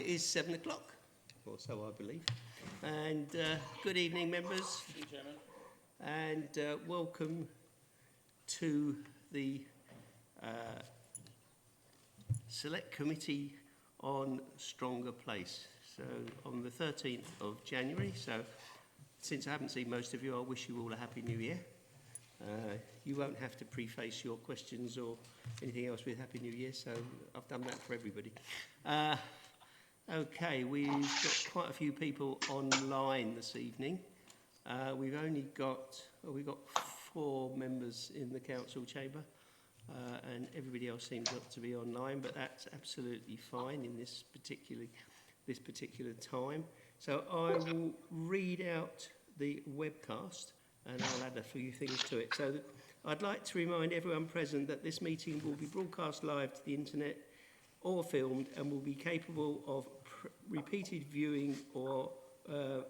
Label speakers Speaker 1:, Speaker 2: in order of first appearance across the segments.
Speaker 1: is 7 o'clock, or so I believe. And good evening, members.
Speaker 2: Good evening, Chairman.
Speaker 1: And welcome to the Select Committee on Stronger Place. So on the 13th of January, so since I haven't seen most of you, I wish you all a Happy New Year. You won't have to preface your questions or anything else with Happy New Year, so I've done that for everybody. Okay, we've got quite a few people online this evening. We've only got, we've got 4 members in the council chamber, and everybody else seems not to be online, but that's absolutely fine in this particular time. So I will read out the webcast and I'll add a few things to it. So I'd like to remind everyone present that this meeting will be broadcast live to the internet or filmed and will be capable of repeated viewing or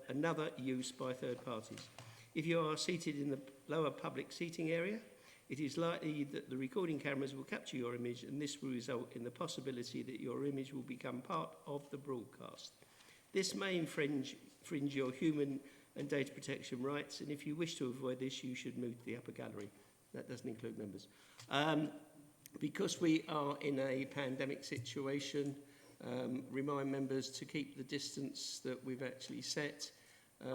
Speaker 1: another use by third parties. If you are seated in the lower public seating area, it is likely that the recording cameras will capture your image, and this will result in the possibility that your image will become part of the broadcast. This may infringe your human and data protection rights, and if you wish to avoid this, you should move to the upper gallery. That doesn't include members. Because we are in a pandemic situation, remind members to keep the distance that we've actually set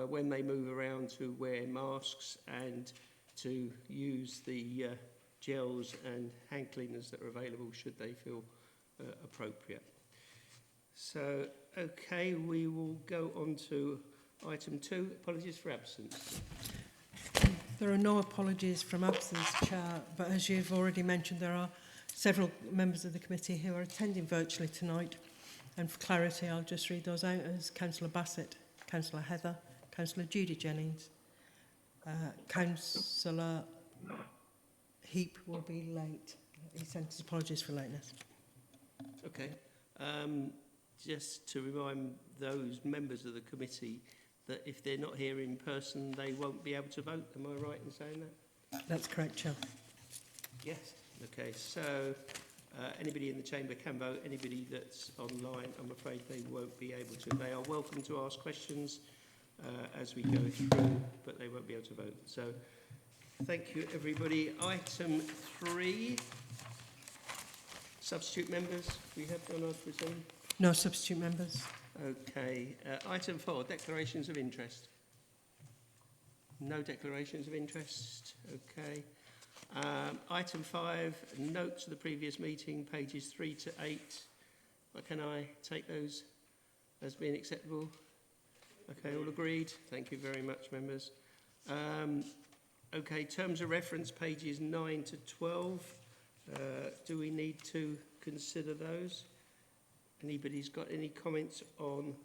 Speaker 1: when they move around, to wear masks and to use the gels and hand cleaners that are available should they feel appropriate. So, okay, we will go on to item 2, apologies for absence.
Speaker 3: There are no apologies from absence, Chair, but as you've already mentioned, there are several members of the committee who are attending virtually tonight. And for clarity, I'll just read those out as Councillor Bassett, Councillor Heather, Councillor Judy Jennings, Councillor Heap will be late. He sent his apologies for lateness.
Speaker 1: Okay. Just to remind those members of the committee that if they're not here in person, they won't be able to vote. Am I right in saying that?
Speaker 3: That's correct, Chair.
Speaker 1: Yes. Okay, so anybody in the chamber can vote. Anybody that's online, I'm afraid they won't be able to. They are welcome to ask questions as we go through, but they won't be able to vote. So thank you, everybody. Item 3, substitute members. We have one, I presume?
Speaker 3: No substitute members.
Speaker 1: Okay. Item 4, declarations of interest. No declarations of interest. Okay. Item 5, notes of the previous meeting, pages 3 to 8. Can I take those as being acceptable? Okay, all agreed. Thank you very much, members. Okay, terms of reference, pages 9 to 12. Do we need to consider those? Anybody's got any comments on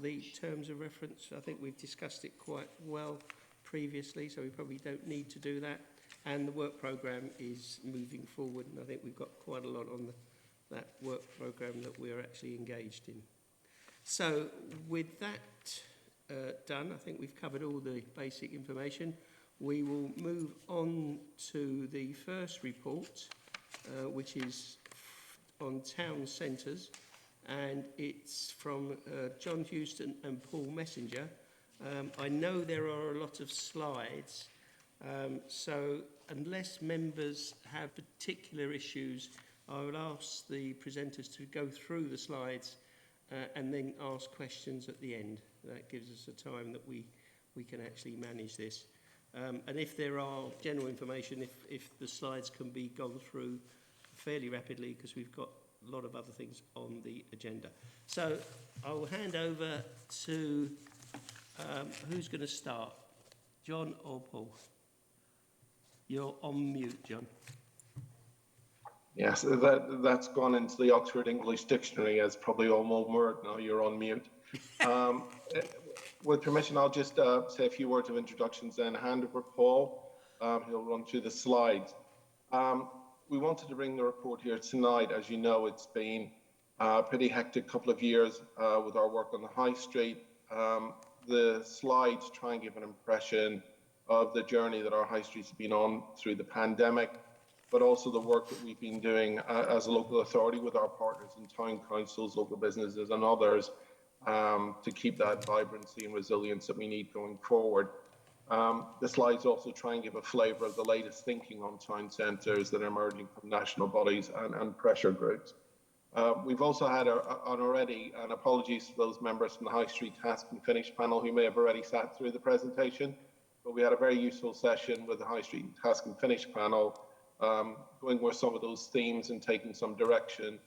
Speaker 1: the terms of reference? I think we've discussed it quite well previously, so we probably don't need to do that. And the work programme is moving forward, and I think we've got quite a lot on that work programme that we're actually engaged in. So with that done, I think we've covered all the basic information. We will move on to the first report, which is on town centres, and it's from John Houston and Paul Messenger. I know there are a lot of slides, so unless members have particular issues, I would ask the presenters to go through the slides and then ask questions at the end. That gives us a time that we can actually manage this. And if there are general information, if the slides can be gone through fairly rapidly, because we've got a lot of other things on the agenda. So I'll hand over to, who's going to start? John or Paul? You're on mute, John.
Speaker 4: Yes, that's gone into the Oxford English Dictionary as probably all one word now. You're on mute. With permission, I'll just say a few words of introductions, then hand over Paul. He'll run through the slides. We wanted to bring the report here tonight. As you know, it's been a pretty hectic couple of years with our work on the High Street. The slides try and give an impression of the journey that our High Street's been on through the pandemic. but also the work that we've been doing as a local authority with our partners in town councils, local businesses and others to keep that vibrancy and resilience that we need going forward. The slides also try and give a flavour of the latest thinking on town centres that are emerging from national bodies and pressure groups. We've also had already, and apologies to those members from the High Street Task and Finish panel who may have already sat through the presentation, but we had a very useful session with the High Street Task and Finish panel, going with some of those themes and taking some direction.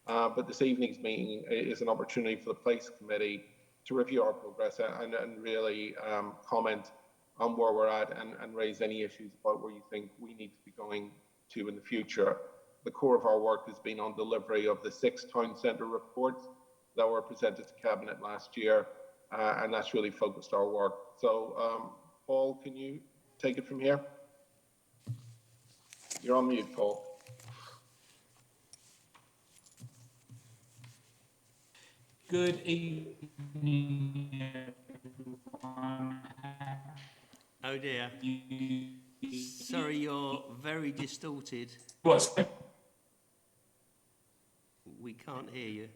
Speaker 4: But this evening's meeting is an opportunity for the Place Committee to review our progress and really comment on where we're at and raise any issues about where you think we need to be going to in the future. The core of our work has been on delivery of the 6 town centre reports that were presented to Cabinet last year, and that's really focused our work. So, Paul, can you take it from here? You're on mute, Paul.
Speaker 2: Good evening, everyone.
Speaker 1: Oh dear. Sorry, you're very distorted.
Speaker 2: What's
Speaker 1: We can't hear you.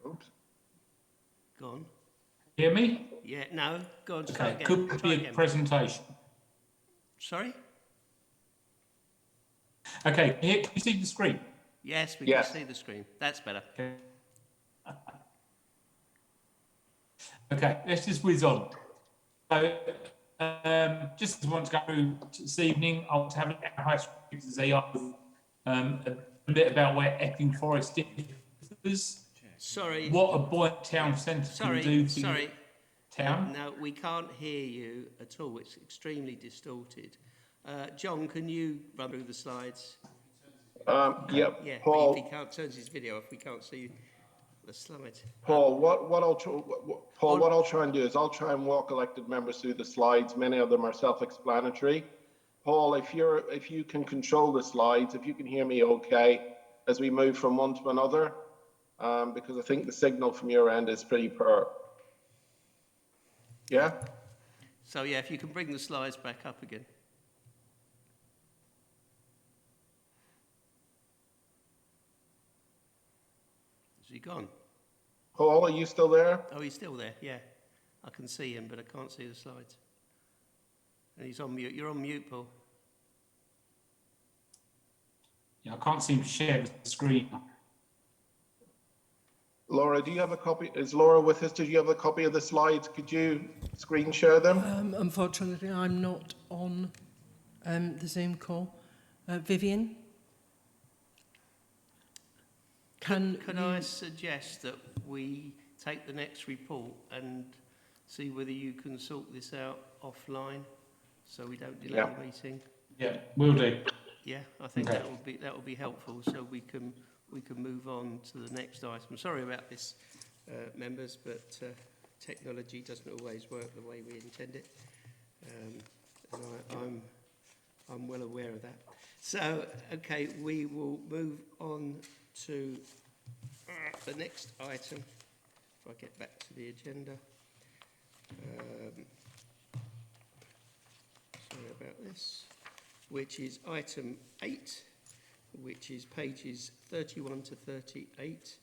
Speaker 4: Oops.
Speaker 1: Go on.
Speaker 2: hear me?
Speaker 1: Yeah, no, go on, try
Speaker 2: Okay,
Speaker 1: again.
Speaker 2: could
Speaker 1: Try
Speaker 2: be a
Speaker 1: again.
Speaker 2: presentation.
Speaker 1: Sorry?
Speaker 2: Okay, can you see the screen?
Speaker 1: Yes, we
Speaker 4: Yes.
Speaker 1: can see the screen. That's better.
Speaker 2: Okay. Okay, let's just whiz on. So, just want to go through this evening, I want to have a look at High Street as they are, a bit about where Epping Forest differs,
Speaker 1: Sorry.
Speaker 2: what a buoyant town centre can do for your town.
Speaker 1: No, we can't hear you at all. It's extremely distorted. John, can you run through the slides?
Speaker 4: Yeah,
Speaker 1: Yeah,
Speaker 4: Paul.
Speaker 1: but if he can't turn his video off, we can't see the slides.
Speaker 4: Paul, what I'll try and do is I'll try and walk elected members through the slides. Many of them are self-explanatory. Paul, if you can control the slides, if you can hear me okay as we move from one to another, because I think the signal from your end is pretty poor. Yeah?
Speaker 1: So yeah, if you can bring the slides back up again. Is he gone?
Speaker 4: Paul, are you still there?
Speaker 1: Oh, he's still there, yeah. I can see him, but I can't see the slides. And he's on mute. You're on mute, Paul.
Speaker 2: Yeah, I can't seem to share the screen.
Speaker 4: Laura, do you have a copy? Is Laura with us? Did you have a copy of the slides? Could you screen share them?
Speaker 3: Unfortunately, I'm not on the Zoom call. Vivian?
Speaker 1: Can I suggest that we take the next report and see whether you can sort this out offline so we don't delay the meeting?
Speaker 2: Yeah, will do.
Speaker 1: Yeah, I think
Speaker 2: Okay.
Speaker 1: that will be helpful so we can move on to the next item. Sorry about this, members, but technology doesn't always work the way we intend it, and I'm well aware of that. So, okay, we will move on to the next item. If I get back to the agenda. Sorry about this. Which is item 8, which is pages 31 to 38,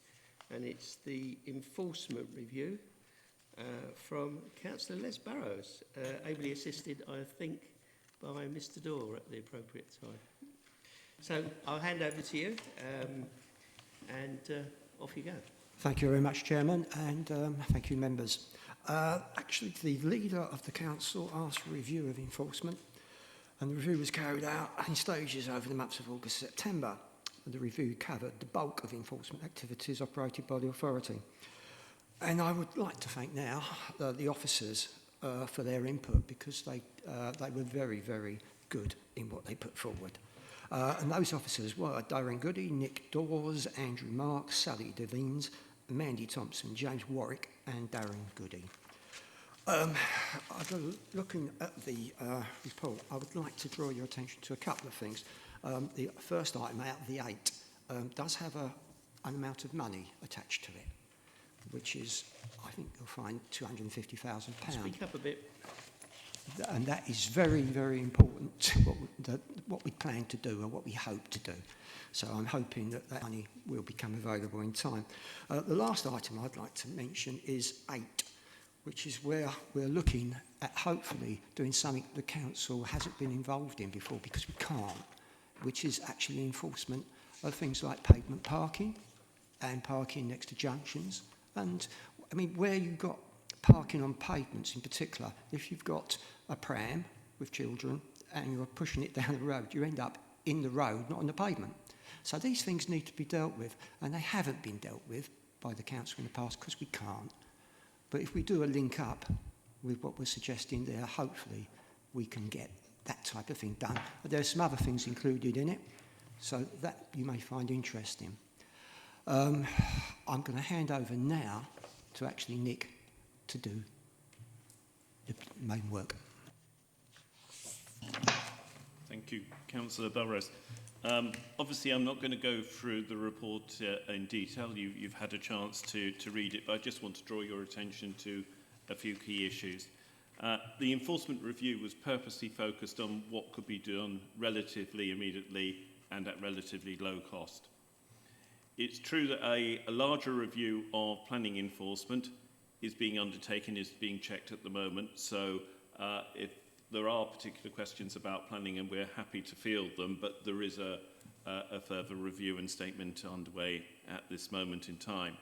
Speaker 1: and it's the enforcement review from Councillor Les Barrows, ably assisted, I think, by Mr. Dorr at the appropriate time. So I'll hand over to you, and off you go.
Speaker 5: Thank you very much, Chairman, and thank you, members. Actually, the leader of the council asked for a review of enforcement, and the review was carried out in stages over the months of August and September. And the review covered the bulk of enforcement activities operated by the authority. And I would like to thank now the officers for their input, because they were very, very good in what they put forward. And those officers were Darren Goody, Nick Dawes, Andrew Marks, Sally Devines, Mandy Thompson, James Warwick and Darren Goody. Looking at the report, I would like to draw your attention to a couple of things. The first item out of the 8 does have an amount of money attached to it, which is, I think you'll find, £250,000.
Speaker 1: Speak up a bit.
Speaker 5: And that is very, very important to what we plan to do or what we hope to do. So I'm hoping that that money will become available in time. The last item I'd like to mention is 8, which is where we're looking at hopefully doing something the council hasn't been involved in before because we can't, which is actually enforcement of things like pavement parking and parking next to junctions. And I mean, where you've got parking on pavements in particular, if you've got a pram with children and you're pushing it down the road, you end up in the road, not on the pavement. So these things need to be dealt with, and they haven't been dealt with by the council in the past because we can't. But if we do a link up with what we're suggesting there, hopefully we can get that type of thing done. But there are some other things included in it, so that you may find interesting. I'm going to hand over now to actually Nick to do the main work.
Speaker 6: Thank you, Councillor Burrows. Obviously, I'm not going to go through the report in detail. You've had a chance to read it, but I just want to draw your attention to a few key issues. The enforcement review was purposely focused on what could be done relatively immediately and at relatively low cost. It's true that a larger review of planning enforcement is being undertaken, is being checked at the moment. So if there are particular questions about planning, and we're happy to field them, but there is a further review and statement underway at this moment in time.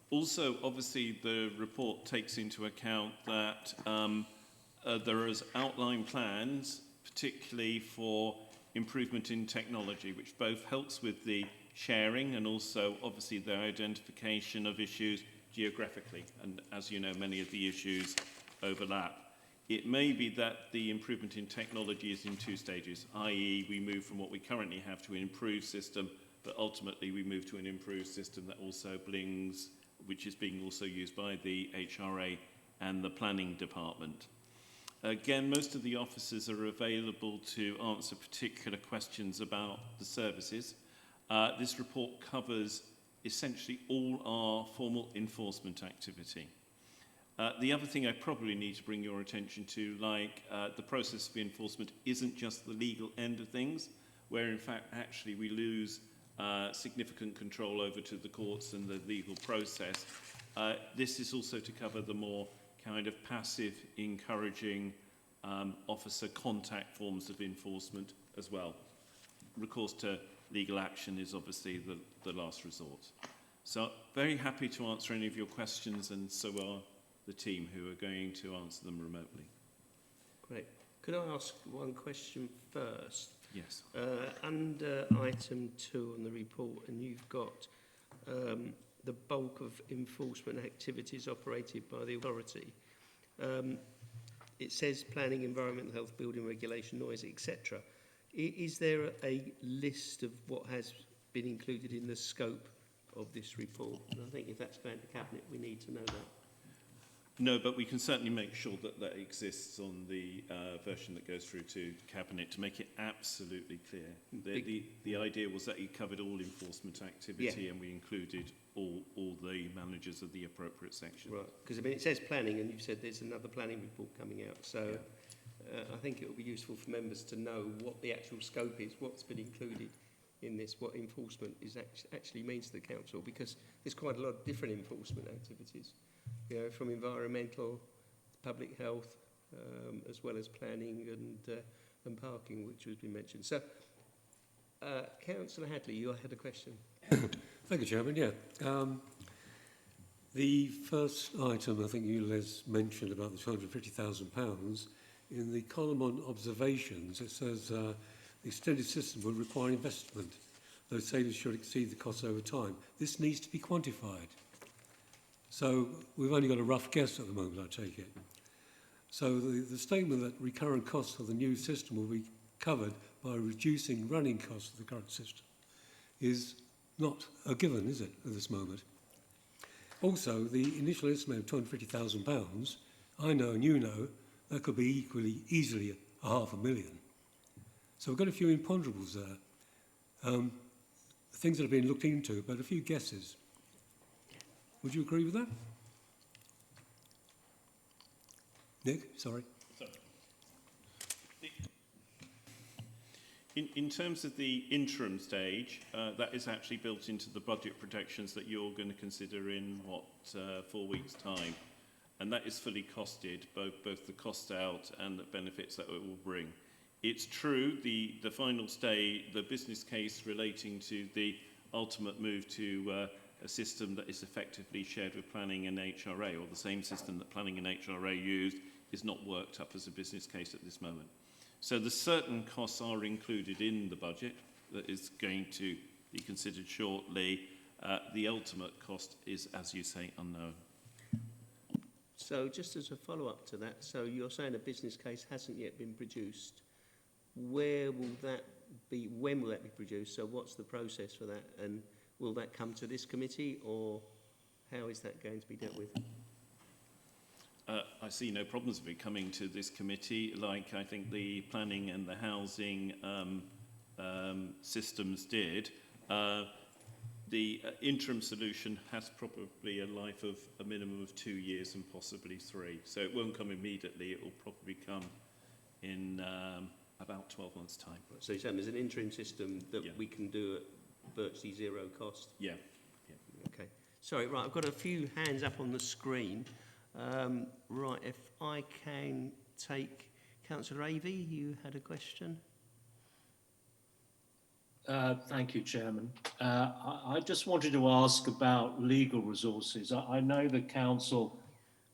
Speaker 6: Also, obviously, the report takes into account that there is outline plans, particularly for improvement in technology, which both helps with the sharing and also, obviously, the identification of issues geographically. And as you know, many of the issues overlap. It may be that the improvement in technology is in 2 stages, i.e. we move from what we currently have to an improved system, but ultimately we move to an improved system that also brings, which is being also used by the HRA and the planning department. Again, most of the officers are available to answer particular questions about the services. This report covers essentially all our formal enforcement activity. The other thing I probably need to bring your attention to, like the process of enforcement isn't just the legal end of things, where in fact actually we lose significant control over to the courts and the legal process. This is also to cover the more kind of passive, encouraging officer contact forms of enforcement as well. Recourse to legal action is obviously the last resort. So very happy to answer any of your questions, and so are the team who are going to answer them remotely.
Speaker 1: Great. Could I ask one question first?
Speaker 6: Yes.
Speaker 1: Under item 2 on the report, and you've got the bulk of enforcement activities operated by the authority. It says planning, environmental health, building regulation, noise, etc. Is there a list of what has been included in the scope of this report? And I think if that's going to Cabinet, we need to know that.
Speaker 6: No, but we can certainly make sure that that exists on the version that goes through to Cabinet to make it absolutely clear. The idea was that it covered all enforcement activity, and we included all the managers of the appropriate section.
Speaker 1: Right, because I mean it says planning, and you've said there's another planning report coming out. So I think it will be useful for members to know what the actual scope is, what's been included in this, what enforcement is actually means to the council, because there's quite a lot of different enforcement activities. You know, from environmental, public health, as well as planning and parking, which has been mentioned. So, Councillor Hadley, you had a question.
Speaker 7: Thank you, Chairman. Yeah. The first item, I think you, Les, mentioned about the £250,000. In the column on observations, it says the extended system will require investment. Those savings should exceed the costs over time. This needs to be quantified. So we've only got a rough guess at the moment, I take it. So the statement that recurrent costs of the new system will be covered by reducing running costs of the current system is not a given, is it, at this moment? Also, the initial estimate of £250,000, I know and you know, that could be easily £500,000. So we've got a few imponderables there. Things that have been looked into, but a few guesses. Would you agree with that? Nick, sorry.
Speaker 6: In terms of the interim stage, that is actually built into the budget protections that you're going to consider in, 4 weeks' time. And that is fully costed, both the cost out and the benefits that it will bring. It's true, the final stage, the business case relating to the ultimate move to a system that is effectively shared with planning and HRA, or the same system that planning and HRA used, is not worked up as a business case at this moment. So the certain costs are included in the budget that is going to be considered shortly. The ultimate cost is, as you say, unknown.
Speaker 1: So just as a follow-up to that, so you're saying a business case hasn't yet been produced. Where will that be, when will that be produced? So what's the process for that? And will that come to this committee, or how is that going to be dealt with?
Speaker 6: I see no problems with it coming to this committee, like I think the planning and the housing systems did. The interim solution has probably a life of a minimum of 2 years and possibly 3. So it won't come immediately. It will probably come in about 12 months' time.
Speaker 1: So you're saying there's an interim system that
Speaker 6: Yeah.
Speaker 1: we can do at virtually zero cost?
Speaker 6: Yeah.
Speaker 1: Okay. Sorry, right, I've got a few hands up on the screen. Right, if I can take Councillor Avey, you had a question?
Speaker 8: Thank you, Chairman. I just wanted to ask about legal resources. I know the council,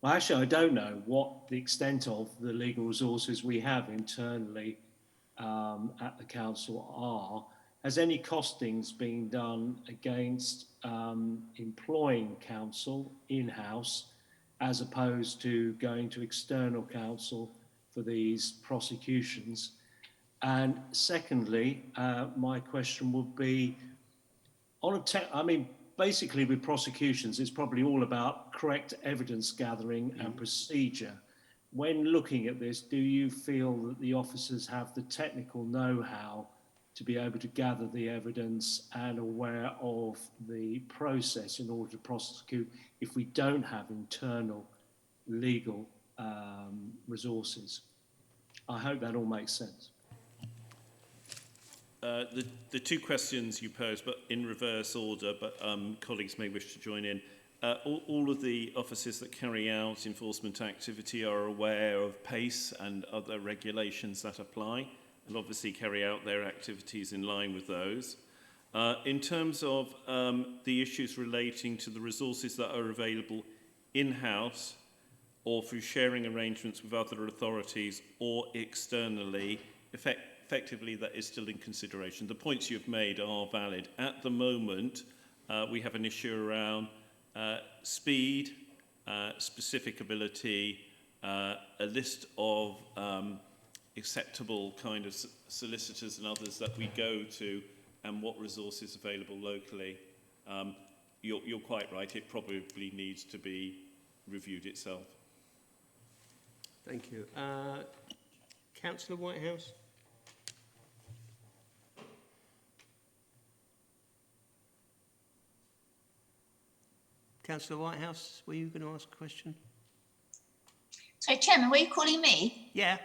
Speaker 8: well, actually, I don't know what the extent of the legal resources we have internally at the council are. Has any costings been done against employing counsel in-house as opposed to going to external counsel for these prosecutions? And secondly, my question would be, basically with prosecutions, it's probably all about correct evidence gathering and procedure. When looking at this, do you feel that the officers have the technical know-how to be able to gather the evidence and aware of the process in order to prosecute if we don't have internal legal resources? I hope that all makes sense.
Speaker 6: The two questions you posed, but in reverse order, but colleagues may wish to join in. All of the officers that carry out enforcement activity are aware of PACE and other regulations that apply, and obviously carry out their activities in line with those. In terms of the issues relating to the resources that are available in-house or through sharing arrangements with other authorities or externally, effectively that is still in consideration. The points you've made are valid. At the moment, we have an issue around speed, specific ability, a list of acceptable kind of solicitors and others that we go to, and what resources available locally. You're quite right, it probably needs to be reviewed itself.
Speaker 1: Thank you. Councillor Whitehouse? Councillor Whitehouse, were you going to ask a question?
Speaker 9: Sorry, Chairman, were you calling me?
Speaker 1: Yeah.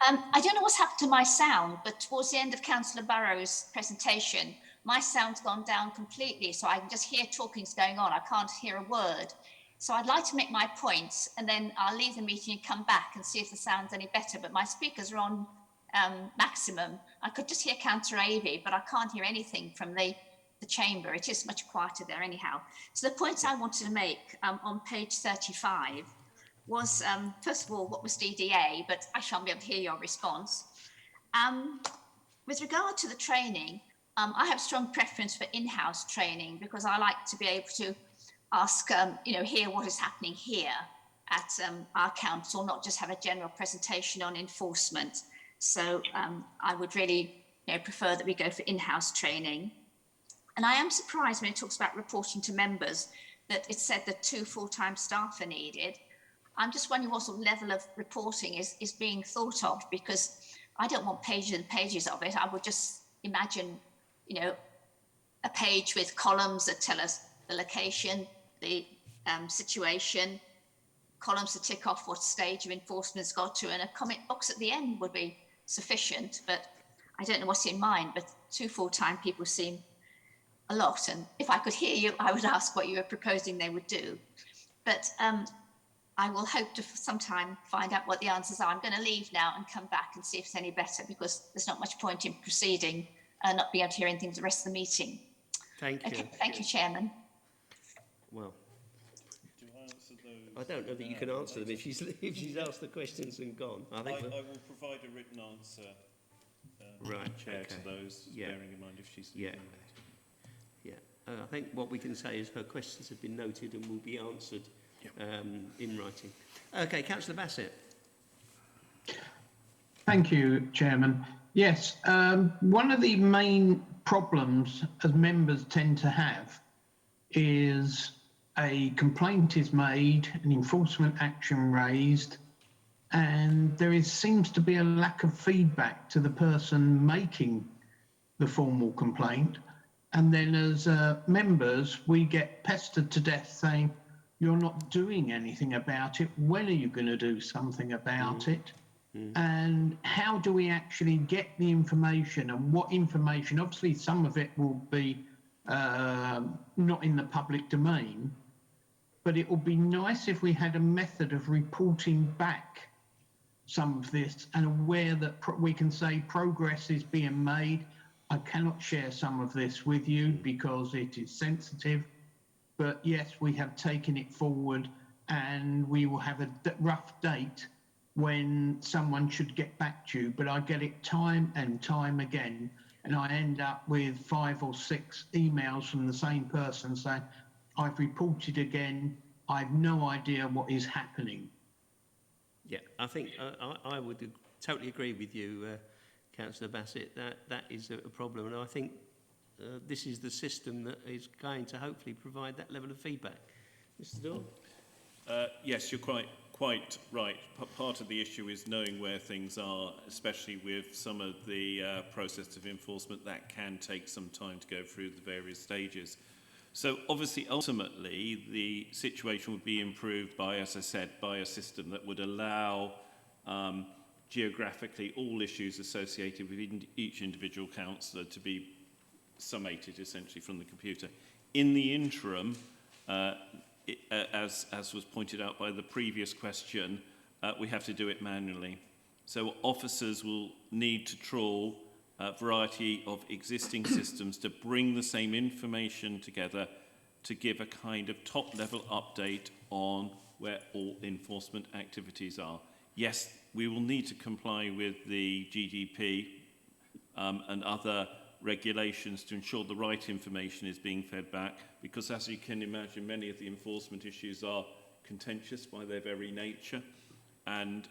Speaker 9: I don't know what's happened to my sound, but towards the end of Councillor Barrow's presentation, my sound's gone down completely, so I can just hear talking's going on. I can't hear a word. So I'd like to make my points, and then I'll leave the meeting and come back and see if the sound's any better. But my speakers are on maximum. I could just hear Councillor Avey, but I can't hear anything from the chamber. It is much quieter there anyhow. So the points I wanted to make on page 35 was, first of all, what was DDA, but I shan't be able to hear your response. With regard to the training, I have strong preference for in-house training because I like to be able to ask, hear what is happening here at our council, not just have a general presentation on enforcement. So I would really prefer that we go for in-house training. And I am surprised when it talks about reporting to members that it said that 2 full-time staff are needed. I'm just wondering what sort of level of reporting is being thought of, because I don't want pages and pages of it. I would just imagine, a page with columns that tell us the location, the situation, columns to tick off what stage of enforcement's got to, and a comment box at the end would be sufficient. But I don't know what's in mind, but 2 full-time people seem a lot. And if I could hear you, I would ask what you were proposing they would do. But I will hope to sometime find out what the answers are. I'm going to leave now and come back and see if it's any better, because there's not much point in proceeding and not being able to hear anything for the rest of the meeting.
Speaker 1: Thank you.
Speaker 9: Okay, thank you, Chairman.
Speaker 1: Well,
Speaker 6: Do I answer those?
Speaker 1: I don't know that you can answer them if she's asked the questions and gone. I think
Speaker 6: I will provide a written answer,
Speaker 1: Right,
Speaker 6: Chair,
Speaker 1: okay.
Speaker 6: to those,
Speaker 1: Yeah.
Speaker 6: bearing in mind if she's...
Speaker 1: Yeah. I think what we can say is her questions have been noted and will be answered in writing. Okay, Councillor Bassett.
Speaker 10: Thank you, Chairman. Yes, one of the main problems as members tend to have is a complaint is made, an enforcement action raised, and there seems to be a lack of feedback to the person making the formal complaint. And then as members, we get pestered to death saying, you're not doing anything about it. When are you going to do something about it? And how do we actually get the information, and what information? Obviously, some of it will be not in the public domain, but it would be nice if we had a method of reporting back some of this and aware that we can say progress is being made. I cannot share some of this with you because it is sensitive, but yes, we have taken it forward, and we will have a rough date when someone should get back to you. But I get it time and time again, and I end up with 5 or 6 emails from the same person saying, I've reported again, I've no idea what is happening.
Speaker 1: Yeah, I think I would totally agree with you, Councillor Bassett, that is a problem, and I think this is the system that is going to hopefully provide that level of feedback. Mr. Daw?
Speaker 6: Yes, you're quite right. Part of the issue is knowing where things are, especially with some of the process of enforcement that can take some time to go through the various stages. So obviously, ultimately, the situation would be improved by, as I said, by a system that would allow geographically all issues associated with each individual councillor to be summated essentially from the computer. In the interim, as was pointed out by the previous question, we have to do it manually. So officers will need to trawl a variety of existing systems to bring the same information together to give a kind of top-level update on where all enforcement activities are. Yes, we will need to comply with the GDP and other regulations to ensure the right information is being fed back, because as you can imagine, many of the enforcement issues are contentious by their very nature, and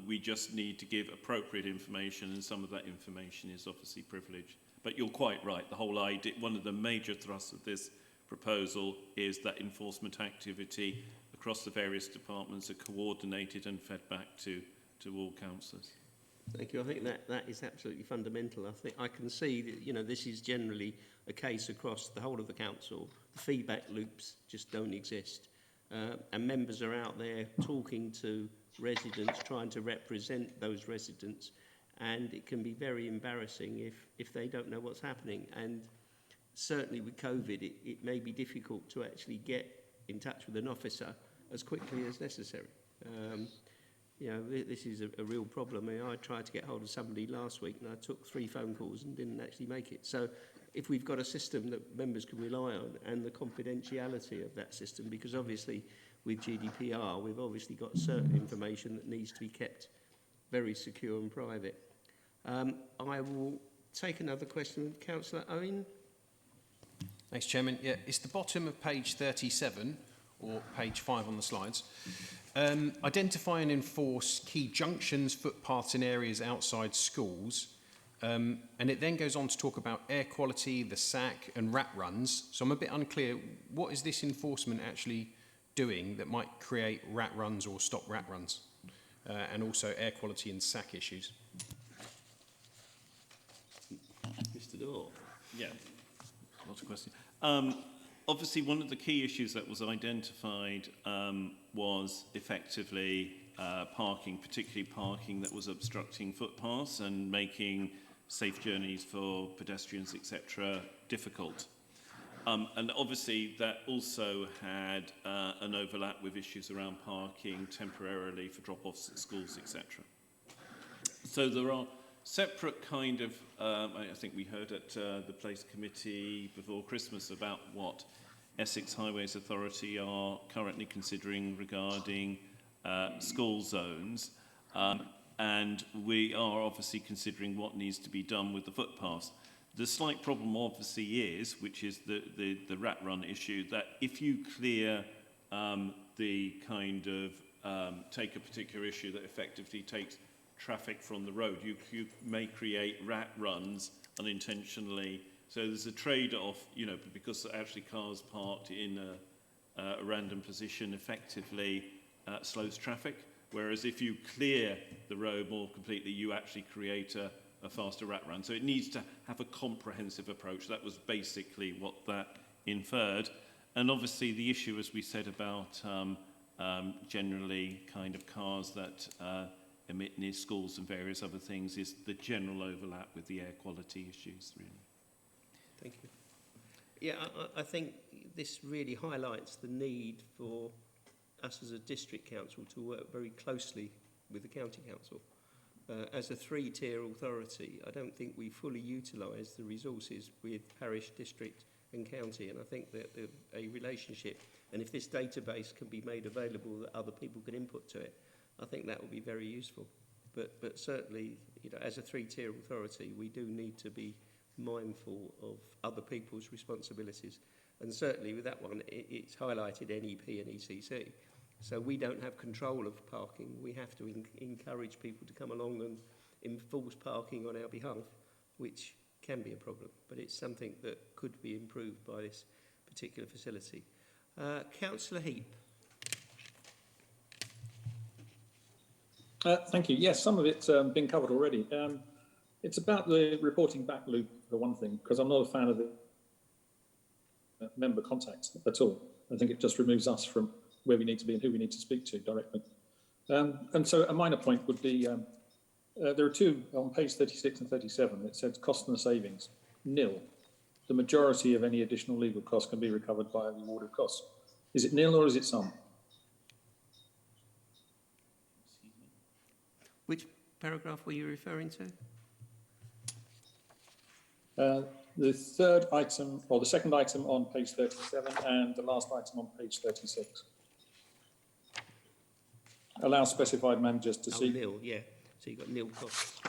Speaker 6: we just need to give appropriate information, and some of that information is obviously privileged. But you're quite right, the whole idea, one of the major thrusts of this proposal is that enforcement activity across the various departments are coordinated and fed back to all councillors.
Speaker 1: Thank you. I think that is absolutely fundamental. I think I can see that, this is generally a case across the whole of the council. The feedback loops just don't exist. And members are out there talking to residents, trying to represent those residents. And it can be very embarrassing if they don't know what's happening. And certainly with COVID, it may be difficult to actually get in touch with an officer as quickly as necessary. This is a real problem. I tried to get hold of somebody last week and I took 3 phone calls and didn't actually make it. So if we've got a system that members can rely on, and the confidentiality of that system, because obviously with GDPR, we've obviously got certain information that needs to be kept very secure and private. I will take another question. Councillor Owen?
Speaker 11: Thanks, Chairman. Yeah, it's the bottom of page 37, or page 5 on the slides. Identify and enforce key junctions, footpaths and areas outside schools. And it then goes on to talk about air quality, the SAC and rat runs. So I'm a bit unclear, what is this enforcement actually doing that might create rat runs or stop rat runs? And also air quality and SAC issues.
Speaker 1: Mr. Daw?
Speaker 6: Yeah, lots of questions. Obviously, one of the key issues that was identified was effectively parking, particularly parking that was obstructing footpaths and making safe journeys for pedestrians, etc., difficult. And obviously that also had an overlap with issues around parking temporarily for drop-offs at schools, etc. So there are separate kind of, I think we heard at the Place Committee before Christmas about what Essex Highways Authority are currently considering regarding school zones. And we are obviously considering what needs to be done with the footpaths. The slight problem obviously is, which is the rat run issue, that if you clear the kind of, take a particular issue that effectively takes traffic from the road, you may create rat runs unintentionally. So there's a trade-off, you know, because actually cars parked in a random position effectively slows traffic. Whereas if you clear the road more completely, you actually create a faster rat run. So it needs to have a comprehensive approach. That was basically what that inferred. And obviously the issue, as we said, about generally kind of cars that emit near schools and various other things is the general overlap with the air quality issues, really.
Speaker 1: Thank you. Yeah, I think this really highlights the need for us as a district council to work very closely with the county council. As a three-tier authority, I don't think we fully utilise the resources with parish, district and county, and I think that a relationship, and if this database can be made available that other people can input to it, I think that will be very useful. But certainly, you know, as a three-tier authority, we do need to be mindful of other people's responsibilities. And certainly with that one, it's highlighted NEP and ECC. So we don't have control of parking. We have to encourage people to come along and enforce parking on our behalf, which can be a problem. But it's something that could be improved by this particular facility. Councillor Heap.
Speaker 12: Thank you. Yes, some of it's been covered already. It's about the reporting back loop, for one thing, because I'm not a fan of the member contacts at all. I think it just removes us from where we need to be and who we need to speak to directly. And so a minor point would be, there are two on page 36 and 37. It says cost and savings, nil. The majority of any additional legal costs can be recovered by a reward of costs. Is it nil or is it some?
Speaker 1: Which paragraph were you referring to?
Speaker 12: The third item, or the second item on page 37 and the last item on page 36. Allow specified managers to see.
Speaker 1: Nil, yeah. So you've got nil costs.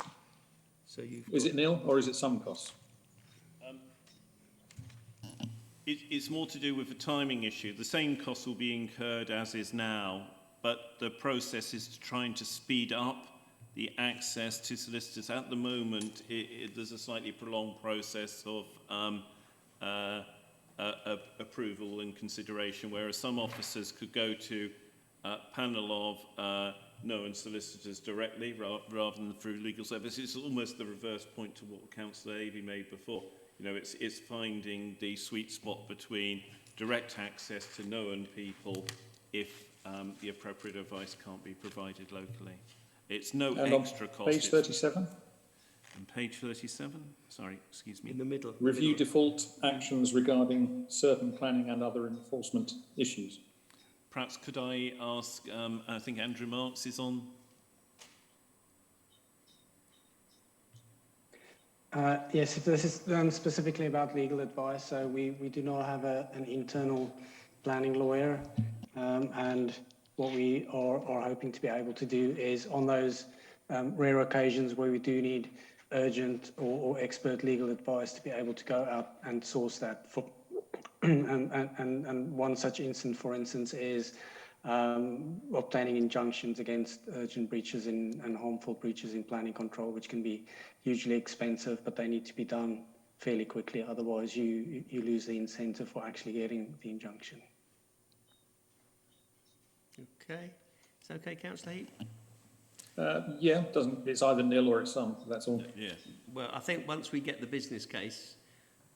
Speaker 1: So
Speaker 12: Is it nil or is it some costs?
Speaker 6: It's more to do with the timing issue. The same costs will be incurred as is now, but the process is trying to speed up the access to solicitors. At the moment, there's a slightly prolonged process of approval and consideration, whereas some officers could go to a panel of known solicitors directly rather than through legal services. It's almost the reverse point to what Councillor Avey made before. You know, it's finding the sweet spot between direct access to known people if the appropriate advice can't be provided locally. It's no
Speaker 12: and
Speaker 6: extra cost.
Speaker 12: Page 37?
Speaker 6: On page 37? Sorry, excuse me.
Speaker 1: In the middle.
Speaker 12: Review default actions regarding certain planning and other enforcement issues.
Speaker 6: Perhaps could I ask, I think Andrew Marks is on.
Speaker 13: Yes, if this is specifically about legal advice, so we do not have an internal planning lawyer, and what we are hoping to be able to do is on those rare occasions where we do need urgent or expert legal advice to be able to go out and source that for and one such instance, for instance, is obtaining injunctions against urgent breaches and harmful breaches in planning control, which can be hugely expensive, but they need to be done fairly quickly. Otherwise, you lose the incentive for actually getting the injunction.
Speaker 1: Okay. Is that okay, Councillor Heap?
Speaker 12: Yeah, it's either nil or it's some, that's all.
Speaker 6: Yeah.
Speaker 1: Well, I think once we get the business case,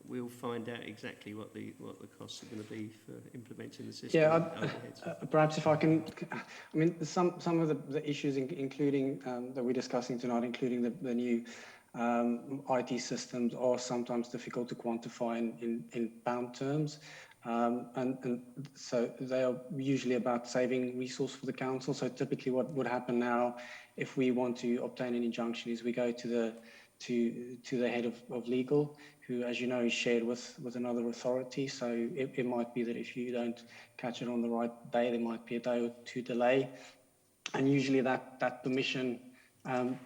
Speaker 1: we'll find out exactly what the costs are going to be for implementing the system.
Speaker 13: Yeah, perhaps if I can, I mean, some of the issues, including that we're discussing tonight, including the new IT systems are sometimes difficult to quantify in pound terms. And so they are usually about saving resource for the council. So typically what would happen now if we want to obtain an injunction is we go to the head of legal, who, as you know, is shared with another authority. So it might be that if you don't catch it on the right day, there might be a day or two delay. And usually that permission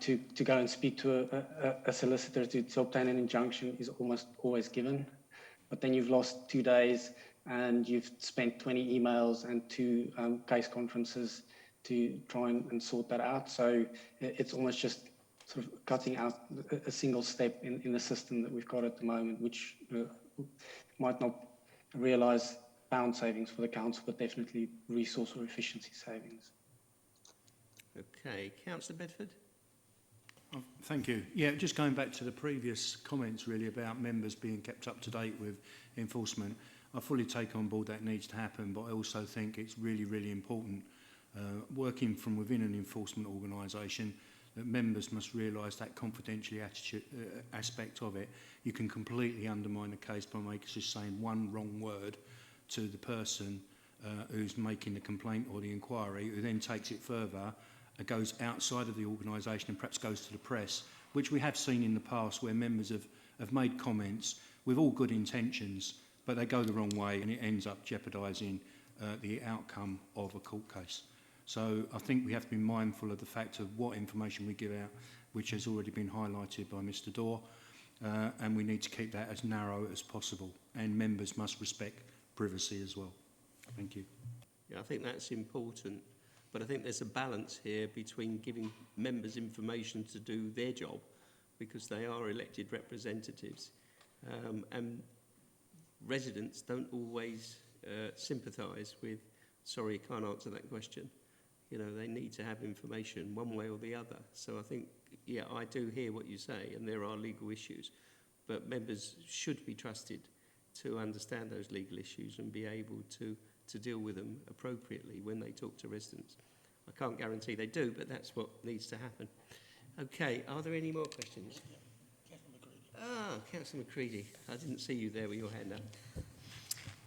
Speaker 13: to go and speak to a solicitor to obtain an injunction is almost always given. But then you've lost 2 days and you've spent 20 emails and 2 case conferences to try and sort that out. So it's almost just sort of cutting out a single step in the system that we've got at the moment, which might not realise pound savings for the council, but definitely resource or efficiency savings.
Speaker 1: Okay, Councillor Bedford.
Speaker 14: Oh, thank you. Yeah, just going back to the previous comments really about members being kept up to date with enforcement. I fully take on board that needs to happen, but I also think it's really, really important working from within an enforcement organisation that members must realise that confidentiality aspect of it. You can completely undermine a case by just saying one wrong word to the person who's making the complaint or the inquiry, who then takes it further and goes outside of the organisation and perhaps goes to the press, which we have seen in the past where members have made comments with all good intentions, but they go the wrong way and it ends up jeopardising the outcome of a court case. So I think we have to be mindful of the fact of what information we give out, which has already been highlighted by Mr. Dorr, and we need to keep that as narrow as possible, and members must respect privacy as well. Thank you.
Speaker 1: Yeah, I think that's important, but I think there's a balance here between giving members information to do their job, because they are elected representatives, and residents don't always sympathise with, sorry, can't answer that question. You know, they need to have information one way or the other. So I think, yeah, I do hear what you say, and there are legal issues, but members should be trusted to understand those legal issues and be able to deal with them appropriately when they talk to residents. I can't guarantee they do, but that's what needs to happen. Okay, are there any more questions? Councillor McCready, I didn't see you there with your hand up.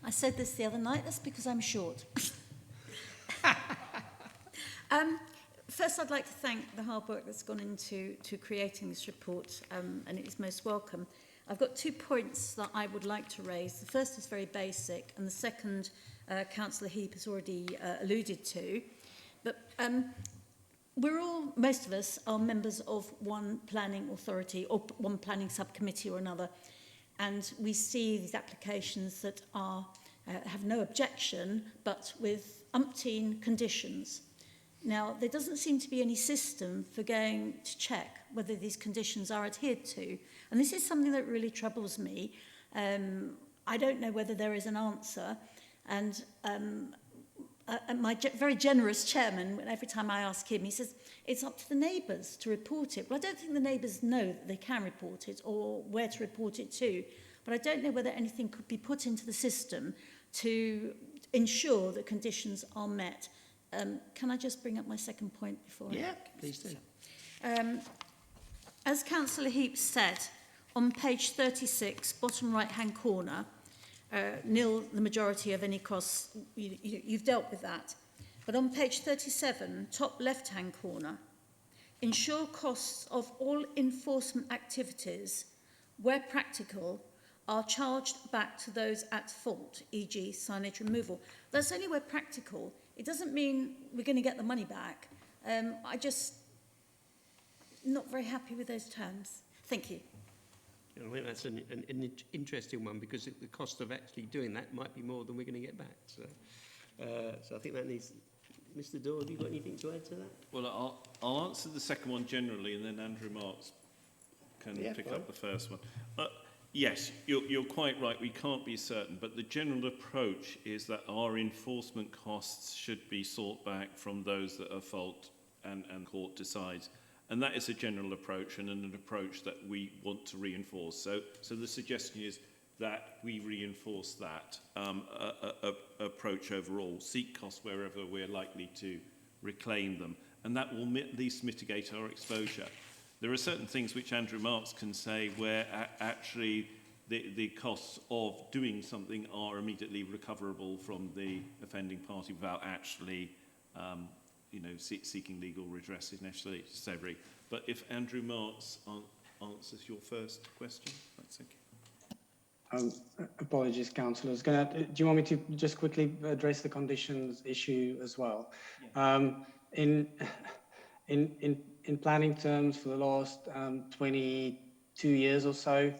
Speaker 15: I said this the other night, that's because I'm short. First, I'd like to thank the hard work that's gone into creating this report, and it is most welcome. I've got 2 points that I would like to raise. The first is very basic, and the second, Councillor Heap has already alluded to. But most of us are members of one planning authority or one planning subcommittee or another, and we see these applications that are have no objection, but with umpteen conditions. Now, there doesn't seem to be any system for going to check whether these conditions are adhered to. And this is something that really troubles me. I don't know whether there is an answer. And my very generous chairman, every time I ask him, he says, it's up to the neighbours to report it. Well, I don't think the neighbours know that they can report it or where to report it to. But I don't know whether anything could be put into the system to ensure that conditions are met. Can I just bring up my second point before?
Speaker 1: Yeah, please do.
Speaker 15: As Councillor Heap said, on page 36, bottom right-hand corner, nil the majority of any costs, you've dealt with that. But on page 37, top left-hand corner, ensure costs of all enforcement activities, where practical, are charged back to those at fault, e.g. signage removal. That's only where practical. It doesn't mean we're going to get the money back. I just not very happy with those terms. Thank you.
Speaker 1: I think that's an interesting one, because the cost of actually doing that might be more than we're going to get back. So I think that needs... Mr. Dorr, have you got anything to add to that?
Speaker 6: Well, I'll answer the second one generally, and then Andrew Marks can pick up the first one. Yes, you're quite right. We can't be certain, but the general approach is that our enforcement costs should be sought back from those that are fault and court decides. And that is a general approach and an approach that we want to reinforce. So the suggestion is that we reinforce that approach overall, seek costs wherever we're likely to reclaim them. And that will at least mitigate our exposure. There are certain things which Andrew Marks can say where actually the costs of doing something are immediately recoverable from the offending party without actually, seeking legal redress if necessary. But if Andrew Marks answers your first question, that's okay.
Speaker 13: Apologies, councillors. Do you want me to just quickly address the conditions issue as well? Yeah. In planning terms, for the last 22 years or so,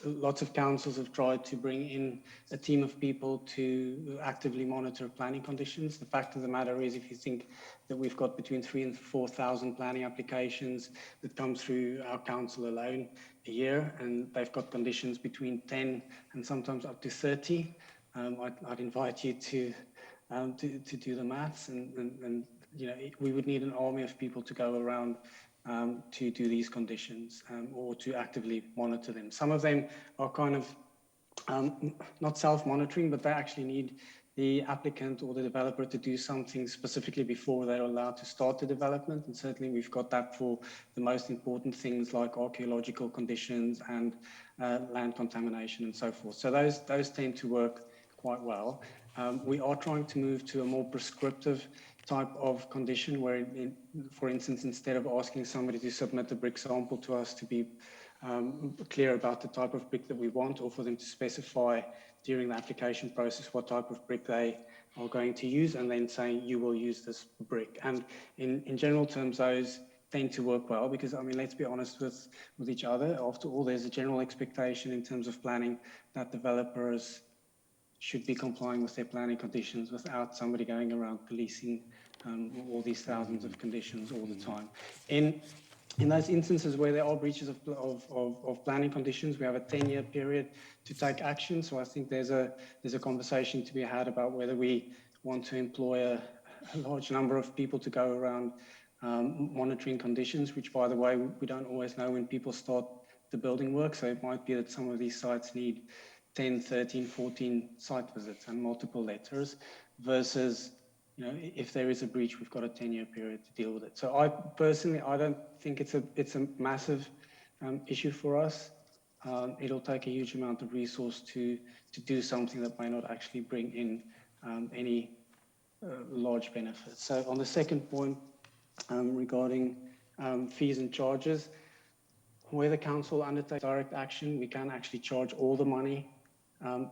Speaker 13: lots of councils have tried to bring in a team of people to actively monitor planning conditions. The fact of the matter is, if you think that we've got between 3,000 and 4,000 planning applications that come through our council alone a year, and they've got conditions between 10 and sometimes up to 30, I'd invite you to do the maths, and we would need an army of people to go around to do these conditions or to actively monitor them. Some of them are kind of not self-monitoring, but they actually need the applicant or the developer to do something specifically before they're allowed to start the development. And certainly we've got that for the most important things like archaeological conditions and land contamination and so forth. So those tend to work quite well. We are trying to move to a more prescriptive type of condition where, for instance, instead of asking somebody to submit a brick sample to us to be clear about the type of brick that we want, or for them to specify during the application process what type of brick they are going to use, and then saying you will use this brick. And in general terms, those tend to work well because, I mean, let's be honest with each other. After all, there's a general expectation in terms of planning that developers should be complying with their planning conditions without somebody going around policing all these thousands of conditions all the time. In those instances where there are breaches of planning conditions, we have a 10-year period to take action. So I think there's a conversation to be had about whether we want to employ a large number of people to go around monitoring conditions, which, by the way, we don't always know when people start the building work. So it might be that some of these sites need 10, 13, 14 site visits and multiple letters versus, if there is a breach, we've got a 10-year period to deal with it. So I don't think it's a massive issue for us. It'll take a huge amount of resource to do something that may not actually bring in any large benefits. So on the second point regarding fees and charges, where the council undertakes direct action, we can actually charge all the money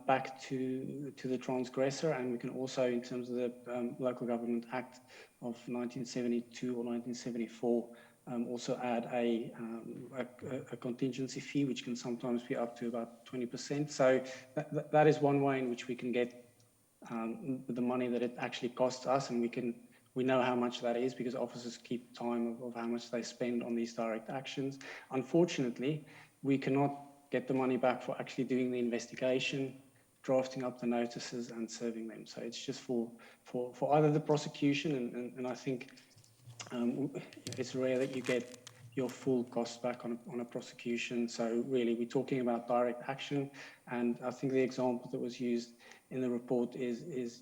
Speaker 13: back to the transgressor, and we can also, in terms of the Local Government Act of 1972 or 1974, also add a contingency fee, which can sometimes be up to about 20%. So that is one way in which we can get the money that it actually costs us, and we know how much that is because officers keep time of how much they spend on these direct actions. Unfortunately, we cannot get the money back for actually doing the investigation, drafting up the notices and serving them. So it's just for either the prosecution, and I think it's rare that you get your full costs back on a prosecution. So really we're talking about direct action, and I think the example that was used in the report is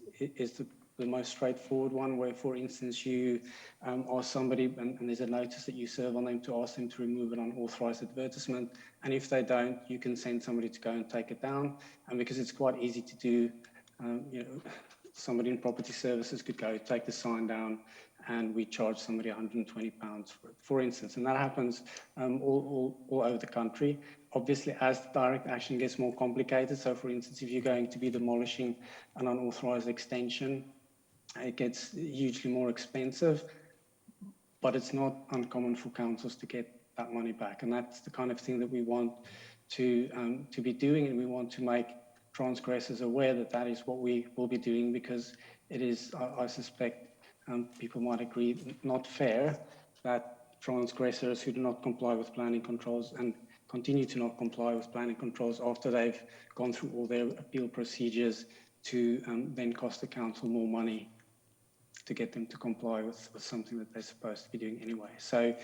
Speaker 13: the most straightforward one, where, for instance, you ask somebody, and there's a notice that you serve on them to ask them to remove an unauthorised advertisement, and if they don't, you can send somebody to go and take it down. And because it's quite easy to do, somebody in property services could go take the sign down, and we charge somebody £120 for instance, and that happens all over the country. Obviously, as direct action gets more complicated, so for instance, if you're going to be demolishing an unauthorised extension, it gets hugely more expensive, but it's not uncommon for councils to get that money back. And that's the kind of thing that we want to be doing, and we want to make transgressors aware that that is what we will be doing, because it is, I suspect, people might agree, not fair that transgressors who do not comply with planning controls and continue to not comply with planning controls after they've gone through all their appeal procedures to then cost the council more money to get them to comply with something that they're supposed to be doing anyway. So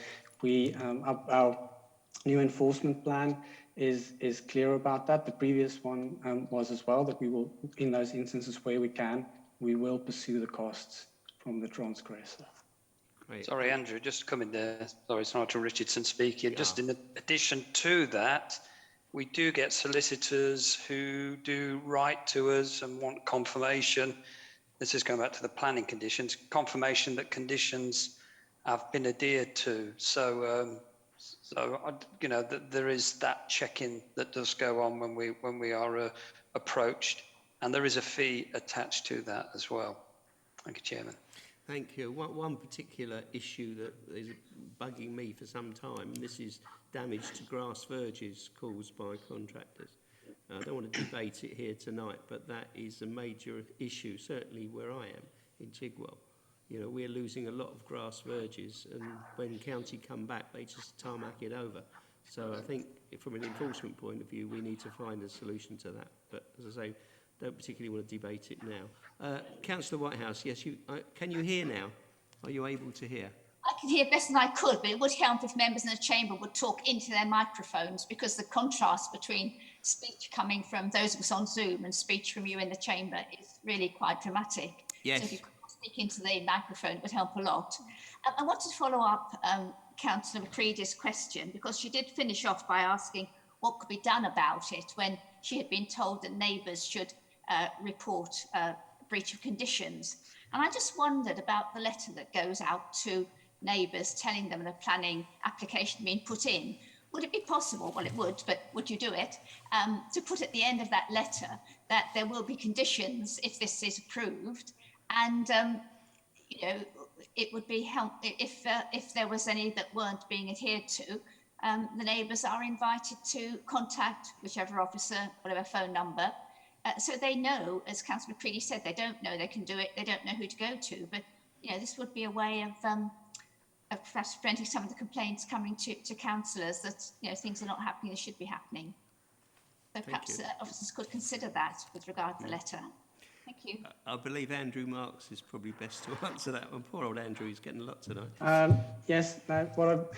Speaker 13: our new enforcement plan is clear about that. The previous one was as well, that we will, in those instances where we can, we will pursue the costs from the transgressor.
Speaker 1: Great.
Speaker 16: Sorry, Andrew, just to come in there. Sorry, it's Nigel Richardson speaking. Just in addition to that, we do get solicitors who do write to us and want confirmation. This is going back to the planning conditions, confirmation that conditions have been adhered to. So, you know, there is that check-in that does go on when we are approached, and there is a fee attached to that as well. Thank you, Chairman.
Speaker 1: Thank you. One particular issue that is bugging me for some time, this is damage to grass verges caused by contractors. I don't want to debate it here tonight, but that is a major issue, certainly where I am, in Chigwell. You know, we're losing a lot of grass verges, and when county come back, they just tarmac it over. So I think from an enforcement point of view, we need to find a solution to that. But as I say, don't particularly want to debate it now. Councillor Whitehouse, yes, can you hear now? Are you able to hear?
Speaker 9: I could hear better than I could, but it would help if members in the chamber would talk into their microphones, because the contrast between speech coming from those of us on Zoom and speech from you in the chamber is really quite dramatic.
Speaker 1: Yes.
Speaker 9: So if you could speak into the microphone, it would help a lot. I wanted to follow up Councillor Macready's question, because she did finish off by asking what could be done about it when she had been told that neighbours should report breach of conditions. And I just wondered about the letter that goes out to neighbours telling them the planning application being put in. Would it be possible, well it would, but would you do it, to put at the end of that letter that there will be conditions if this is approved, and you know, it would be help if there was any that weren't being adhered to, the neighbours are invited to contact whichever officer, whatever phone number, so they know, as Councillor Macready said, they don't know they can do it, they don't know who to go to, but you know, this would be a way of perhaps preventing some of the complaints coming to councillors that, you know, things are not happening that should be happening. So perhaps officers could consider that with regard to the letter. Thank you.
Speaker 1: I believe Andrew Marks is probably best to answer that one. Poor old Andrew, he's getting a lot tonight.
Speaker 13: Yes, no,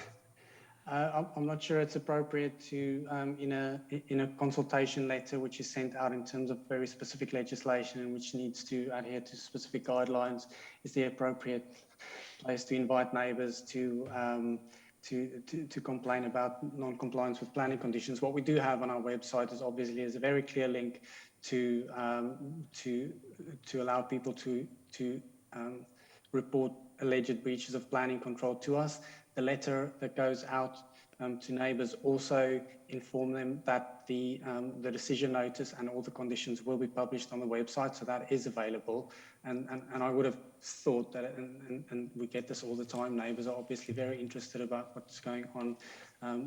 Speaker 13: I'm not sure it's appropriate to, in a consultation letter which is sent out in terms of very specific legislation and which needs to adhere to specific guidelines, is the appropriate place to invite neighbours to complain about non-compliance with planning conditions. What we do have on our website is obviously a very clear link to allow people to report alleged breaches of planning control to us. The letter that goes out to neighbours also inform them that the decision notice and all the conditions will be published on the website, so that is available. And I would have thought that, and we get this all the time, neighbours are obviously very interested about what's going on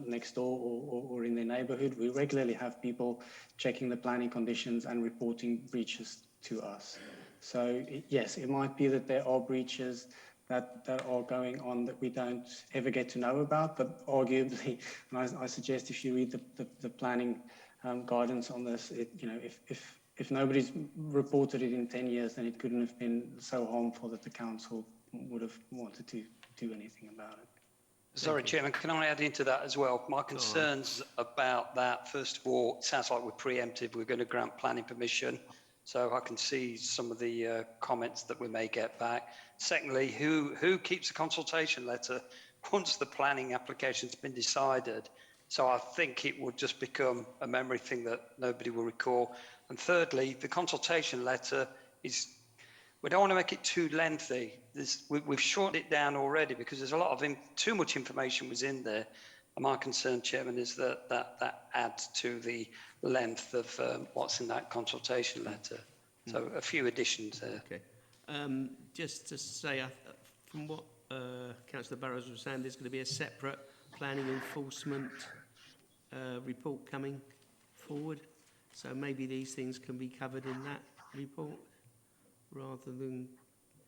Speaker 13: next door or in their neighbourhood. We regularly have people checking the planning conditions and reporting breaches to us. So yes, it might be that there are breaches that are going on that we don't ever get to know about, but arguably, and I suggest if you read the planning guidance on this, you know, if nobody's reported it in 10 years, then it couldn't have been so harmful that the council would have wanted to do anything about it.
Speaker 16: Sorry, Chairman, can I add into that as well? My concerns about that, first of all, it sounds like we're preemptive. We're going to grant planning permission. So I can see some of the comments that we may get back. Secondly, who keeps a consultation letter once the planning application's been decided? So I think it would just become a memory thing that nobody will recall. And thirdly, the consultation letter is, we don't want to make it too lengthy. We've shortened it down already because there's a lot of too much information was in there. And my concern, Chairman, is that adds to the length of what's in that consultation letter. So a few additions there.
Speaker 1: Okay. Just to say, from what Councillor Burrows was saying, there's going to be a separate planning enforcement report coming forward. So maybe these things can be covered in that report rather than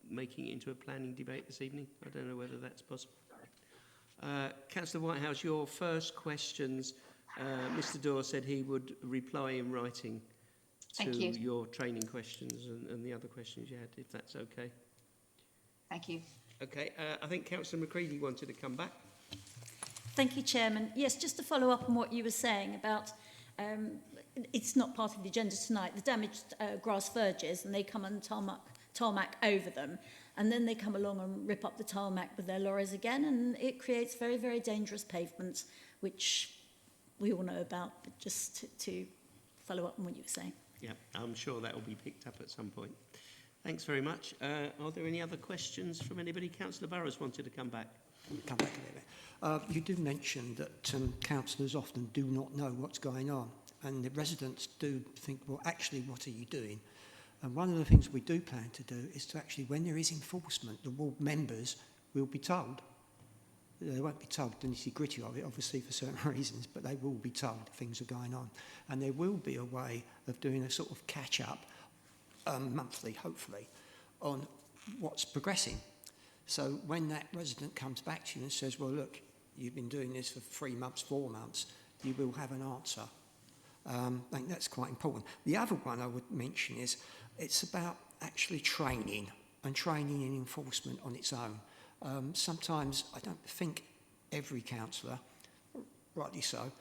Speaker 1: making it into a planning debate this evening. I don't know whether that's possible. Councillor Whitehouse, your first questions, Mr. Dorr said he would reply in writing to your training questions and the other questions you had, if that's okay.
Speaker 9: Thank you.
Speaker 1: Okay, I think Councillor Macready wanted to come back.
Speaker 15: Thank you, Chairman. Yes, just to follow up on what you were saying about, it's not part of the agenda tonight, the damaged grass verges, and they come and tarmac over them. and then they come along and rip up the tarmac with their lorries again, and it creates very, very dangerous pavements, which we all know about, but just to follow up on what you were saying.
Speaker 1: Yeah, I'm sure that will be picked up at some point. Thanks very much. Are there any other questions from anybody? Councillor Burrows wanted to come back.
Speaker 5: Come back a little bit. You do mention that councillors often do not know what's going on, and the residents do think, well, actually, what are you doing? And one of the things we do plan to do is to actually, when there is enforcement, the ward members will be told. They won't be told the nitty-gritty of it, obviously, for certain reasons, but they will be told things are going on. And there will be a way of doing a sort of catch-up, monthly, hopefully, on what's progressing. So when that resident comes back to you and says, well, look, you've been doing this for 3 months, 4 months, you will have an answer. I think that's quite important. The other one I would mention is it's about actually training and training and enforcement on its own. Sometimes I don't think every councillor, rightly so,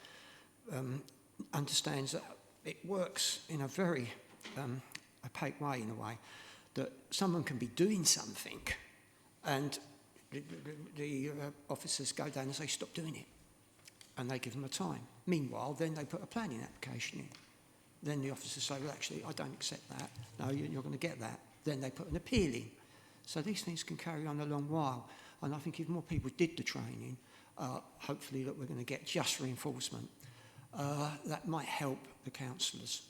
Speaker 5: understands that it works in a very opaque way, in a way, that someone can be doing something and the officers go down and say, stop doing it. And they give them a time. Meanwhile, then they put a planning application in. Then the officers say, well, actually, I don't accept that. No, you're going to get that. Then they put an appeal in. So these things can carry on a long while. And I think if more people did the training, hopefully that we're going to get just reinforcement. That might help the councillors.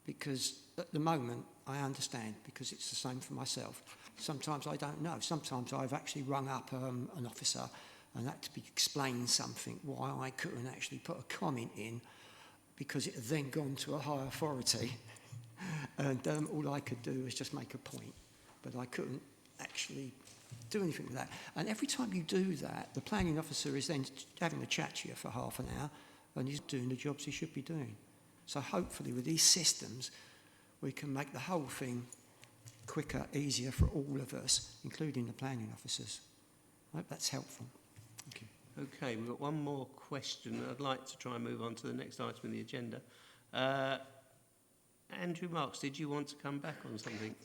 Speaker 5: Because at the moment, I understand, because it's the same for myself. Sometimes I don't know. Sometimes I've actually rung up an officer and had to be explained something, why I couldn't actually put a comment in, because it had then gone to a higher authority. And all I could do was just make a point. But I couldn't actually do anything with that. And every time you do that, the planning officer is then having a chat to you for half an hour, and he's doing the jobs he should be doing. So hopefully with these systems, we can make the whole thing quicker, easier for all of us, including the planning officers. I hope that's helpful. Thank you.
Speaker 1: Okay, we've got one more question. I'd like to try and move on to the next item on the agenda. Andrew Marks, did you want to come back on something?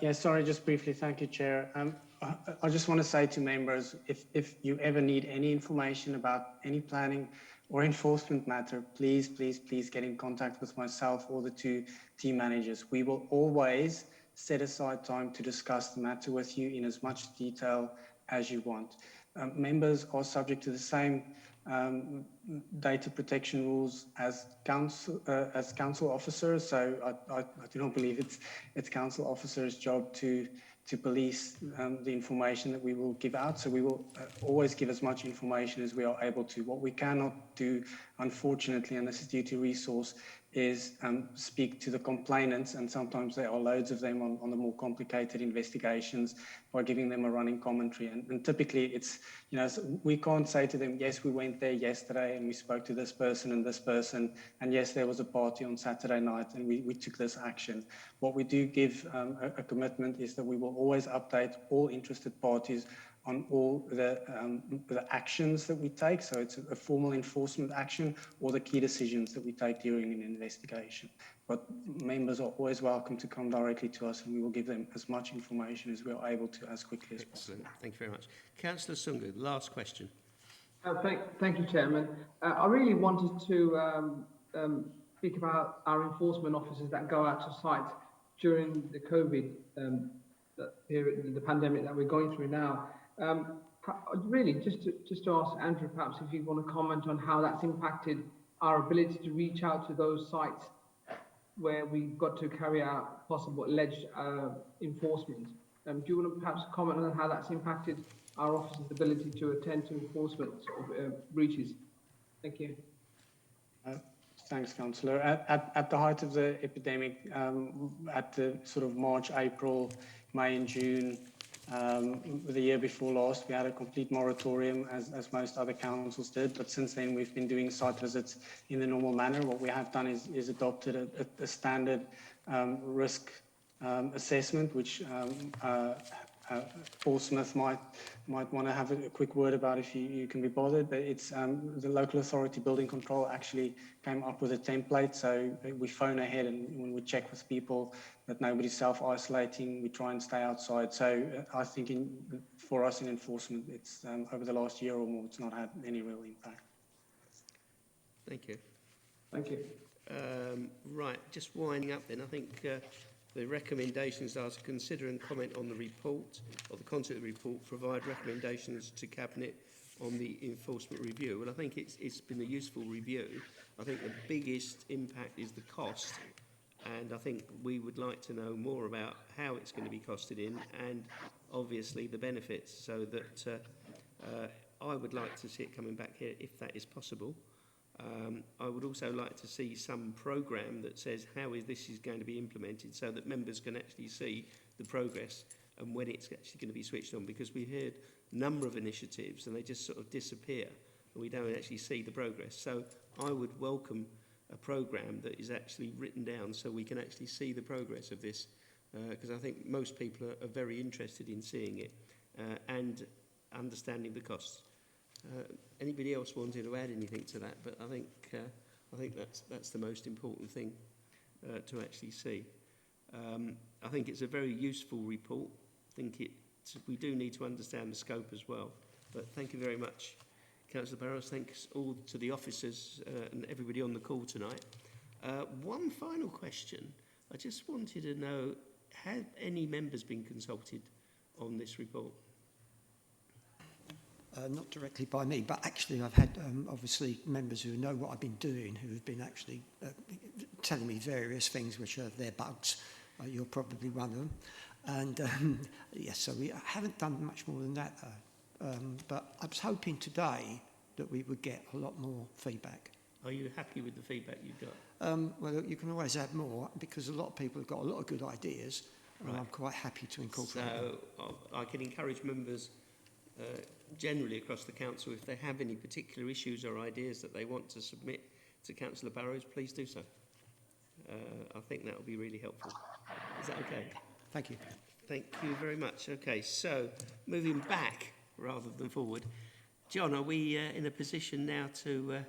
Speaker 13: Yeah, sorry, just briefly. Thank you, Chair. I just want to say to members, if you ever need any information about any planning or enforcement matter, please get in contact with myself or the 2 team managers. We will always set aside time to discuss the matter with you in as much detail as you want. Members are subject to the same data protection rules as council officers, so I do not believe it's council officers' job to police the information that we will give out. So we will always give as much information as we are able to. What we cannot do, unfortunately, and this is due to resource, is speak to the complainants, and sometimes there are loads of them on the more complicated investigations, by giving them a running commentary. And typically it's, so we can't say to them, yes, we went there yesterday and we spoke to this person, and yes, there was a party on Saturday night and we took this action. What we do give a commitment is that we will always update all interested parties on all the actions that we take. So it's a formal enforcement action or the key decisions that we take during an investigation. But members are always welcome to come directly to us, and we will give them as much information as we are able to as quickly as possible.
Speaker 1: Thank you very much. Councillor Sungu, last question.
Speaker 17: Thank you, Chairman. I really wanted to speak about our enforcement officers that go out to site during the COVID period, the pandemic that we're going through now. Really, just to ask Andrew, perhaps if you want to comment on how that's impacted our ability to reach out to those sites where we've got to carry out possible alleged enforcement. Do you want to perhaps comment on how that's impacted our officers' ability to attend to enforcement breaches? Thank you.
Speaker 13: Thanks, Councillor. At the height of the epidemic, at the sort of March, April, May and June, the year before last, we had a complete moratorium, as most other councils did. But since then, we've been doing site visits in the normal manner. What we have done is adopted a standard risk assessment, which Portsmouth might want to have a quick word about if you can be bothered. But it's the local authority building control actually came up with a template. So we phone ahead, and when we check with people that nobody's self-isolating, we try and stay outside. So I think for us in enforcement, it's over the last year or more, it's not had any real impact.
Speaker 1: Thank you.
Speaker 17: Thank you.
Speaker 1: Right, just winding up then, I think the recommendations are to consider and comment on the report, or the content of the report, provide recommendations to Cabinet on the enforcement review. Well, I think it's been a useful review. I think the biggest impact is the cost, and I think we would like to know more about how it's going to be costed in, and obviously the benefits, so that I would like to see it coming back here if that is possible. I would also like to see some programme that says how this is going to be implemented, so that members can actually see the progress and when it's actually going to be switched on, because we heard a number of initiatives and they just sort of disappear and we don't actually see the progress. So I would welcome a programme that is actually written down so we can actually see the progress of this, because I think most people are very interested in seeing it and understanding the costs. Anybody else wanted to add anything to that? But I think that's the most important thing to actually see. I think it's a very useful report. I think we do need to understand the scope as well. But thank you very much, Councillor Barrows. Thanks all to the officers and everybody on the call tonight. One final question. I just wanted to know, have any members been consulted on this report?
Speaker 5: Not directly by me, but actually I've had obviously members who know what I've been doing, who have been actually telling me various things which are their bugs. You're probably one of them. And yes, so we haven't done much more than that, but I was hoping today that we would get a lot more feedback.
Speaker 1: Are you happy with the feedback you've got?
Speaker 5: Well, you can always add more, because a lot of people have got a lot of good ideas, and I'm quite happy to incorporate them.
Speaker 1: So I can encourage members generally across the council, if they have any particular issues or ideas that they want to submit to Councillor Barrows, please do so. I think that will be really helpful. Is that okay?
Speaker 5: Thank you.
Speaker 1: Thank you very much. Okay, so moving back rather than forward. John, are we in a position now to...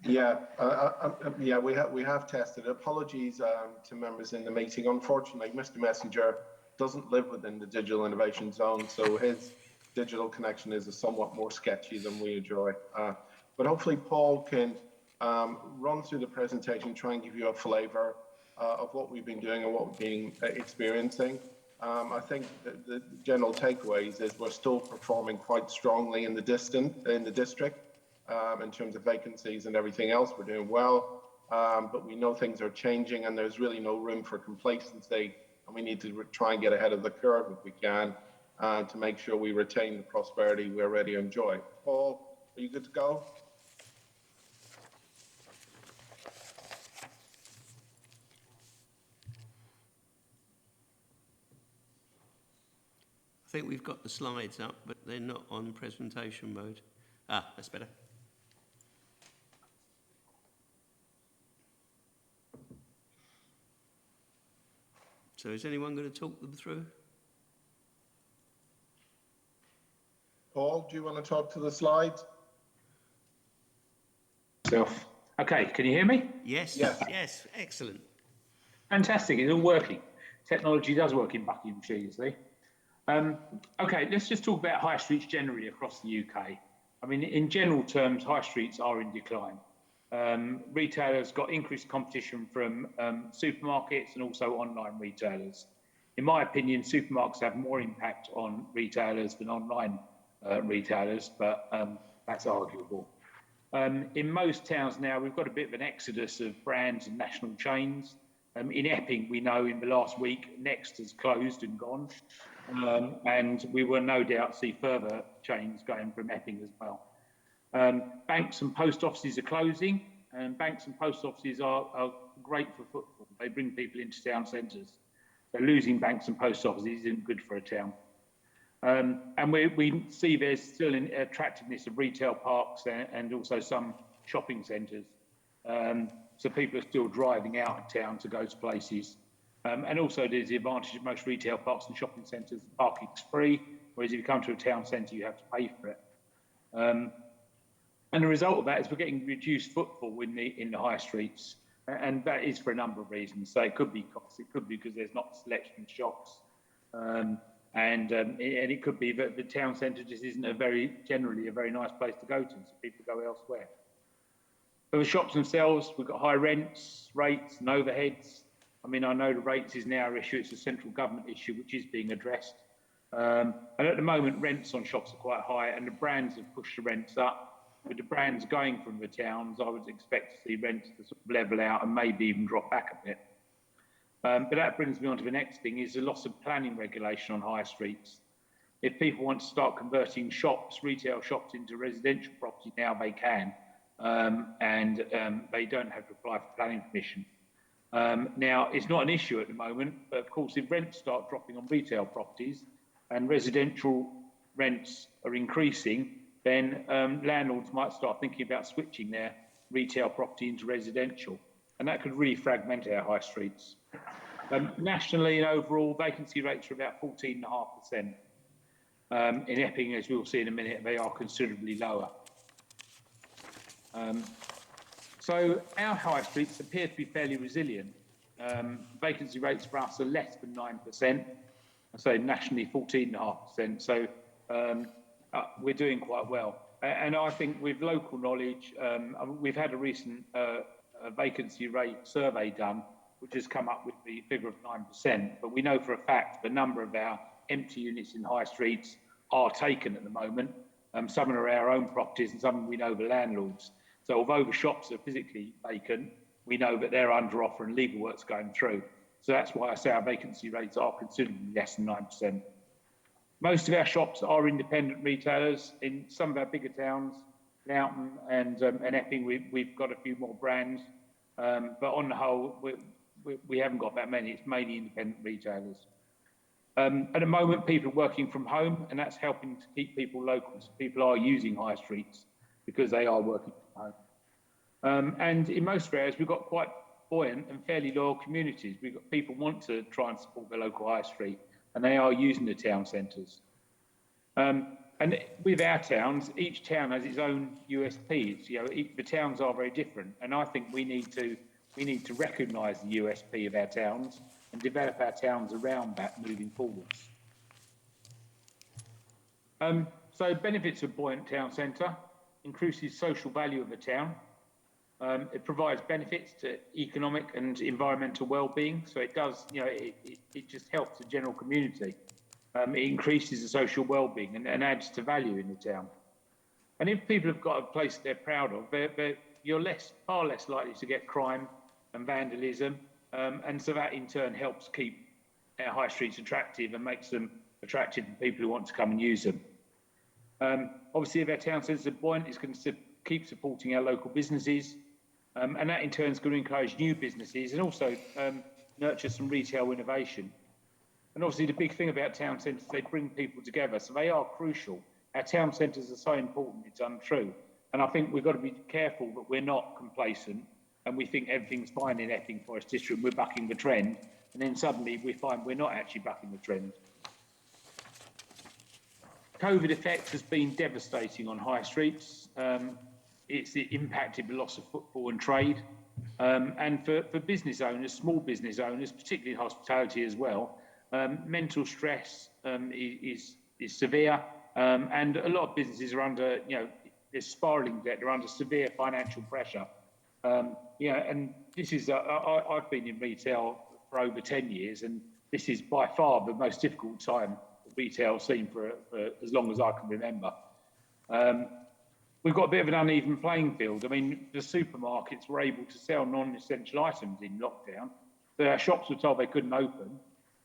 Speaker 4: Yeah, we have tested. Apologies to members in the meeting. Unfortunately, Mr. Messenger doesn't live within the digital innovation zone, so his digital connection is somewhat more sketchy than we enjoy. But hopefully Paul can run through the presentation, try and give you a flavour of what we've been doing and what we've been experiencing. I think the general takeaways is we're still performing quite strongly in the district in terms of vacancies and everything else. We're doing well, but we know things are changing and there's really no room for complacency, and we need to try and get ahead of the curve if we can. To make sure we retain the prosperity we already enjoy. Paul, are you good to go?
Speaker 1: I think we've got the slides up, but they're not on presentation mode. That's better. So is anyone going to talk them through?
Speaker 4: Paul, do you want to talk to the slides?
Speaker 2: Okay, can you hear me?
Speaker 1: Yes, yes, excellent.
Speaker 2: Fantastic, it's all working. Technology does work in Buckinghamshire, you see. Okay, let's just talk about high streets generally across the UK. I mean, in general terms, high streets are in decline. Retailers got increased competition from supermarkets and also online retailers. In my opinion, supermarkets have more impact on retailers than online retailers, but that's arguable. In most towns now, we've got a bit of an exodus of brands and national chains. In Epping, we know in the last week, Next has closed and gone. And we will no doubt see further chains going from Epping as well. Banks and post offices are closing, and banks and post offices are great for footfall. They bring people into town centres. So losing banks and post offices isn't good for a town. And we see there's still an attractiveness of retail parks and also some shopping centres. So people are still driving out of town to go to places. And also there's the advantage of most retail parks and shopping centres, parking's free, whereas if you come to a town centre, you have to pay for it. And the result of that is we're getting reduced footfall in the high streets, and that is for a number of reasons. So it could be cost, it could be because there's not a selection of shops, and it could be that the town centre just isn't generally a very nice place to go to, so people go elsewhere. For the shops themselves, we've got high rents, rates, and overheads. I mean, I know the rates is now an issue; it's a central government issue which is being addressed. And at the moment, rents on shops are quite high, and the brands have pushed the rents up. With the brands going from the towns, I would expect to see rents to sort of level out and maybe even drop back a bit. But that brings me on to the next thing, is the loss of planning regulation on high streets. If people want to start converting shops, retail shops, into residential property now, they can, and they don't have to apply for planning permission. Now, it's not an issue at the moment, but of course, if rents start dropping on retail properties and residential rents are increasing, then landlords might start thinking about switching their retail property into residential, and that could really fragment our high streets. Nationally and overall, vacancy rates are about 14.5%. In Epping, as we'll see in a minute, they are considerably lower. So our high streets appear to be fairly resilient. Vacancy rates for us are less than 9%. I say nationally 14.5%. So we're doing quite well. And I think with local knowledge, we've had a recent vacancy rate survey done, which has come up with the figure of 9%. But we know for a fact the number of our empty units in high streets are taken at the moment. Some are our own properties and some we know the landlords. So although the shops are physically vacant, we know that they're under offer and legal work's going through. So that's why I say our vacancy rates are considerably less than 9%. Most of our shops are independent retailers. In some of our bigger towns, Loughton and Epping, we've got a few more brands. But on the whole, we haven't got that many. It's mainly independent retailers. At the moment, people are working from home, and that's helping to keep people local. So people are using high streets because they are working from home. And in most areas, we've got quite buoyant and fairly loyal communities. We've got people want to try and support their local high street, and they are using the town centres. And with our towns, each town has its own USPs. You know, the towns are very different, and I think we need to recognise the USP of our towns and develop our towns around that moving forwards. So benefits of buoyant town centre: increases social value of the town. It provides benefits to economic and environmental well-being. So it does, you know, it just helps the general community. It increases the social well-being and adds to value in the town. And if people have got a place they're proud of, you're far less likely to get crime and vandalism. And so that in turn helps keep our high streets attractive and makes them attractive to people who want to come and use them. Obviously, if our town centres are buoyant, it's going to keep supporting our local businesses. And that in turn is going to encourage new businesses and also nurture some retail innovation. And obviously the big thing about town centres, they bring people together, so they are crucial. Our town centres are so important, it's untrue. And I think we've got to be careful that we're not complacent and we think everything's fine in Epping Forest District, we're bucking the trend, and then suddenly we find we're not actually bucking the trend. COVID effect has been devastating on high streets. It's impacted the loss of footfall and trade. And for business owners, small business owners, particularly in hospitality as well, mental stress is severe. And a lot of businesses are under, you know, they're spiralling debt, they're under severe financial pressure. You know, and this is, I've been in retail for over 10 years, and this is by far the most difficult time retail's seen for as long as I can remember. We've got a bit of an uneven playing field. I mean, the supermarkets were able to sell non-essential items in lockdown. So our shops were told they couldn't open,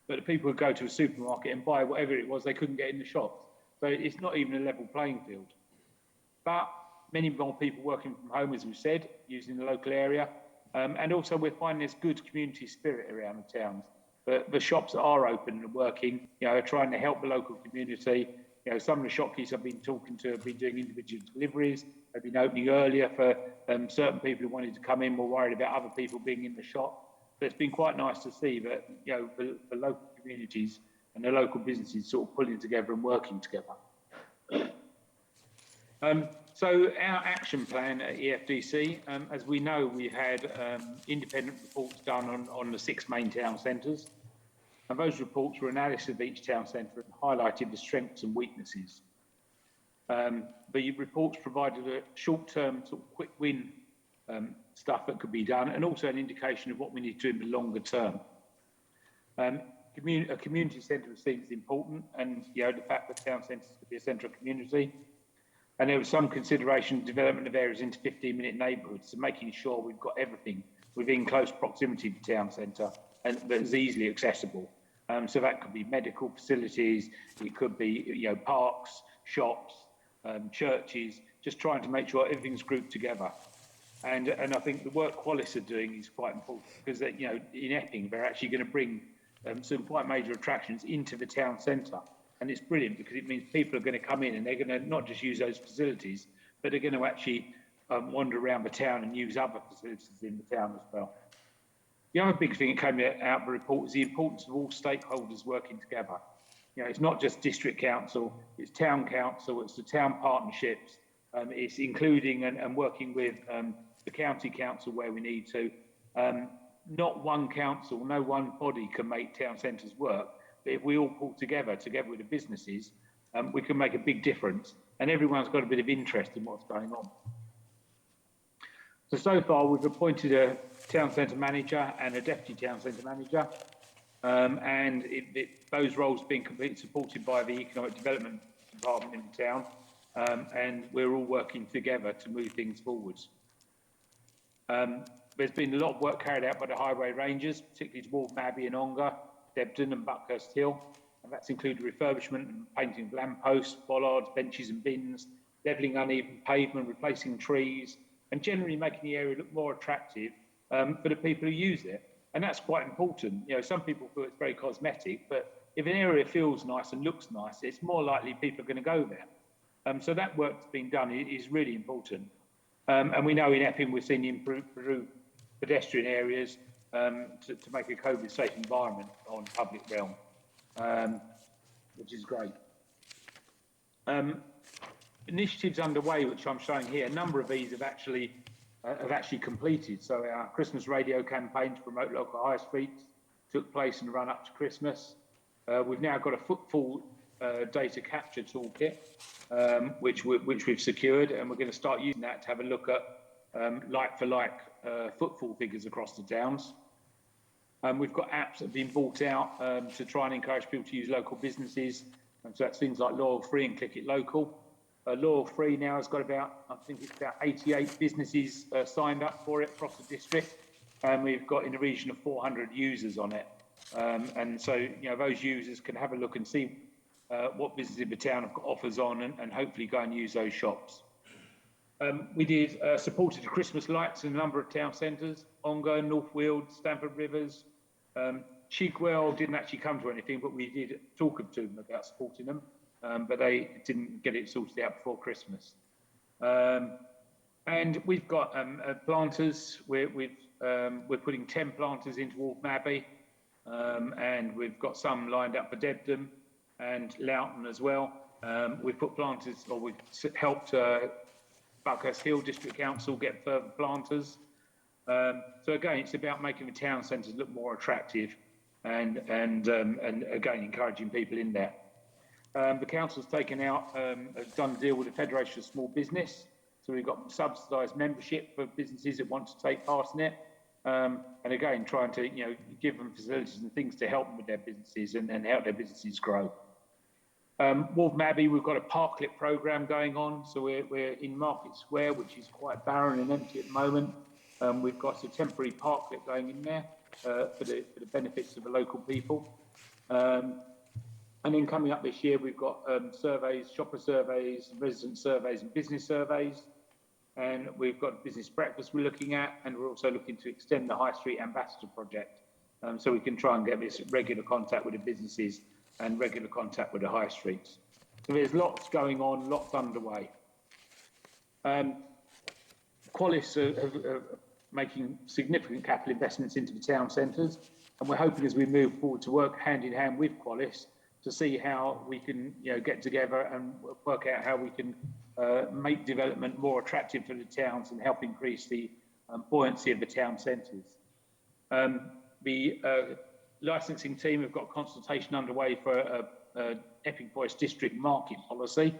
Speaker 2: but the people would go to a supermarket and buy whatever it was they couldn't get in the shops. So it's not even a level playing field. But many more people working from home, as we said, using the local area. And also we're finding there's good community spirit around the towns. But the shops that are open and working, you know, are trying to help the local community. You know, some of the shopkeepers I've been talking to have been doing individual deliveries. They've been opening earlier for certain people who wanted to come in, were worried about other people being in the shop. But it's been quite nice to see that, you know, the local communities and the local businesses sort of pulling together and working together. So our action plan at EFDC, as we know, we've had independent reports done on the 6 main town centres. And those reports were analysis of each town centre and highlighted the strengths and weaknesses. The reports provided a short-term sort of quick win stuff that could be done, and also an indication of what we need to do in the longer term. A community centre was seen as important, and you know, the fact that town centres could be a centre of community. And there was some consideration of development of areas into 15-minute neighbourhoods, so making sure we've got everything within close proximity to town centre and that is easily accessible. So that could be medical facilities, it could be, you know, parks, shops, churches, just trying to make sure everything's grouped together. And I think the work Qualis are doing is quite important, because they, you know, in Epping they're actually going to bring some quite major attractions into the town centre, and it's brilliant because it means people are going to come in and they're going to not just use those facilities, but they're going to actually wander around the town and use other facilities in the town as well. The other big thing that came out of the report is the importance of all stakeholders working together. You know, it's not just district council, it's town council, it's the town partnerships, it's including and working with the county council where we need to. Not one council, no one body can make town centres work, but if we all pull together with the businesses, we can make a big difference, and everyone's got a bit of interest in what's going on. So far we've appointed a town centre manager and a deputy town centre manager, and those roles being completely supported by the economic development department in the town, and we're all working together to move things forwards. There's been a lot of work carried out by the highway rangers, particularly towards Abbey and Ongar, Debden and Buckhurst Hill, and that's included refurbishment and painting of lampposts, bollards, benches and bins, levelling uneven pavement, replacing trees, and generally making the area look more attractive for the people who use it. And that's quite important. You know, some people feel it's very cosmetic, but if an area feels nice and looks nice, it's more likely people are going to go there. So that work that's been done is really important. And we know in Epping we've seen improved pedestrian areas to make a COVID-safe environment on public realm, which is great. Initiatives underway, which I'm showing here, a number of these have actually completed. So our Christmas radio campaign to promote local high streets took place in the run up to Christmas. We've now got a footfall data capture toolkit, which we've secured, and we're going to start using that to have a look at like-for-like footfall figures across the towns. We've got apps that have been brought out to try and encourage people to use local businesses, and so that's things like Loyal Free and Click It Local. Loyal Free now has got about, I think it's about 88 businesses signed up for it across the district, and we've got in the region of 400 users on it. And so, you know, those users can have a look and see what businesses in the town have got offers on, and hopefully go and use those shops. We did supported the Christmas lights in a number of town centres, Ongar, North Weald, Stamford Rivers. Chigwell didn't actually come to anything, but we did talk to them about supporting them, but they didn't get it sorted out before Christmas. And we've got planters. We're putting 10 planters into Waltham Abbey, and we've got some lined up for Debden and Loughton as well. We've put planters, or we've helped Buckhurst Hill District Council get further planters. So again, it's about making the town centres look more attractive, and again encouraging people in there. The council's taken out, has done a deal with the Federation of Small Business, so we've got subsidised membership for businesses that want to take part in it, and again trying to, you know, give them facilities and things to help them with their businesses and help their businesses grow. Waltham Abbey, we've got a parklet programme going on, so we're in Market Square, which is quite barren and empty at the moment. We've got a temporary parklet going in there for the benefits of the local people. And then coming up this year, we've got surveys, shopper surveys, resident surveys and business surveys. And we've got business breakfast we're looking at, and we're also looking to extend the High Street Ambassador project, so we can try and get this regular contact with the businesses and regular contact with the high streets. So there's lots going on, lots underway. Qualis have making significant capital investments into the town centres. And we're hoping as we move forward to work hand in hand with Qualis to see how we can, get together and work out how we can make development more attractive for the towns and help increase the buoyancy of the town centres. The licensing team have got consultation underway for a Epping Forest district market policy.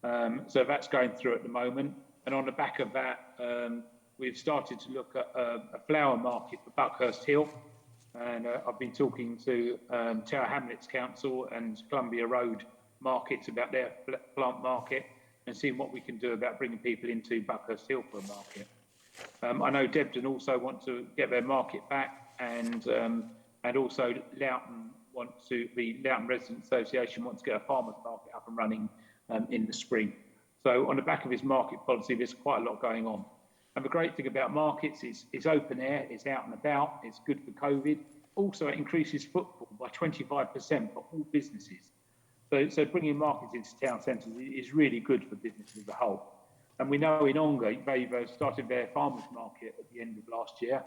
Speaker 2: So that's going through at the moment. And on the back of that, we've started to look at a flower market for Buckhurst Hill. And I've been talking to Tower Hamlets Council and Columbia Road markets about their plant market and seeing what we can do about bringing people into Buckhurst Hill for a market. I know Debden also want to get their market back, and also Loughton Loughton Residents Association wants to get a farmers market up and running in the spring. So on the back of his market policy, there's quite a lot going on. And the great thing about markets is it's open air, it's out and about, it's good for COVID. Also, it increases footfall by 25% for all businesses. So bringing markets into town centres is really good for business as a whole. And we know in Ongar, they've started their farmers market at the end of last year.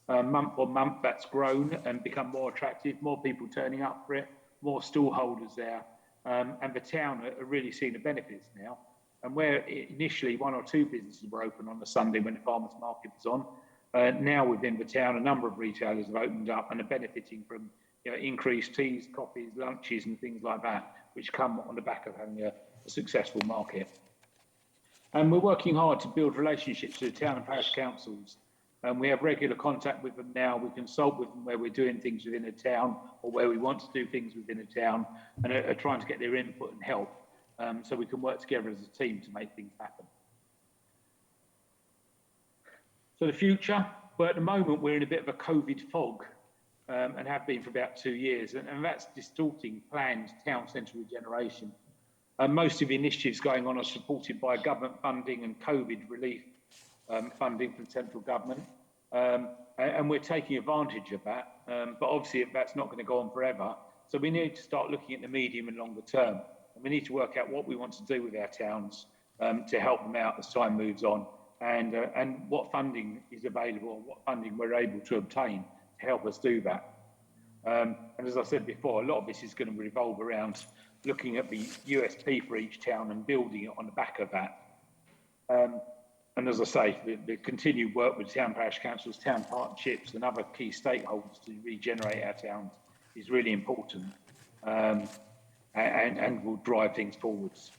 Speaker 2: Month on month, that's grown and become more attractive, more people turning up for it, more stall holders there. And the town are really seeing the benefits now. And where initially 1 or 2 businesses were open on the Sunday when the farmers market was on, now within the town, a number of retailers have opened up and are benefiting from increased teas, coffees, lunches and things like that, which come on the back of having a successful market. And we're working hard to build relationships with the town and parish councils. And we have regular contact with them now. We consult with them where we're doing things within a town or where we want to do things within a town, and are trying to get their input and help. So we can work together as a team to make things happen. So the future, well, at the moment we're in a bit of a COVID fog, and have been for about 2 years, and that's distorting planned town centre regeneration. Most of the initiatives going on are supported by government funding and COVID relief funding from central government, and we're taking advantage of that, but obviously that's not going to go on forever. So we need to start looking at the medium and longer term. And we need to work out what we want to do with our towns to help them out as time moves on, and what funding is available and what funding we're able to obtain to help us do that. And as I said before, a lot of this is going to revolve around looking at the USP for each town and building it on the back of that. And as I say, the continued work with town parish councils, town partnerships and other key stakeholders to regenerate our towns is really important. And will drive things forwards.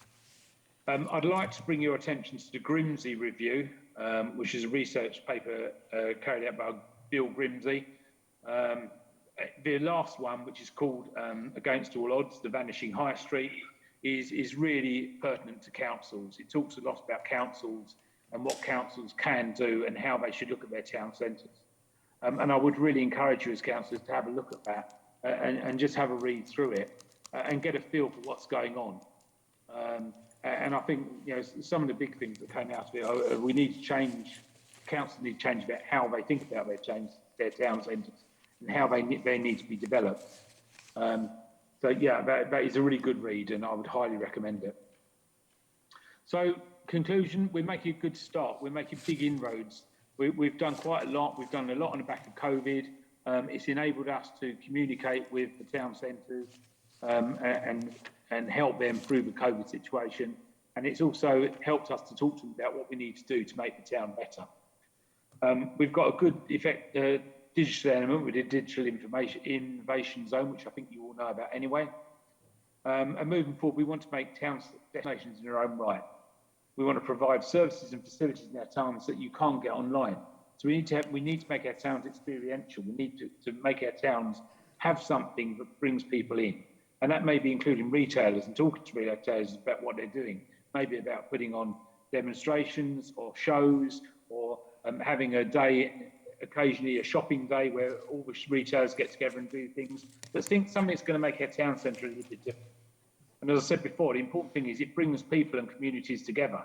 Speaker 2: I'd like to bring your attention to the Grimsey Review, which is a research paper carried out by Bill Grimsey. The last one, which is called Against All Odds, The Vanishing High Street, is really pertinent to councils. It talks a lot about councils and what councils can do and how they should look at their town centres. And I would really encourage you as councillors to have a look at that and just have a read through it. And get a feel for what's going on. And I think some of the big things that came out of it, we need to change, councils need to change about how they think about their town centres and how they need to be developed. So yeah, that is a really good read and I would highly recommend it. So conclusion, we're making a good start. We're making big inroads. We've done quite a lot. We've done a lot on the back of COVID. It's enabled us to communicate with the town centres, and help them through the COVID situation. And it's also helped us to talk to them about what we need to do to make the town better. We've got a good digital element with the Digital Innovation Zone, which I think you all know about anyway. And moving forward, we want to make towns destinations in their own right. We want to provide services and facilities in our towns that you can't get online. So we need to make our towns experiential. We need to make our towns have something that brings people in. And that may be including retailers and talking to retailers about what they're doing. Maybe about putting on demonstrations or shows or having a day, occasionally a shopping day where all the retailers get together and do things. But think something's going to make our town centre a little bit different. And as I said before, the important thing is it brings people and communities together.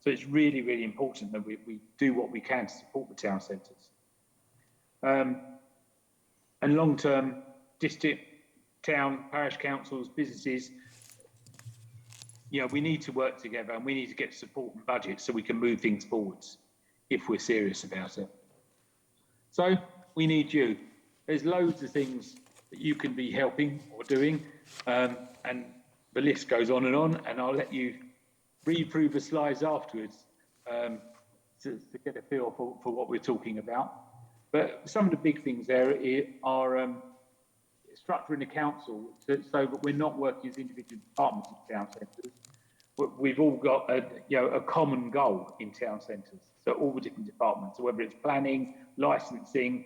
Speaker 2: So it's really, really important that we do what we can to support the town centres. And long-term, district, town, parish councils, businesses, we need to work together and we need to get support and budget so we can move things forwards if we're serious about it. So we need you. There's loads of things that you can be helping or doing, and the list goes on, and I'll let you read through the slides afterwards to get a feel for what we're talking about. But some of the big things there are structuring the council so that we're not working as individual departments in town centres. We've all got a common goal in town centres. So all the different departments, so whether it's planning, licensing,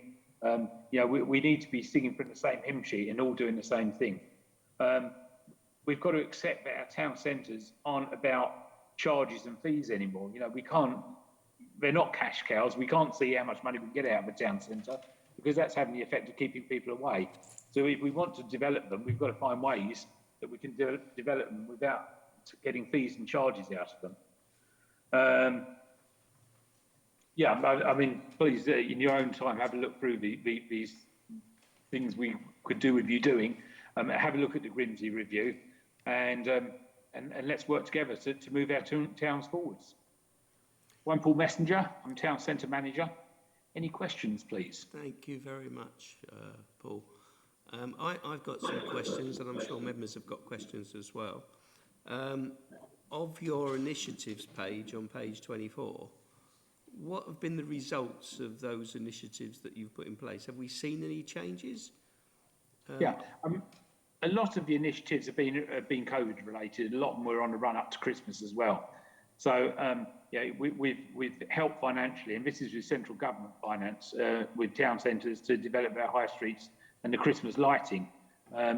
Speaker 2: we need to be singing from the same hymn sheet and all doing the same thing. We've got to accept that our town centres aren't about charges and fees anymore. They're not cash cows. We can't see how much money we get out of a town centre because that's having the effect of keeping people away. So if we want to develop them, we've got to find ways that we can develop them without getting fees and charges out of them. Please, in your own time, have a look through these things we could do with you doing. Have a look at the Grimsby review, and let's work together to move our towns forwards. I'm Paul Messenger. I'm Town Centre Manager. Any questions, please?
Speaker 1: Thank you very much, Paul. I've got some questions, and I'm sure members have got questions as well. Of your initiatives page on page 24, what have been the results of those initiatives that you've put in place? Have we seen any changes?
Speaker 2: A lot of the initiatives have been COVID related. A lot of them were on the run up to Christmas as well. So we've helped financially, and this is with central government finance, with town centres to develop our high streets and the Christmas lighting.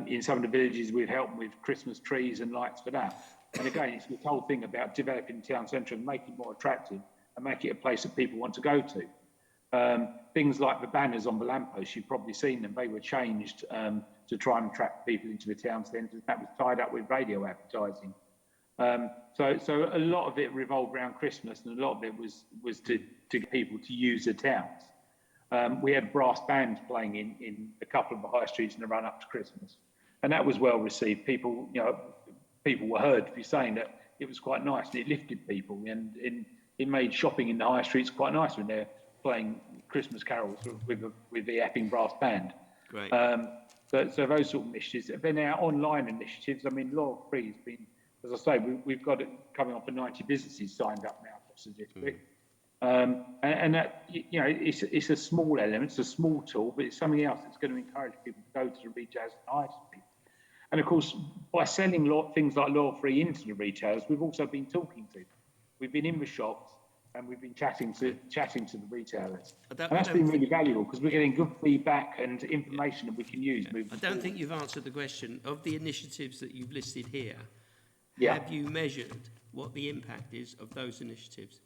Speaker 2: In some of the villages, we've helped with Christmas trees and lights for that. And again, it's this whole thing about developing the town centre and making it more attractive and make it a place that people want to go to. Things like the banners on the lampposts, you've probably seen them. They were changed to try and attract people into the town centre. That was tied up with radio advertising. So a lot of it revolved around Christmas, and a lot of it was to get people to use the towns. We had brass bands playing in a couple of the high streets in the run up to Christmas, and that was well received. People were heard to be saying that it was quite nice, and it lifted people, and it made shopping in the high streets quite nice when they're playing Christmas carols with the Epping Brass Band.
Speaker 1: Great.
Speaker 2: So those sort of initiatives. Then our online initiatives. Law Free has been, as I say, we've got it coming up for 90 businesses signed up now across the district. And that, it's a small element, it's a small tool, but it's something else that's going to encourage people to go to the retailers and high street. And of course, by selling things like Law Free into the retailers, we've also been talking to them. We've been in the shops and we've been chatting to the retailers. And that's been really valuable because we're getting good feedback and information that we can use moving forward.
Speaker 1: I don't think you've answered the question. Of the initiatives that you've listed here, have you measured what the impact is of those initiatives?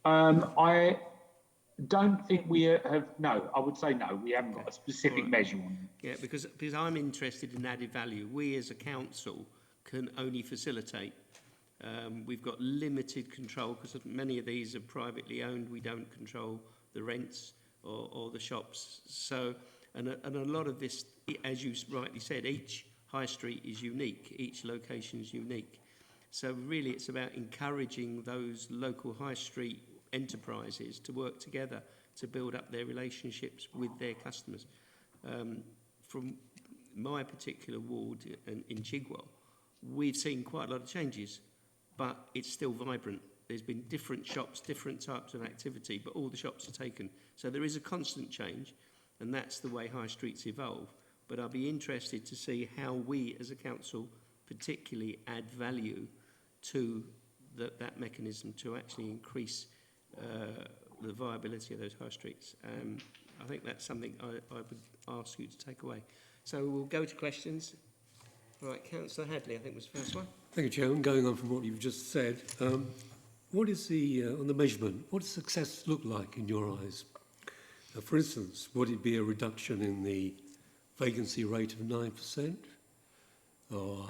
Speaker 2: I don't think we have. No, I would say no. We haven't got a specific measure on it.
Speaker 1: Yeah, because I'm interested in added value. We as a council can only facilitate. We've got limited control because many of these are privately owned. We don't control the rents or the shops. So, and a lot of this, as you rightly said, each high street is unique. Each location is unique. So really, it's about encouraging those local high street enterprises to work together to build up their relationships with their customers. From my particular ward in Chigwell, we've seen quite a lot of changes, but it's still vibrant. There's been different shops, different types of activity, but all the shops are taken. So there is a constant change, and that's the way high streets evolve. But I'll be interested to see how we as a council particularly add value to that mechanism to actually increase the viability of those high streets. I think that's something I would ask you to take away. So we'll go to questions. All right, Councillor Hadley, I think was the first one.
Speaker 7: Thank you, Chairman. Going on from what you've just said, what is on the measurement, what does success look like in your eyes? For instance, would it be a reduction in the vacancy rate of 9%? Or,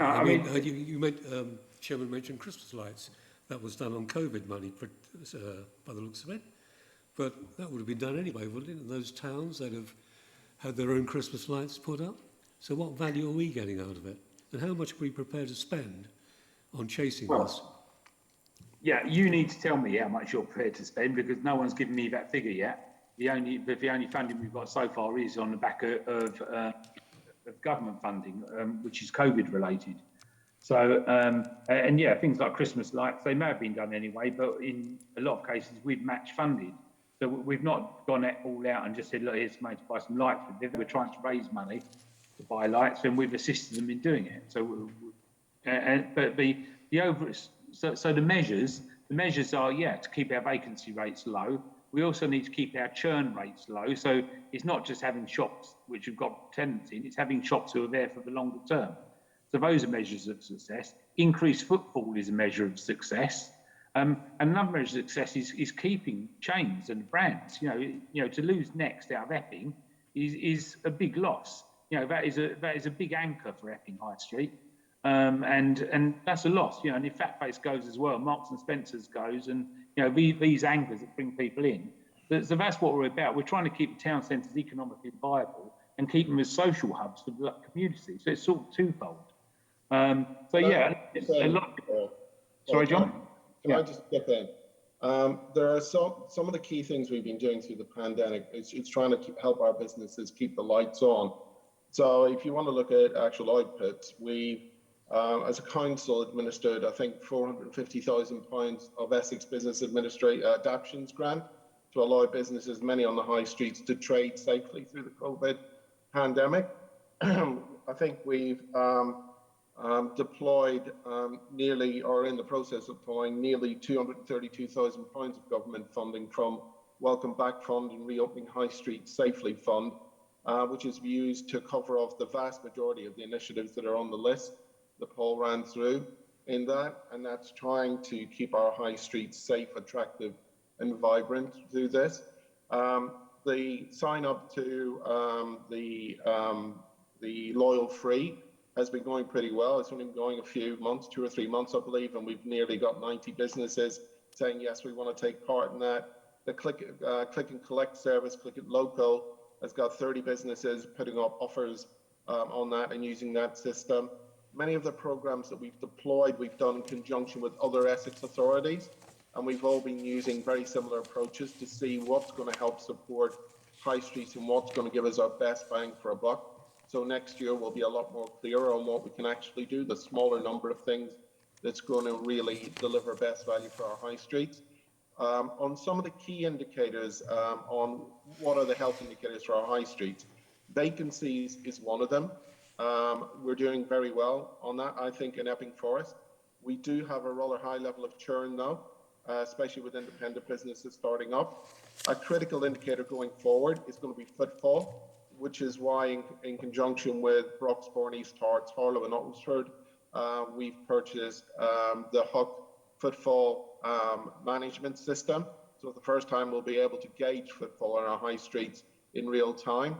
Speaker 7: Chairman mentioned Christmas lights. That was done on COVID money, by the looks of it. But that would have been done anyway, wouldn't it, in those towns that have had their own Christmas lights put up? So what value are we getting out of it? And how much are we prepared to spend on chasing this?
Speaker 2: Yeah, you need to tell me how much you're prepared to spend because no one's given me that figure yet. the only funding we've got so far is on the back of government funding, which is COVID related. So, and yeah, things like Christmas lights, they may have been done anyway, but in a lot of cases, we've match funded. So we've not gone all out and just said, look, here's money to buy some lights. We're trying to raise money to buy lights, and we've assisted them in doing it. So, but the measures are, yeah, to keep our vacancy rates low. We also need to keep our churn rates low. So it's not just having shops which have got tenants in, it's having shops who are there for the longer term. So those are measures of success. Increased footfall is a measure of success. And another measure of success is keeping chains and brands. You know, to lose Next out of Epping is a big loss. You know, that is a big anchor for Epping High Street. And that's a loss, you know, and if Fat Face goes as well, Marks and Spencer's goes, and, you know, these anchors that bring people in. So that's what we're about. We're trying to keep the town centres economically viable and keep them as social hubs for the community. So it's sort of twofold. So yeah, it's a lot. Sorry, John?
Speaker 4: Can I just step in? There are some of the key things we've been doing through the pandemic. It's trying to help our businesses keep the lights on. So if you want to look at actual outputs, we've, as a council, administered, I think, £450,000 of Essex Business Adaptations Grant to allow businesses, many on the high streets, to trade safely through the COVID pandemic. I think we've deployed nearly, or in the process of deploying, nearly £232,000 of government funding from Welcome Back Fund and Reopening High Street Safely Fund, which is used to cover off the vast majority of the initiatives that are on the list that Paul ran through in that, and that's trying to keep our high streets safe, attractive and vibrant through this. The sign up to the Loyal Free has been going pretty well. It's only been going a few months, 2 or 3 months, I believe, and we've nearly got 90 businesses saying, yes, we want to take part in that. The click and collect service, Click It Local, has got 30 businesses putting up offers on that and using that system. Many of the programs that we've deployed, we've done in conjunction with other Essex authorities, and we've all been using very similar approaches to see what's going to help support high streets and what's going to give us our best bang for a buck. So next year we'll be a lot more clearer on what we can actually do, the smaller number of things that's going to really deliver best value for our high streets. On some of the key indicators, on what are the health indicators for our high streets, vacancies is one of them. We're doing very well on that, I think, in Epping Forest. We do have a rather high level of churn though, especially with independent businesses starting up. A critical indicator going forward is going to be footfall, which is why in conjunction with Broxbourne, East Hearts, Harlow and Uttlesford, we've purchased the Huck footfall management system. So the first time we'll be able to gauge footfall on our high streets in real time.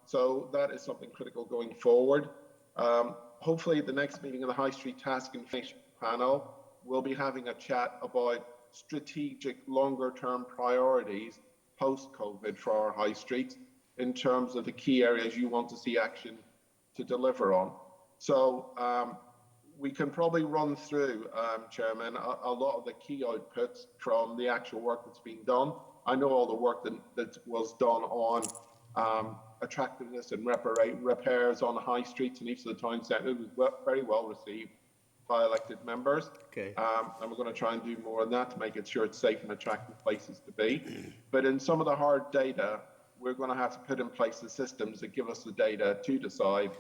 Speaker 4: So that is something critical going forward. Hopefully the next meeting of the High Street Task and Finish panel, we'll be having a chat about strategic longer term priorities post-COVID for our high streets in terms of the key areas you want to see action to deliver on. So we can probably run through, Chairman, a lot of the key outputs from the actual work that's been done. I know all the work that was done on attractiveness and repairs on the high streets in each of the town centres. It was very well received by elected members.
Speaker 1: Okay.
Speaker 4: And we're going to try and do more on that to make it sure it's safe and attractive places to be. But in some of the hard data, we're going to have to put in place the systems that give us the data to decide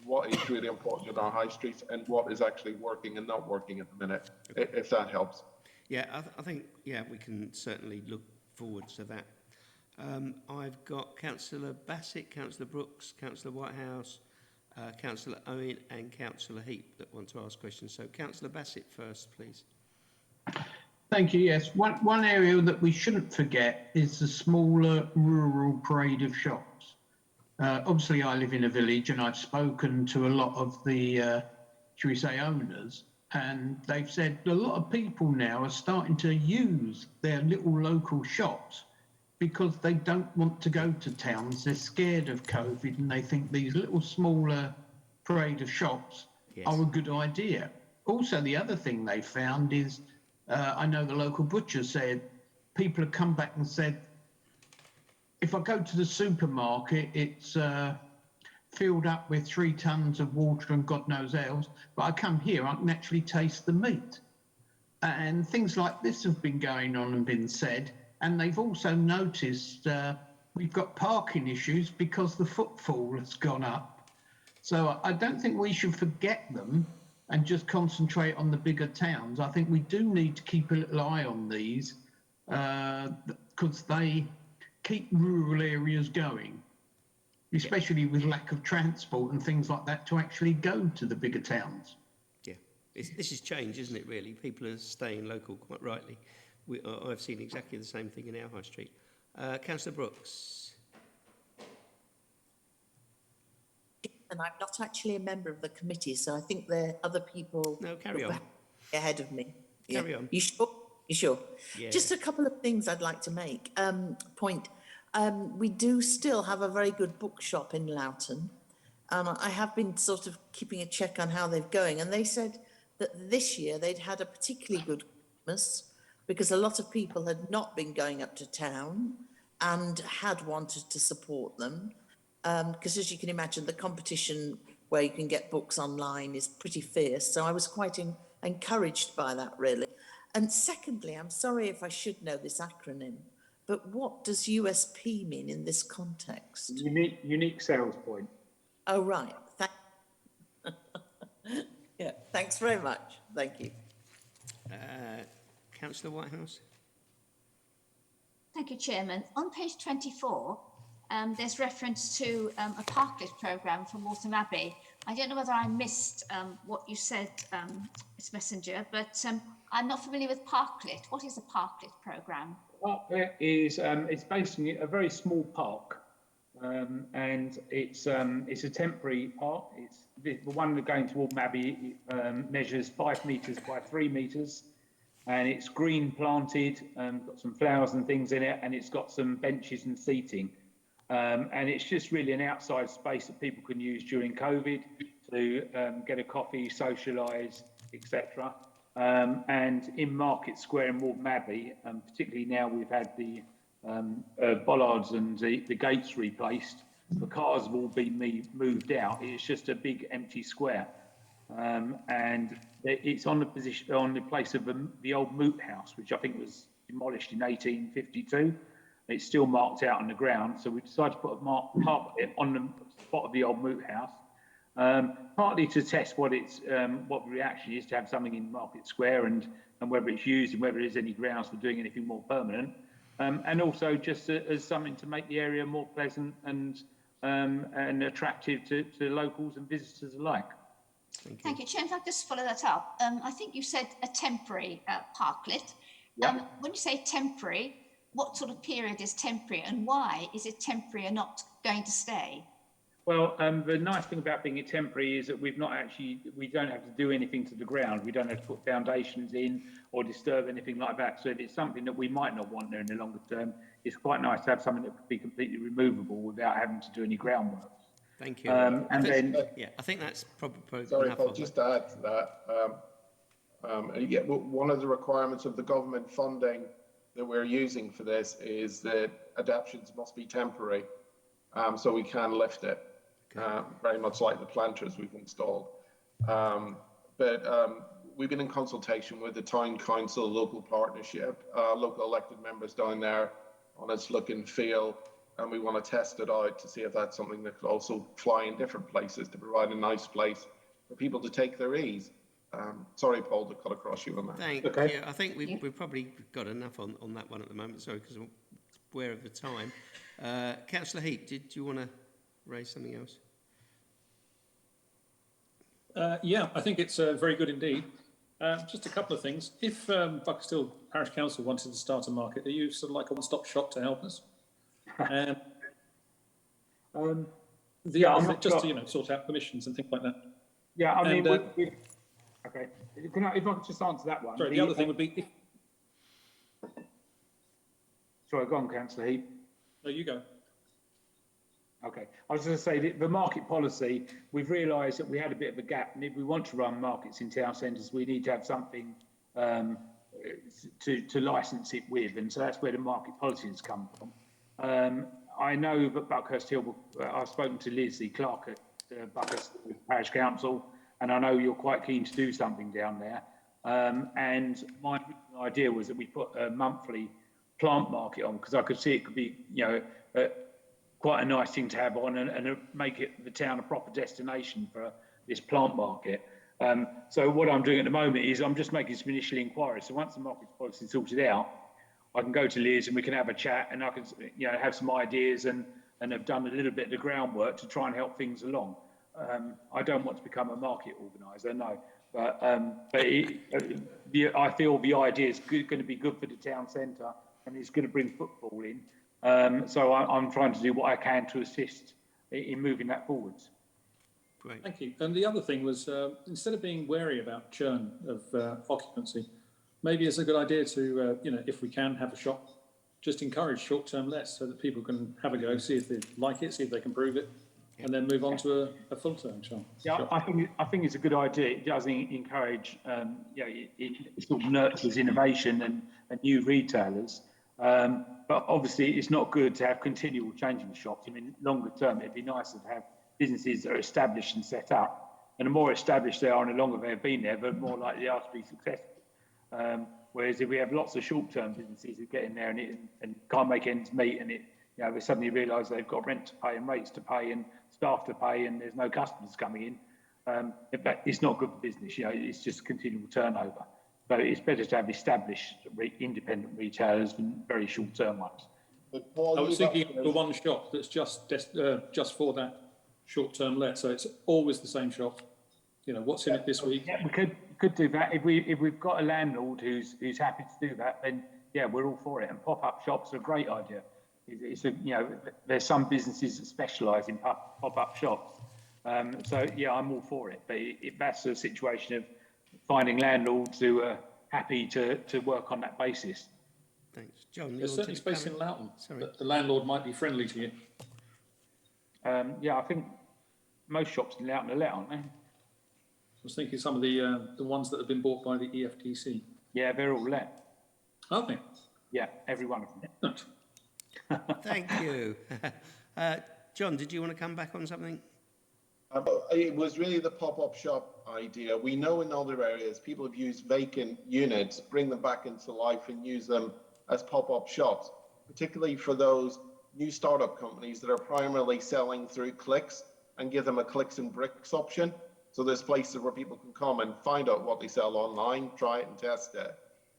Speaker 4: what is really important in our high streets and what is actually working and not working at the minute, if that helps.
Speaker 1: Yeah, I think, yeah, we can certainly look forward to that. I've got Councillor Bassett, Councillor Brooks, Councillor Whitehouse, Councillor Owen and Councillor Heap that want to ask questions. So Councillor Bassett first, please.
Speaker 10: Thank you. Yes, one area that we shouldn't forget is the smaller rural parade of shops. Obviously, I live in a village and I've spoken to a lot of the, shall we say, owners, and they've said a lot of people now are starting to use their little local shops because they don't want to go to towns. They're scared of COVID and they think these little smaller parade of shops are a good idea. Also, the other thing they found is, I know the local butcher said, people have come back and said if I go to the supermarket, it's filled up with 3 tons of water and God knows else. But I come here, I can actually taste the meat. And things like this have been going on and been said. And they've also noticed we've got parking issues because the footfall has gone up. So I don't think we should forget them and just concentrate on the bigger towns. I think we do need to keep a little eye on these because they keep rural areas going, especially with lack of transport and things like that to actually go to the bigger towns.
Speaker 1: Yeah, this is change, isn't it, really? People are staying local, quite rightly. I've seen exactly the same thing in our high street. Councillor Brooks.
Speaker 18: And I'm not actually a member of the committee, so I think there are other people
Speaker 1: carry on.
Speaker 18: ahead of me.
Speaker 1: Carry on.
Speaker 18: You sure? You sure?
Speaker 1: Yeah.
Speaker 18: Just a couple of things I'd like to make. Point. We do still have a very good bookshop in Loughton. I have been sort of keeping a check on how they're going, and they said that this year they'd had a particularly good Christmas because a lot of people had not been going up to town and had wanted to support them. Because as you can imagine, the competition where you can get books online is pretty fierce. So I was quite encouraged by that, really. And secondly, I'm sorry if I should know this acronym, but what does USP mean in this context?
Speaker 2: Unique sales point.
Speaker 18: Oh, right. Yeah, thanks very much. Thank you.
Speaker 1: Councillor Whitehouse.
Speaker 9: Thank you, Chairman. On page 24, there's reference to a parklet programme from Waltham Abbey. I don't know whether I missed what you said, Ms Messenger, but I'm not familiar with Parklet. What is a Parklet programme?
Speaker 2: Parklet is it's based in a very small park, and it's a temporary park. It's the one going to Waltham Abbey measures 5 metres by 3 metres, and it's green planted, got some flowers and things in it, and it's got some benches and seating. And it's just really an outside space that people can use during COVID to get a coffee, socialise, etc. And in Market Square in Waltham Abbey, particularly now we've had the bollards and the gates replaced, the cars have all been moved out. It's just a big empty square. And it's on the place of the old Moot House, which I think was demolished in 1852. It's still marked out on the ground, so we decided to put a parklet on the spot of the old Moot House, partly to test what the reaction is to have something in Market Square and whether it's used and whether there's any grounds for doing anything more permanent, and also just as something to make the area more pleasant and attractive to locals and visitors alike.
Speaker 9: Thank you, Chair. If I could just follow that up, I think you said a temporary parklet.
Speaker 2: Yep.
Speaker 9: When you say temporary, what sort of period is temporary and why is it temporary and not going to stay?
Speaker 2: Well, the nice thing about being a temporary is that we don't have to do anything to the ground. We don't have to put foundations in or disturb anything like that. So if it's something that we might not want there in the longer term, it's quite nice to have something that could be completely removable without having to do any groundwork.
Speaker 1: Thank you. I think that's probably
Speaker 4: Sorry,
Speaker 1: enough.
Speaker 4: Paul, just to add to that, one of the requirements of the government funding that we're using for this is that adaptations must be temporary, so we can lift it, very much like the planters we've installed. But we've been in consultation with the town council, local partnership, local elected members down there on its look and feel, and we want to test it out to see if that's something that could also fly in different places to provide a nice place for people to take their ease. Sorry, Paul, to cut across you on that.
Speaker 1: Thank you. I think we've probably got enough on that one at the moment. Sorry, because I'm aware of the time. Councillor Heap, did you want to raise something else?
Speaker 12: Yeah, I think it's very good indeed. Just a couple of things. If Buckstill Parish Council wanted to start a market, are you sort of like a one-stop shop to help us? Just to sort out permissions and things like that.
Speaker 2: Yeah, I mean, okay. If I could just answer that one.
Speaker 12: Sorry, the other thing would be...
Speaker 2: Sorry, go on, Councillor Heap.
Speaker 12: No, you go.
Speaker 2: Okay. I was going to say, the market policy, we've realised that we had a bit of a gap, and if we want to run markets in town centres, we need to have something to licence it with, and so that's where the market policy has come from. I know that Buckhurst Hill, I've spoken to Lizzie Clark at Buckhurst Parish Council, and I know you're quite keen to do something down there. And my idea was that we put a monthly plant market on, because I could see it could be, quite a nice thing to have on, and make it the town a proper destination for this plant market. So what I'm doing at the moment is I'm just making some initial inquiries. So once the market policy is sorted out, I can go to Liz and we can have a chat, and I can, have some ideas and have done a little bit of the groundwork to try and help things along. I don't want to become a market organiser, no, but I feel the idea is going to be good for the town centre, and it's going to bring football in. So I'm trying to do what I can to assist in moving that forwards.
Speaker 1: Great.
Speaker 12: Thank you. And the other thing was, instead of being wary about churn of occupancy, maybe it's a good idea to, if we can have a shop, just encourage short-term lets so that people can have a go, see if they like it, see if they can prove it, and then move on to a full-term shop.
Speaker 2: Yeah, I think it's a good idea. It does encourage, it sort of nurtures innovation and new retailers. But obviously, it's not good to have continual changing of shops. I mean, longer term, it'd be nicer to have businesses that are established and set up. And the more established they are and the longer they've been there, the more likely they are to be successful. Whereas if we have lots of short-term businesses that get in there and can't make ends meet, and they suddenly realise they've got rent to pay and rates to pay and staff to pay, and there's no customers coming in, it's not good for business. It's just continual turnover. So it's better to have established independent retailers than very short-term ones.
Speaker 4: But Paul,
Speaker 12: I was thinking of the one shop that's just for that short-term let, so it's always the same shop. What's in it this week?
Speaker 2: Yeah, we could do that if we've got a landlord who's happy to do that. Then we're all for it. And pop-up shops are a great idea. There's some businesses that specialise in pop-up shops. So I'm all for it. But that's a situation of finding landlords who are happy to work on that basis.
Speaker 1: Thanks, John.
Speaker 12: There's certainly space in Loughton. The landlord might be friendly to you.
Speaker 2: I think most shops in Loughton are let, aren't they?
Speaker 12: I was thinking some of the ones that have been bought by the EFTC.
Speaker 2: Yeah, they're all let.
Speaker 12: Are they?
Speaker 2: Yeah, every one of them.
Speaker 1: Thank you. John, did you want to come back on something?
Speaker 4: It was really the pop-up shop idea. We know in other areas people have used vacant units, bring them back into life and use them as pop-up shops, particularly for those new startup companies that are primarily selling through clicks, and give them a clicks and bricks option. So there's places where people can come and find out what they sell online, try it and test it.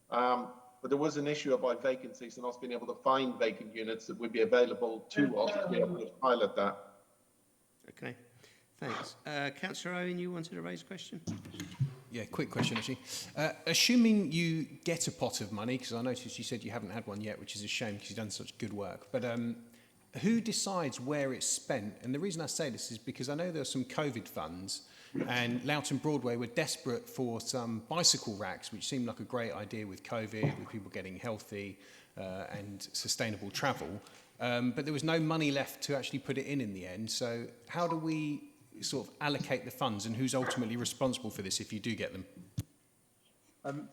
Speaker 4: But there was an issue about vacancies and us being able to find vacant units that would be available to us to be able to pilot that.
Speaker 1: Okay, thanks. Councillor Owen, you wanted to raise a question?
Speaker 11: Yeah, quick question actually. Assuming you get a pot of money, because I noticed you said you haven't had one yet, which is a shame because you've done such good work, but who decides where it's spent? And the reason I say this is because I know there are some COVID funds, and Loughton Broadway were desperate for some bicycle racks, which seemed like a great idea with COVID, with people getting healthy and sustainable travel. But there was no money left to actually put it in the end. So how do we sort of allocate the funds, and who's ultimately responsible for this if you do get them?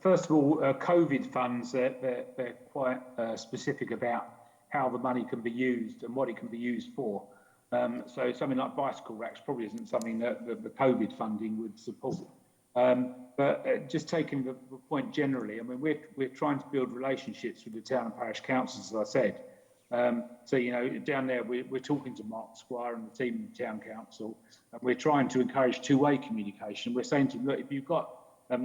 Speaker 2: First of all, COVID funds, they're quite specific about how the money can be used and what it can be used for. So something like bicycle racks probably isn't something that the COVID funding would support. But just taking the point generally, I mean, we're trying to build relationships with the town and parish councils, as I said. So, down there, we're talking to Mark Squire and the team in the town council, and we're trying to encourage two-way communication. We're saying to them, look, if you've got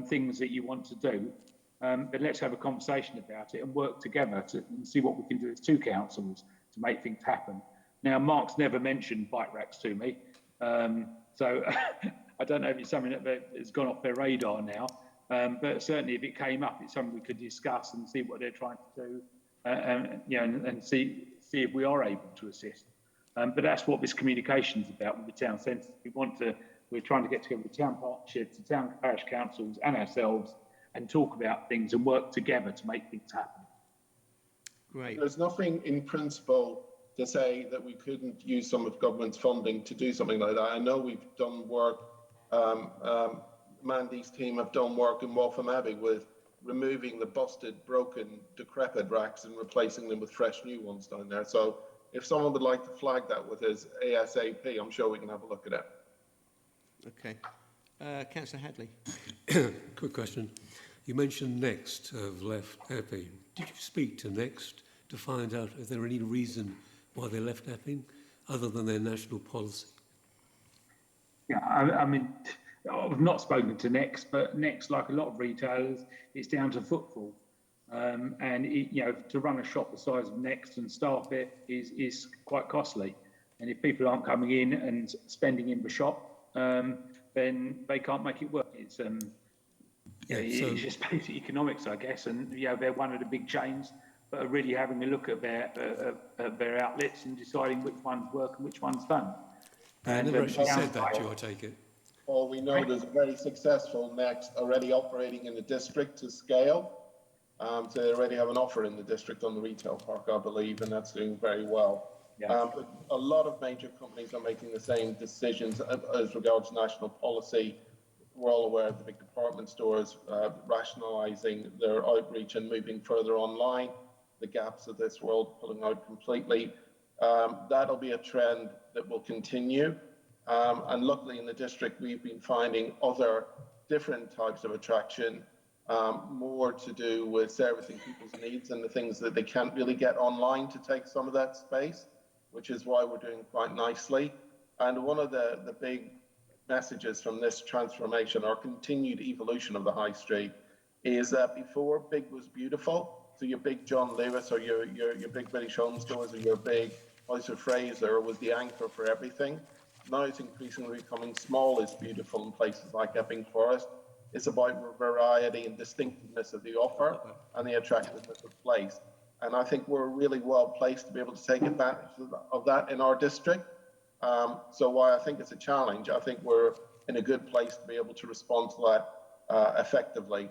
Speaker 2: things that you want to do, then let's have a conversation about it and work together and see what we can do as two councils to make things happen. Now, Mark's never mentioned bike racks to me, so I don't know if it's something that has gone off their radar now, but certainly if it came up, it's something we could discuss and see what they're trying to do, and see if we are able to assist. But that's what this communication is about with the town centre. We're trying to get together with town partnerships, the town parish councils and ourselves, and talk about things and work together to make things happen.
Speaker 1: Great.
Speaker 4: There's nothing in principle to say that we couldn't use some of government's funding to do something like that. I know we've done work, Mandy's team have done work in Waltham Abbey with removing the busted, broken, decrepit racks and replacing them with fresh new ones down there. So if someone would like to flag that with us ASAP, I'm sure we can have a look at it.
Speaker 1: Okay. Councillor Hadley.
Speaker 7: Quick question. You mentioned Next have left Epping. Did you speak to Next to find out if there any reason why they left Epping other than their national policy?
Speaker 2: Yeah, I mean, I've not spoken to Next, but Next, like a lot of retailers, it's down to footfall. And to run a shop the size of Next and staff it is quite costly. And if people aren't coming in and spending in the shop, then they can't make it work. It's it's just basic economics, I guess. And they're one of the big chains, but are really having a look at their outlets and deciding which ones work and which ones don't.
Speaker 7: I never actually said that to you, I take it.
Speaker 4: Well, we know there's a very successful Next already operating in the district to scale. So they already have an offer in the district on the retail park, I believe, and that's doing very well.
Speaker 2: Yeah.
Speaker 4: But a lot of major companies are making the same decisions as regards national policy. We're all aware of the big department stores rationalising their outreach and moving further online. The gaps of this world pulling out completely. That'll be a trend that will continue. And luckily in the district, we've been finding other different types of attraction, more to do with servicing people's needs and the things that they can't really get online to take some of that space, which is why we're doing quite nicely. And one of the big messages from this transformation or continued evolution of the high street is that before big was beautiful, so your big John Lewis or your big British Home Stores or your big House of Fraser was the anchor for everything. Now it's increasingly becoming small is beautiful in places like Epping Forest. It's about variety and distinctiveness of the offer and the attractiveness of place. And I think we're really well placed to be able to take advantage of that in our district. So while I think it's a challenge, I think we're in a good place to be able to respond to that effectively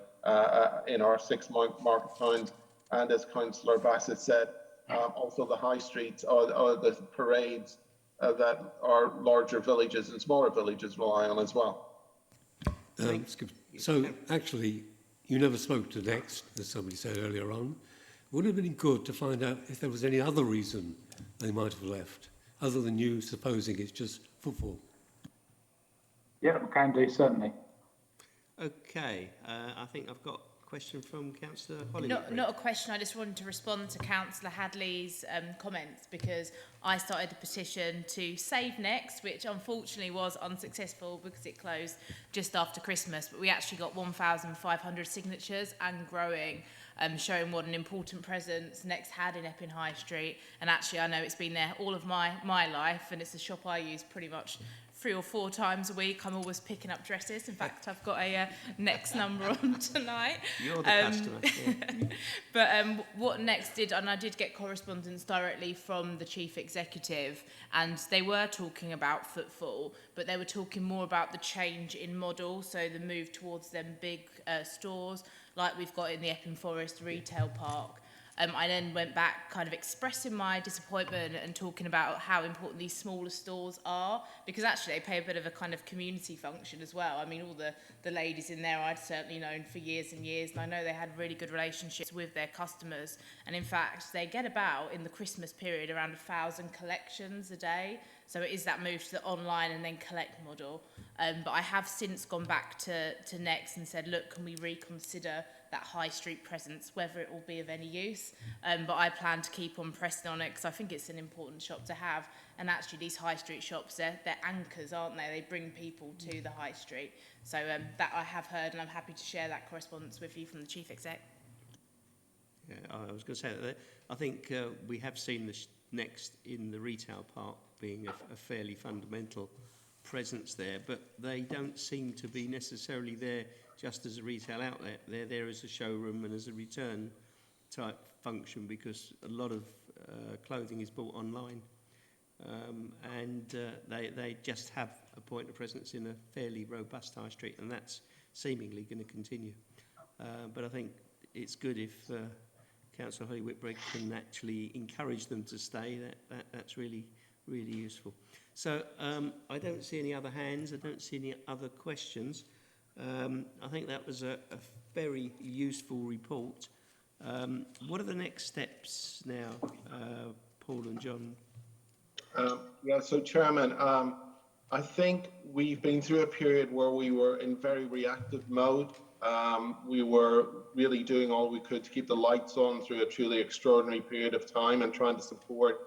Speaker 4: in our 6 market towns. And as Councillor Bassett said, also the high streets or the parades that our larger villages and smaller villages rely on as well.
Speaker 7: So actually, you never spoke to Next, as somebody said earlier on. Would it have been good to find out if there was any other reason they might have left, other than you supposing it's just football?
Speaker 2: Yeah, can do, certainly.
Speaker 1: Okay, I think I've got a question from Councillor Holly.
Speaker 19: Not a question, I just wanted to respond to Councillor Hadley's comments, because I started a petition to save Next, which unfortunately was unsuccessful because it closed just after Christmas, but we actually got 1,500 signatures and growing, showing what an important presence Next had in Epping High Street. And actually I know it's been there all of my life, and it's a shop I use pretty much 3 or 4 times a week. I'm always picking up dresses. In fact, I've got a Next number on tonight.
Speaker 1: You're the customer. Yeah.
Speaker 19: But what Next did, and I did get correspondence directly from the Chief Executive, and they were talking about footfall, but they were talking more about the change in model, so the move towards them big stores, like we've got in the Epping Forest retail park. I then went back kind of expressing my disappointment and talking about how important these smaller stores are, because actually they play a bit of a kind of community function as well. I mean, all the ladies in there I'd certainly known for years and years, and I know they had really good relationships with their customers. And in fact, they get about, in the Christmas period, around 1,000 collections a day. So it is that move to the online and then collect model. But I have since gone back to Next and said, look, can we reconsider that high street presence, whether it will be of any use. But I plan to keep on pressing on it because I think it's an important shop to have. And actually these high street shops, they're anchors, aren't they? They bring people to the high street. So that I have heard, and I'm happy to share that correspondence with you from the Chief Exec.
Speaker 1: Yeah, I was going to say that I think we have seen the Next in the retail park being a fairly fundamental presence there, but they don't seem to be necessarily there just as a retail outlet. They're there as a showroom and as a return type function, because a lot of clothing is bought online, and they just have a point of presence in a fairly robust high street, and that's seemingly going to continue. But I think it's good if Councillor Holly Whitbread can actually encourage them to stay. That's really useful. So I don't see any other hands. I don't see any other questions. I think that was a very useful report. What are the next steps now, Paul and John?
Speaker 4: Yeah, so Chairman, I think we've been through a period where we were in very reactive mode. We were really doing all we could to keep the lights on through a truly extraordinary period of time and trying to support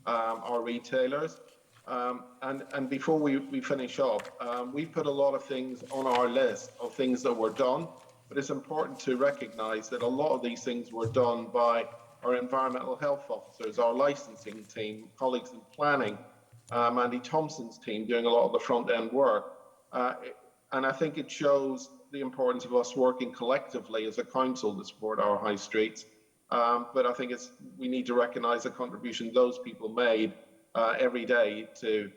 Speaker 4: our retailers. And before we finish up, we put a lot of things on our list of things that were done, but it's important to recognise that a lot of these things were done by our environmental health officers, our licensing team, colleagues in planning, Andy Thompson's team doing a lot of the front end work. And I think it shows the importance of us working collectively as a council to support our high streets. But I think we need to recognise the contribution those people made every day to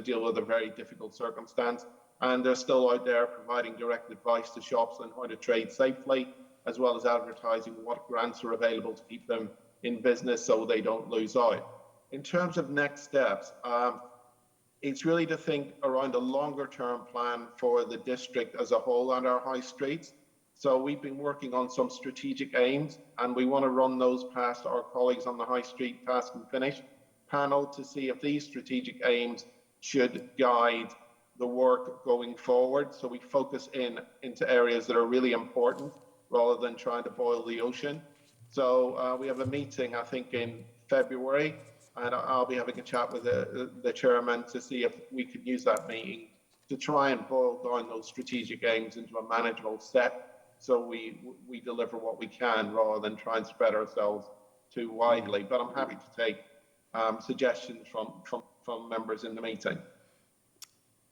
Speaker 4: deal with a very difficult circumstance. And they're still out there providing direct advice to shops on how to trade safely, as well as advertising what grants are available to keep them in business so they don't lose out. In terms of next steps, it's really to think around a longer term plan for the district as a whole and our high streets. So we've been working on some strategic aims, and we want to run those past our colleagues on the High Street Task and Finish panel to see if these strategic aims should guide the work going forward. So we focus into areas that are really important rather than trying to boil the ocean. So we have a meeting, I think, in February, and I'll be having a chat with the chairman to see if we could use that meeting to try and boil down those strategic aims into a manageable set, so we deliver what we can rather than try and spread ourselves too widely. But I'm happy to take suggestions from members in the meeting.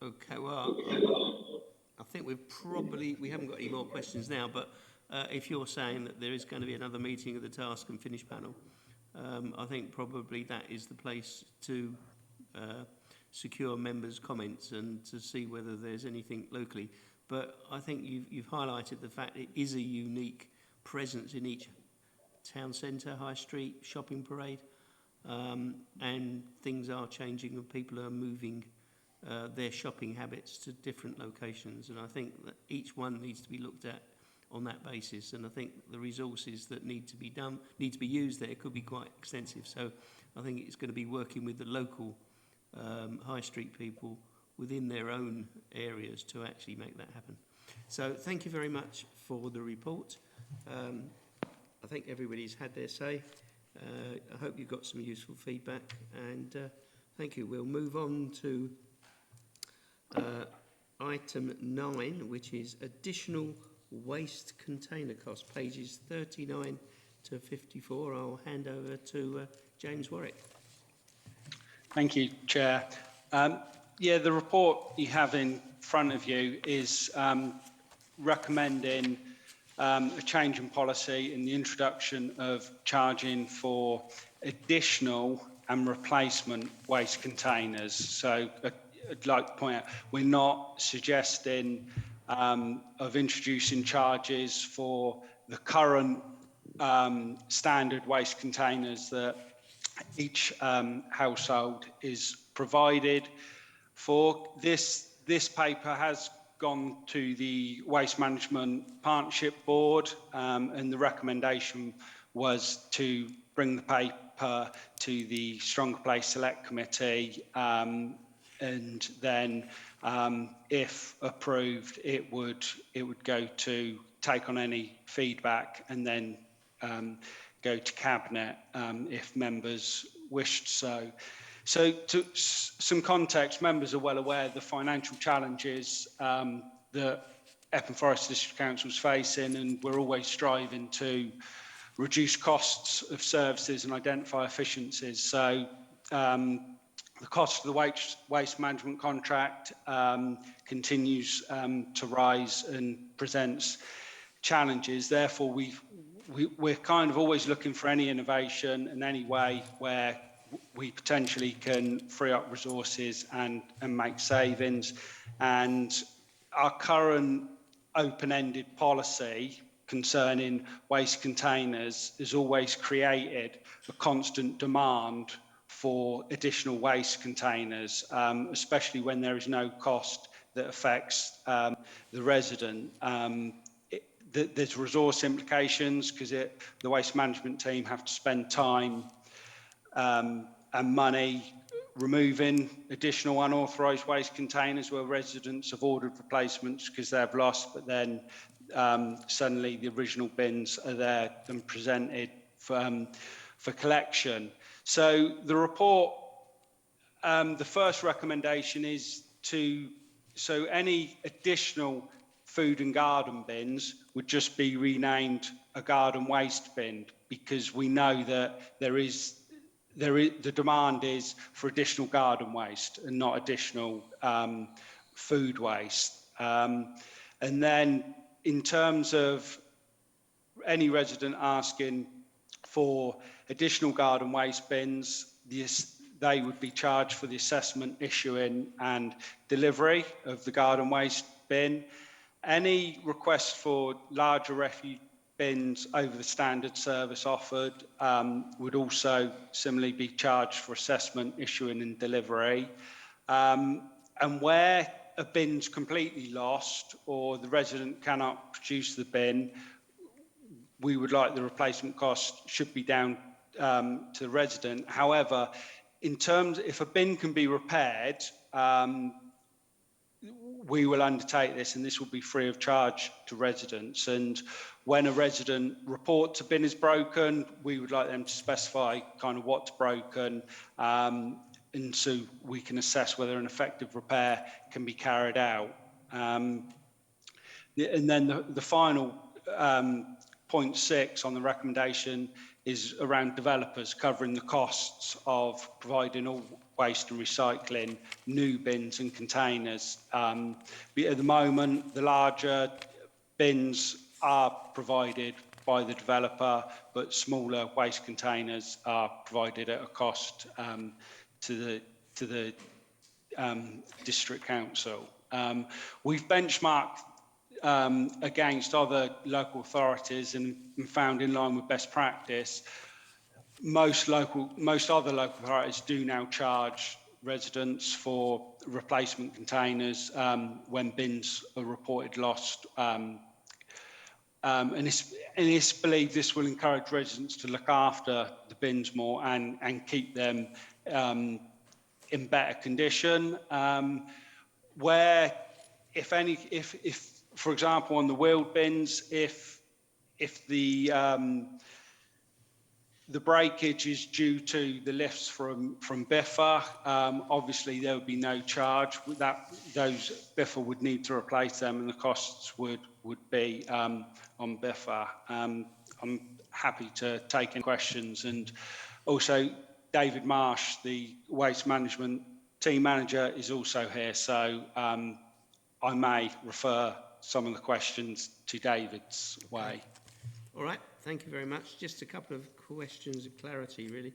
Speaker 1: Okay, well, I think we haven't got any more questions now, but if you're saying that there is going to be another meeting of the Task and Finish panel, I think probably that is the place to secure members' comments and to see whether there's anything locally. But I think you've highlighted the fact it is a unique presence in each town centre, high street, shopping parade, and things are changing and people are moving their shopping habits to different locations. And I think that each one needs to be looked at on that basis. And I think the resources that need to be used there could be quite extensive. So I think it's going to be working with the local high street people within their own areas to actually make that happen. So thank you very much for the report. I think everybody's had their say. I hope you got some useful feedback, and thank you. We'll move on to item 9, which is additional waste container costs, pages 39 to 54. I'll hand over to James Warwick.
Speaker 20: Thank you, Chair. Yeah, the report you have in front of you is recommending a change in policy in the introduction of charging for additional and replacement waste containers. So I'd like to point out, we're not suggesting of introducing charges for the current standard waste containers that each household is provided for. This paper has gone to the Waste Management Partnership Board, and the recommendation was to bring the paper to the Stronger Place Select Committee, and then if approved, it would go to take on any feedback and then go to Cabinet if members wished so. So to some context, members are well aware of the financial challenges that Epping Forest District Council is facing, and we're always striving to reduce costs of services and identify efficiencies. So the cost of the waste management contract continues to rise and presents challenges. Therefore, we're kind of always looking for any innovation and any way where we potentially can free up resources and make savings. And our current open-ended policy concerning waste containers has always created a constant demand for additional waste containers, especially when there is no cost that affects the resident. There's resource implications because the waste management team have to spend time and money removing additional unauthorised waste containers where residents have ordered replacements because they've lost, but then suddenly the original bins are there and presented for collection. So the report, the first recommendation is so any additional food and garden bins would just be renamed a garden waste bin, because we know that the demand is for additional garden waste and not additional food waste. And then in terms of any resident asking for additional garden waste bins, they would be charged for the assessment, issuing and delivery of the garden waste bin. Any request for larger refuse bins over the standard service offered would also similarly be charged for assessment, issuing and delivery. And where a bin's completely lost or the resident cannot produce the bin, we would like the replacement cost should be down to the resident. However, in terms, if a bin can be repaired, we will undertake this, and this will be free of charge to residents. And when a resident reports a bin is broken, we would like them to specify kind of what's broken, and so we can assess whether an effective repair can be carried out. And then the final point 6 on the recommendation is around developers covering the costs of providing all waste and recycling, new bins and containers. At the moment, the larger bins are provided by the developer, but smaller waste containers are provided at a cost to the district council. We've benchmarked against other local authorities and found, in line with best practice, most other local authorities do now charge residents for replacement containers when bins are reported lost. And it's believed this will encourage residents to look after the bins more and keep them in better condition. Where, if for example, on the wheeled bins, if the breakage is due to the lifts from Biffa, obviously there would be no charge. Those Biffa would need to replace them, and the costs would be on Biffa. I'm happy to take any questions, and also David Marsh, the waste management team manager, is also here, so I may refer some of the questions to David's way.
Speaker 1: All right, thank you very much. Just a couple of questions of clarity, really.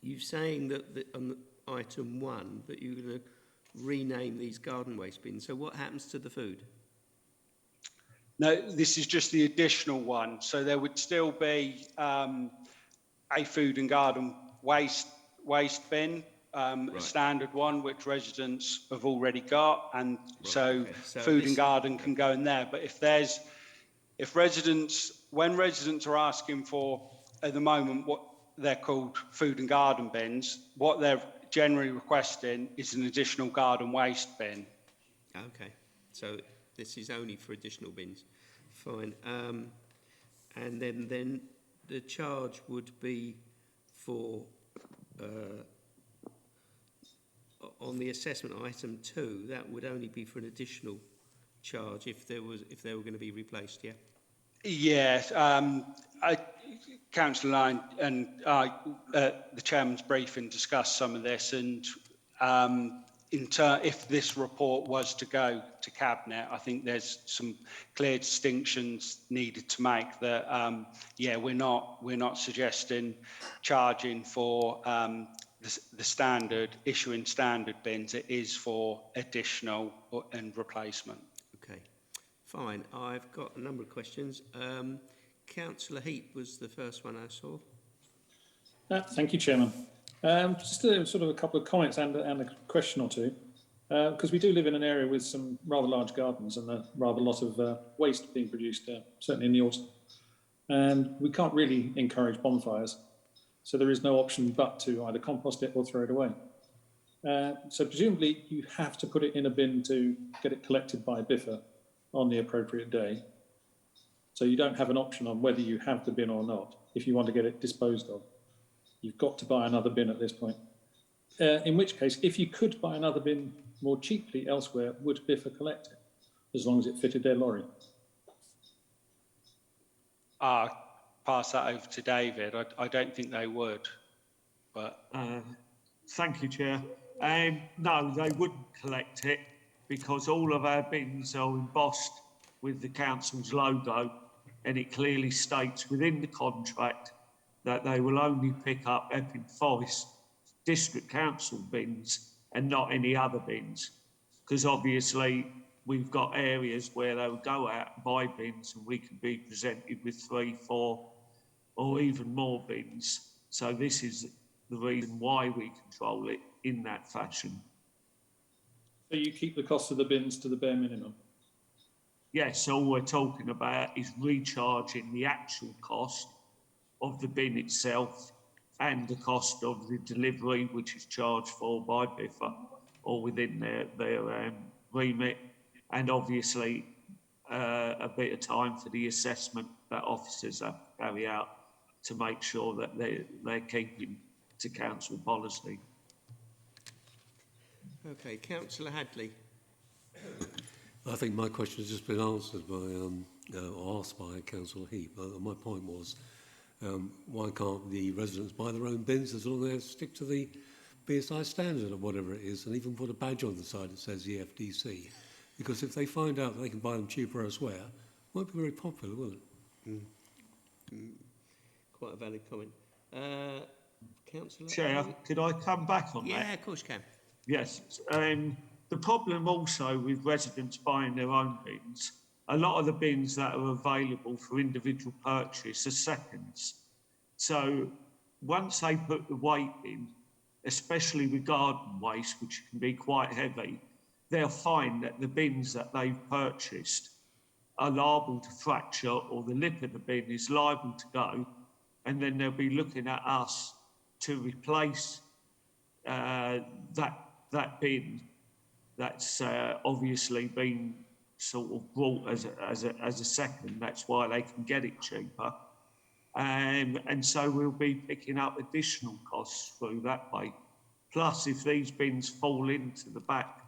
Speaker 1: You're saying that on the item 1 that you're going to rename these garden waste bins. So what happens to the food?
Speaker 20: No, this is just the additional one. So there would still be a food and garden waste bin, a standard one, which residents have already got, and so food and garden can go in there. But when residents are asking for, at the moment, what they're called food and garden bins, what they're generally requesting is an additional garden waste bin.
Speaker 1: Okay, so this is only for additional bins. Fine. And then the charge would be for on the assessment item 2, that would only be for an additional charge if they were going to be replaced, yeah? Yes,
Speaker 20: Councillor Lyon and I, the chairman's briefing, discussed some of this, and if this report was to go to Cabinet, I think there's some clear distinctions needed to make. That we're not suggesting charging for the standard issuing standard bins. It is for additional and replacement.
Speaker 1: Okay. Fine. I've got a number of questions. Councillor Heap was the first one I saw.
Speaker 12: Thank you, Chairman. Just sort of a couple of comments and a question or two, because we do live in an area with some rather large gardens and a rather lot of waste being produced, certainly in the autumn. And we can't really encourage bonfires. So there is no option but to either compost it or throw it away. So presumably you have to put it in a bin to get it collected by Biffa on the appropriate day. So you don't have an option on whether you have the bin or not if you want to get it disposed of. You've got to buy another bin at this point. In which case, if you could buy another bin more cheaply elsewhere, would Biffa collect it, as long as it fitted their lorry?
Speaker 20: Pass that over to David. I don't think they would, but...
Speaker 21: Thank you, Chair. No, they wouldn't collect it because all of our bins are embossed with the council's logo, and it clearly states within the contract that they will only pick up Epping Forest District Council bins and not any other bins, because obviously we've got areas where they will go out and buy bins and we can be presented with 3, 4 or even more bins. So this is the reason why we control it in that fashion.
Speaker 12: So you keep the cost of the bins to the bare minimum?
Speaker 21: Yes, all we're talking about is recharging the actual cost of the bin itself and the cost of the delivery, which is charged for by Biffa or within their remit, and obviously a bit of time for the assessment that officers have to carry out to make sure that they're keeping to council policy.
Speaker 1: Okay, Councillor Hadley.
Speaker 7: I think my question has just been answered by, or asked by Councillor Heap. My point was, why can't the residents buy their own bins as long as they stick to the BSI standard or whatever it is, and even put a badge on the side that says EFDC? Because if they find out that they can buy them cheaper elsewhere, it won't be very popular, will it?
Speaker 1: Quite a valid comment. Councillor?
Speaker 21: Chair, could I come back on that?
Speaker 1: Yeah, of course you can.
Speaker 21: Yes. The problem also with residents buying their own bins, a lot of the bins that are available for individual purchase are seconds. So once they put the weight in, especially with garden waste, which can be quite heavy, they'll find that the bins that they've purchased are liable to fracture, or the lip of the bin is liable to go, and then they'll be looking at us to replace that bin that's obviously been sort of brought as a second. That's why they can get it cheaper, and so we'll be picking up additional costs through that way. Plus, if these bins fall into the back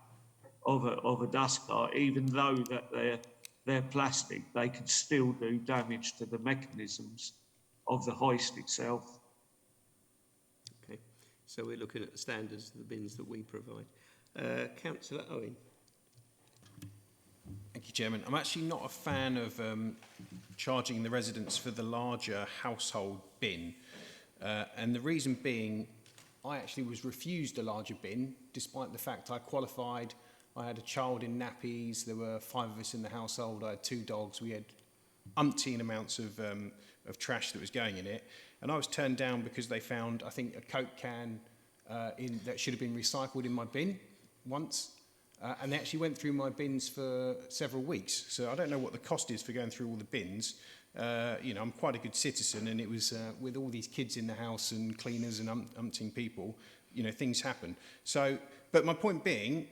Speaker 21: of a dust cart, even though that they're plastic, they can still do damage to the mechanisms of the hoist itself.
Speaker 1: Okay, so we're looking at the standards of the bins that we provide. Councillor Owen.
Speaker 11: Thank you, Chairman. I'm actually not a fan of charging the residents for the larger household bin. And the reason being, I actually was refused a larger bin, despite the fact I qualified. I had a child in nappies. There were 5 of us in the household. I had 2 dogs. We had umpteen amounts of trash that was going in it. And I was turned down because they found, I think, a Coke can that should have been recycled in my bin once. And they actually went through my bins for several weeks. So I don't know what the cost is for going through all the bins. You know, I'm quite a good citizen, and it was with all these kids in the house and cleaners and umpteen people, you know, things happen. So, but my point being,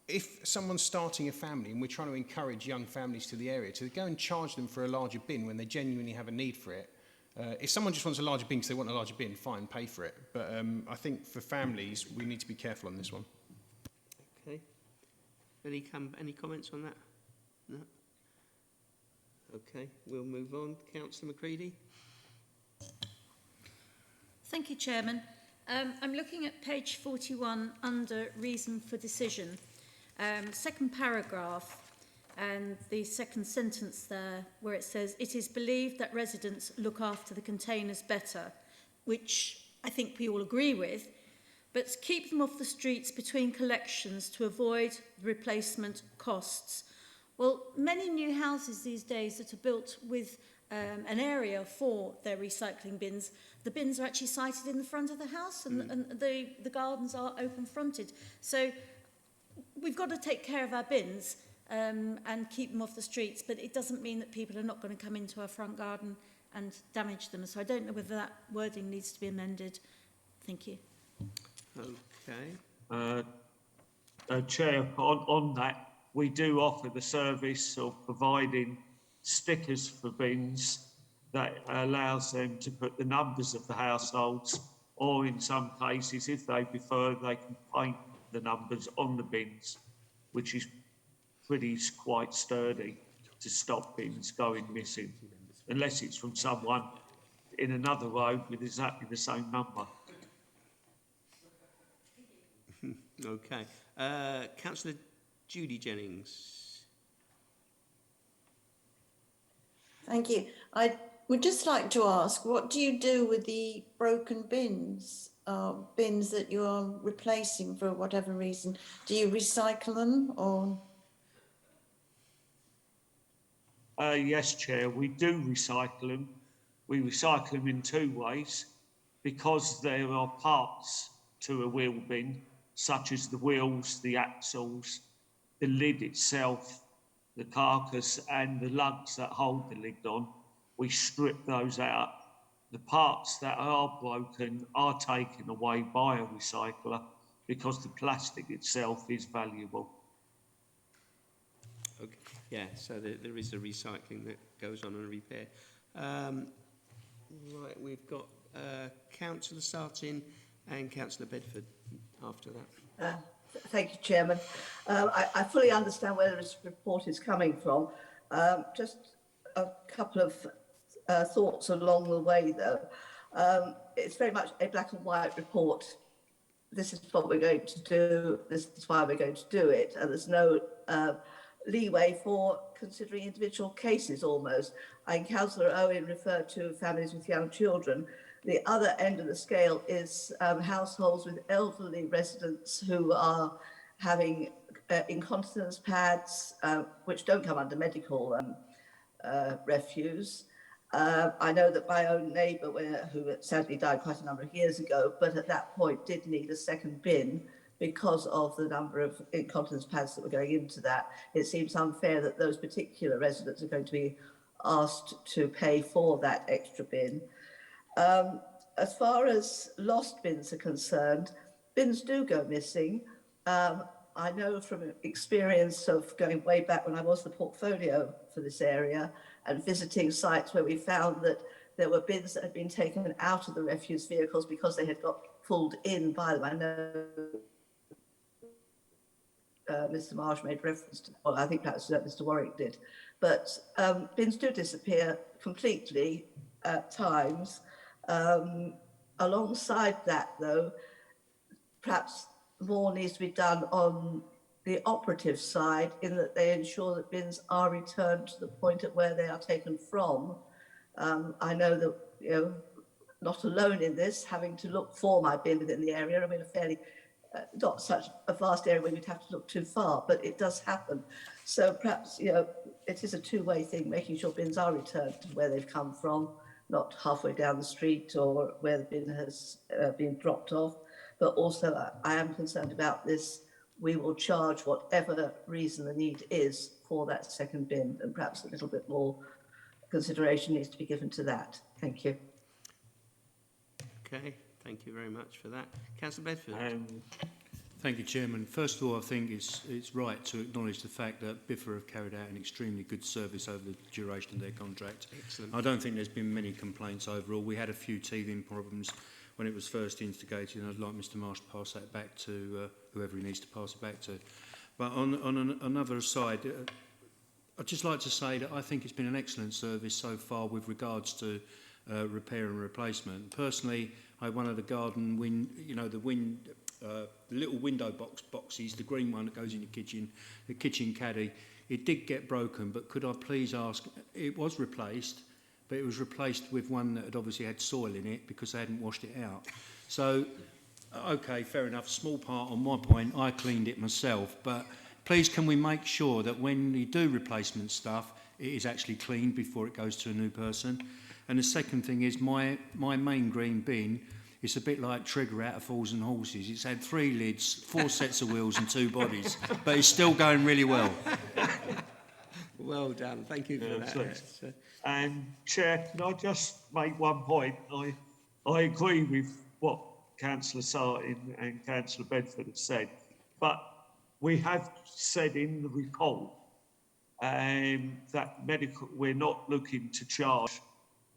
Speaker 11: if someone's starting a family and we're trying to encourage young families to the area, to go and charge them for a larger bin when they genuinely have a need for it. If someone just wants a larger bin because they want a larger bin, fine, pay for it. But I think for families, we need to be careful on this one.
Speaker 1: Okay. Any comments on that? No? Okay, we'll move on. Councillor McCready.
Speaker 15: Thank you, Chairman. I'm looking at page 41 under reason for decision. Second paragraph and the second sentence there where it says, it is believed that residents look after the containers better, which I think we all agree with, but keep them off the streets between collections to avoid replacement costs. Well, many new houses these days that are built with an area for their recycling bins, the bins are actually sited in the front of the house, and the gardens are open fronted. So we've got to take care of our bins and keep them off the streets, but it doesn't mean that people are not going to come into our front garden and damage them. So I don't know whether that wording needs to be amended. Thank you.
Speaker 1: Okay.
Speaker 21: Chair, on that, we do offer the service of providing stickers for bins that allows them to put the numbers of the households, or in some cases, if they prefer, they can paint the numbers on the bins, which is quite sturdy to stop bins going missing, unless it's from someone in another road with exactly the same number.
Speaker 1: Okay. Councillor Judy Jennings.
Speaker 3: Thank you. I would just like to ask, what do you do with the broken bins, bins that you are replacing for whatever reason? Do you recycle them or?
Speaker 21: Yes, Chair, we do recycle them. We recycle them in two ways, because there are parts to a wheel bin, such as the wheels, the axles, the lid itself, the carcass and the lugs that hold the lid on. We strip those out. The parts that are broken are taken away by a recycler because the plastic itself is valuable.
Speaker 1: Okay. Yeah, so there is a recycling that goes on and a repair. Right, we've got Councillor Sartin and Councillor Bedford after that.
Speaker 22: Thank you, Chairman. I fully understand where this report is coming from. Just a couple of thoughts along the way, though. It's very much a black and white report. This is what we're going to do. This is why we're going to do it. And there's no leeway for considering individual cases almost. Councillor Owen referred to families with young children. The other end of the scale is households with elderly residents who are having incontinence pads, which don't come under medical refuse. I know that my own neighbour, who sadly died quite a number of years ago, but at that point did need a second bin because of the number of incontinence pads that were going into that. It seems unfair that those particular residents are going to be asked to pay for that extra bin. As far as lost bins are concerned, bins do go missing. I know from experience of going way back when I was the portfolio for this area and visiting sites where we found that there were bins that had been taken out of the refuse vehicles because they had got pulled in by them. I know Mr. Marsh made reference to, well, I think perhaps Mr. Warwick did, but bins do disappear completely at times. Alongside that, though, perhaps more needs to be done on the operative side in that they ensure that bins are returned to the point at where they are taken from. I know that, you know, not alone in this, having to look for my bin within the area. I mean, a fairly, not such a vast area where you'd have to look too far, but it does happen. So perhaps, you know, it is a two-way thing, making sure bins are returned to where they've come from, not halfway down the street or where the bin has been dropped off. But also, I am concerned about this. We will charge whatever reason the need is for that second bin, and perhaps a little bit more consideration needs to be given to that. Thank you.
Speaker 1: Okay, thank you very much for that. Councillor Bedford.
Speaker 14: Thank you, Chairman. First of all, I think it's right to acknowledge the fact that Biffa have carried out an extremely good service over the duration of their contract.
Speaker 1: Excellent.
Speaker 14: I don't think there's been many complaints overall. We had a few teething problems when it was first instigated, and I'd like Mr. Marsh to pass that back to whoever he needs to pass it back to. But on another side, I'd just like to say that I think it's been an excellent service so far with regards to repair and replacement. Personally, I had one of the garden the little window boxes, the green one that goes in the kitchen caddy. It did get broken, but could I please ask, it was replaced, but it was replaced with one that had obviously had soil in it because they hadn't washed it out. So, okay, fair enough, small part on my point, I cleaned it myself, but please can we make sure that when you do replacement stuff, it is actually cleaned before it goes to a new person? And the second thing is my main green bin, it's a bit like Trigger out of Fools and Horses. It's had 3 lids, 4 sets of wheels and 2 bodies, but it's still going really well.
Speaker 1: Well done. Thank you for that.
Speaker 21: Thanks. And Chair, can I just make one point? I agree with what Councillor Sartin and Councillor Bedford have said, but we have said in the report that we're not looking to charge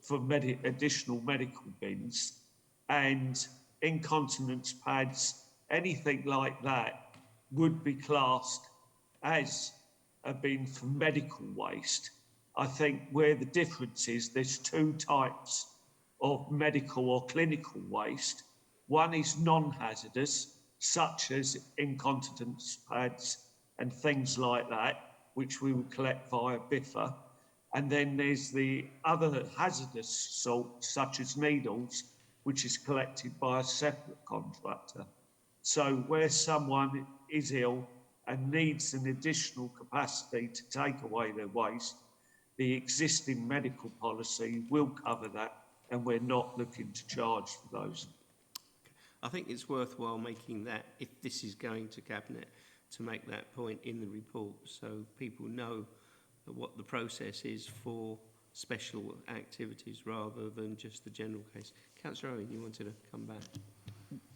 Speaker 21: for additional medical bins, and incontinence pads, anything like that would be classed as a bin for medical waste. I think where the difference is, there's two types of medical or clinical waste. One is non-hazardous, such as incontinence pads and things like that, which we would collect via BIFA. And then there's the other hazardous salt, such as needles, which is collected by a separate contractor. So where someone is ill and needs an additional capacity to take away their waste, the existing medical policy will cover that, and we're not looking to charge for those.
Speaker 1: I think it's worthwhile making that, if this is going to Cabinet, to make that point in the report so people know what the process is for special activities rather than just the general case. Councillor Owen, you wanted to come back.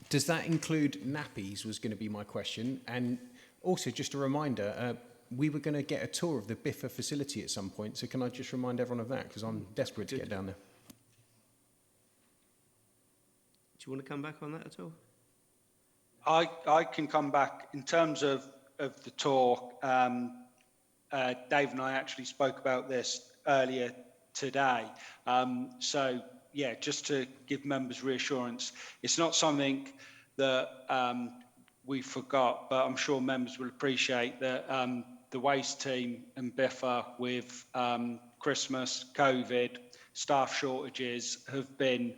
Speaker 11: Does that include nappies, was going to be my question. And also, just a reminder, we were going to get a tour of the BIFA facility at some point, so can I just remind everyone of that, because I'm desperate to get down there.
Speaker 1: Do you want to come back on that at all?
Speaker 20: I can come back. In terms of the tour, Dave and I actually spoke about this earlier today. So, yeah, just to give members reassurance, it's not something that we forgot, but I'm sure members will appreciate that the waste team and BIFA with Christmas, COVID, staff shortages have been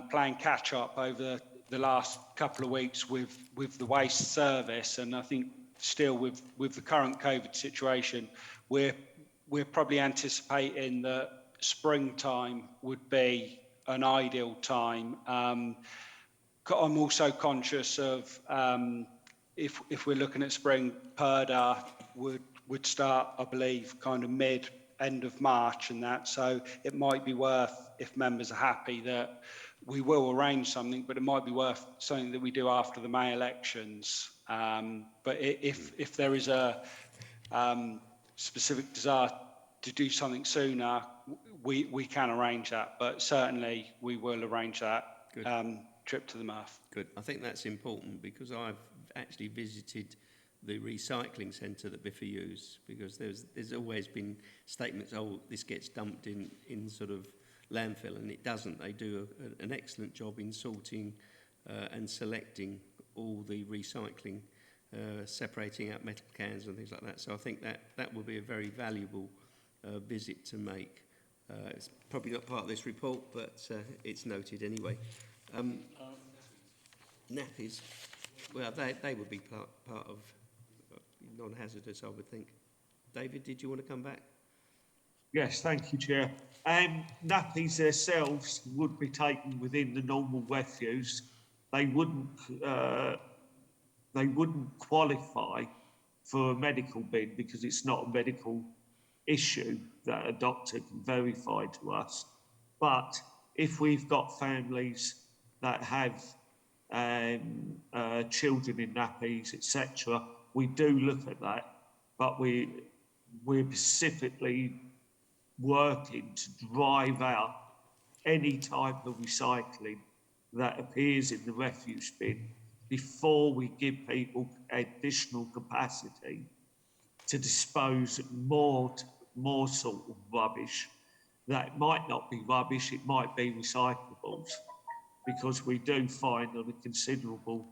Speaker 20: playing catch up over the last couple of weeks with the waste service, and I think still with the current COVID situation, we're probably anticipating that springtime would be an ideal time. I'm also conscious of if we're looking at spring, PERDA would start, I believe, kind of end of March and that, so it might be worth, if members are happy, that we will arrange something, but it might be worth something that we do after the May elections. But if there is a specific desire to do something sooner, we can arrange that, but certainly we will arrange that trip to the MRF.
Speaker 1: Good. I think that's important because I've actually visited the recycling centre that BIFA use, because there's always been statements, oh, this gets dumped in sort of landfill, and it doesn't. They do an excellent job in sorting and selecting all the recycling, separating out metal cans and things like that. So I think that will be a very valuable visit to make. It's probably not part of this report, but it's noted anyway. Nappies, well, they would be part of non-hazardous, I would think. David, did you want to come back?
Speaker 21: Yes, thank you, Chair. Nappies themselves would be taken within the normal refuse. They wouldn't qualify for a medical bin because it's not a medical issue that a doctor can verify to us. But if we've got families that have children in nappies, etc., we do look at that, but we're specifically working to drive out any type of recycling that appears in the refuse bin before we give people additional capacity to dispose more sort of rubbish that might not be rubbish, it might be recyclables, because we do find on a considerable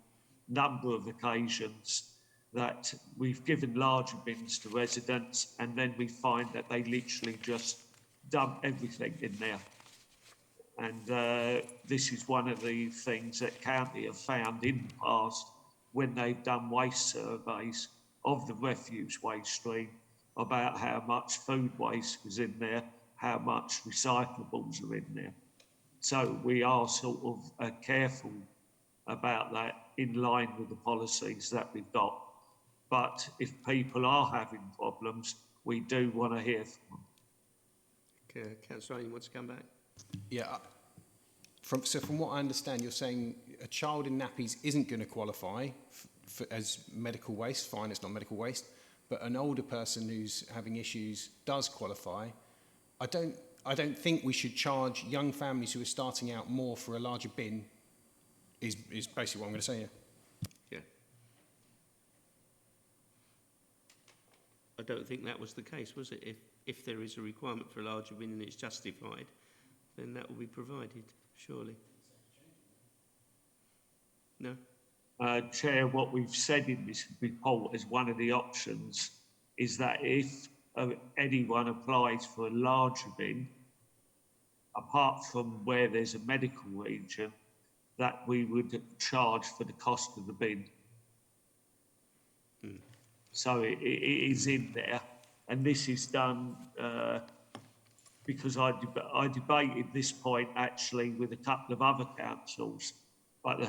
Speaker 21: number of occasions that we've given larger bins to residents and then we find that they literally just dump everything in there. And this is one of the things that county have found in the past when they've done waste surveys of the refuse waste stream about how much food waste was in there, how much recyclables are in there. So we are sort of careful about that in line with the policies that we've got. But if people are having problems, we do want to hear from them.
Speaker 1: Okay, Councillor Owen, you want to come back?
Speaker 11: Yeah. From what I understand, you're saying a child in nappies isn't going to qualify as medical waste. Fine, it's not medical waste. But an older person who's having issues does qualify. I don't think we should charge young families who are starting out more for a larger bin, is basically what I'm going to say here.
Speaker 1: Yeah. I don't think that was the case, was it? If there is a requirement for a larger bin and it's justified, then that will be provided, surely. No?
Speaker 21: Chair, what we've said in this report as one of the options is that if anyone applies for a larger bin, apart from where there's a medical region, that we would charge for the cost of the bin. So it is in there, and this is done because I debated this point actually with a couple of other councils, but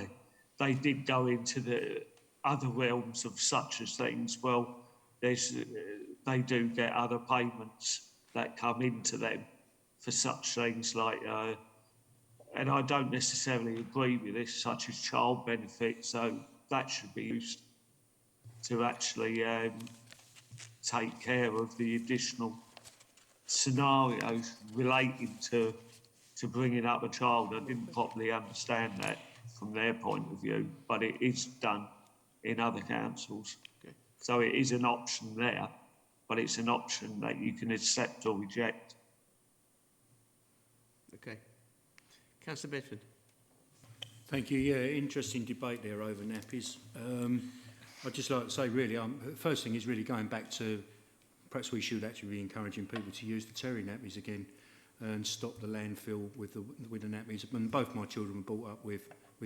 Speaker 21: they did go into the other realms of such as things. Well, they do get other payments that come into them for such things like, and I don't necessarily agree with this, such as child benefit, so that should be used to actually take care of the additional scenarios relating to bringing up a child. I didn't properly understand that from their point of view, but it is done in other councils.
Speaker 1: Okay.
Speaker 21: So it is an option there, but it's an option that you can accept or reject.
Speaker 1: Okay. Councillor Bedford.
Speaker 14: Thank you. Yeah, interesting debate there over nappies. I'd just like to say, really, the first thing is really going back to perhaps we should actually be encouraging people to use the Terry nappies again and stop the landfill with the nappies. And both my children were brought up with